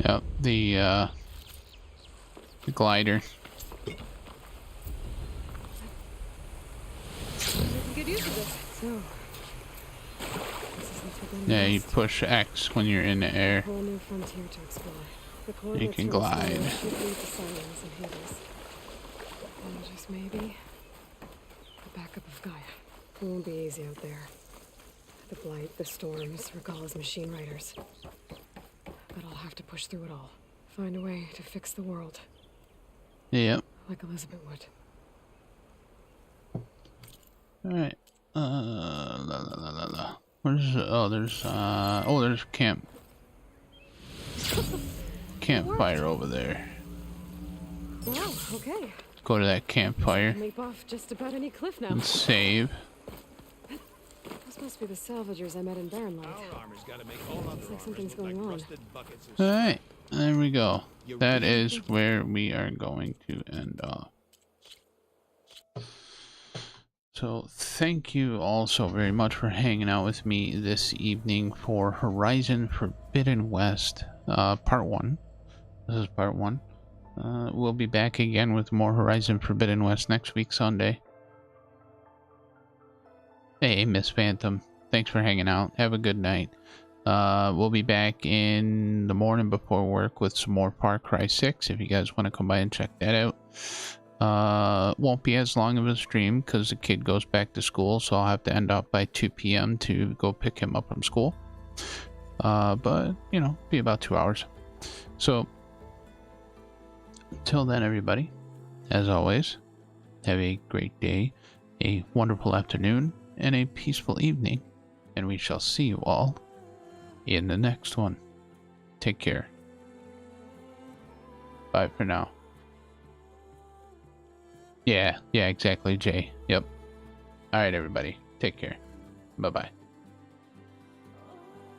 Yep, the glider. Yeah, you push X when you're in the air. Whole new frontier to explore. The You can glide. And just maybe the backup of Gaia. It won't be easy out there. The blight, the storms, Regalla's machine riders. But I'll have to push through it all. Find a way to fix the world. Yep. Like Elizabeth would. Alright. Where's there's campfire over there. Wow, okay. Go to that campfire Leap off just about any cliff now. and save. Those must be the salvagers I met in Barren Light. Looks like something's going on. Alright, there we go. That is where we are going to end off. So thank you all so very much for hanging out with me this evening for Horizon Forbidden West, part 1. This is part 1. We'll be back again with more Horizon Forbidden West next week, Sunday. Hey, Miss Phantom. Thanks for hanging out. Have a good night. We'll be back in the morning before work with some more Far Cry 6 if you guys want to come by and check that out. Won't be as long of a stream because the kid goes back to school, so I'll have to end up by 2 p.m. to go pick him up from school. But, you know, be about 2 hours. So, until then, everybody, as always, have a great day, a wonderful afternoon, and a peaceful evening. And we shall see you all in the next one. Take care. Bye for now. Yeah, exactly, Jay. Yep. Alright, everybody. Take care. Bye-bye.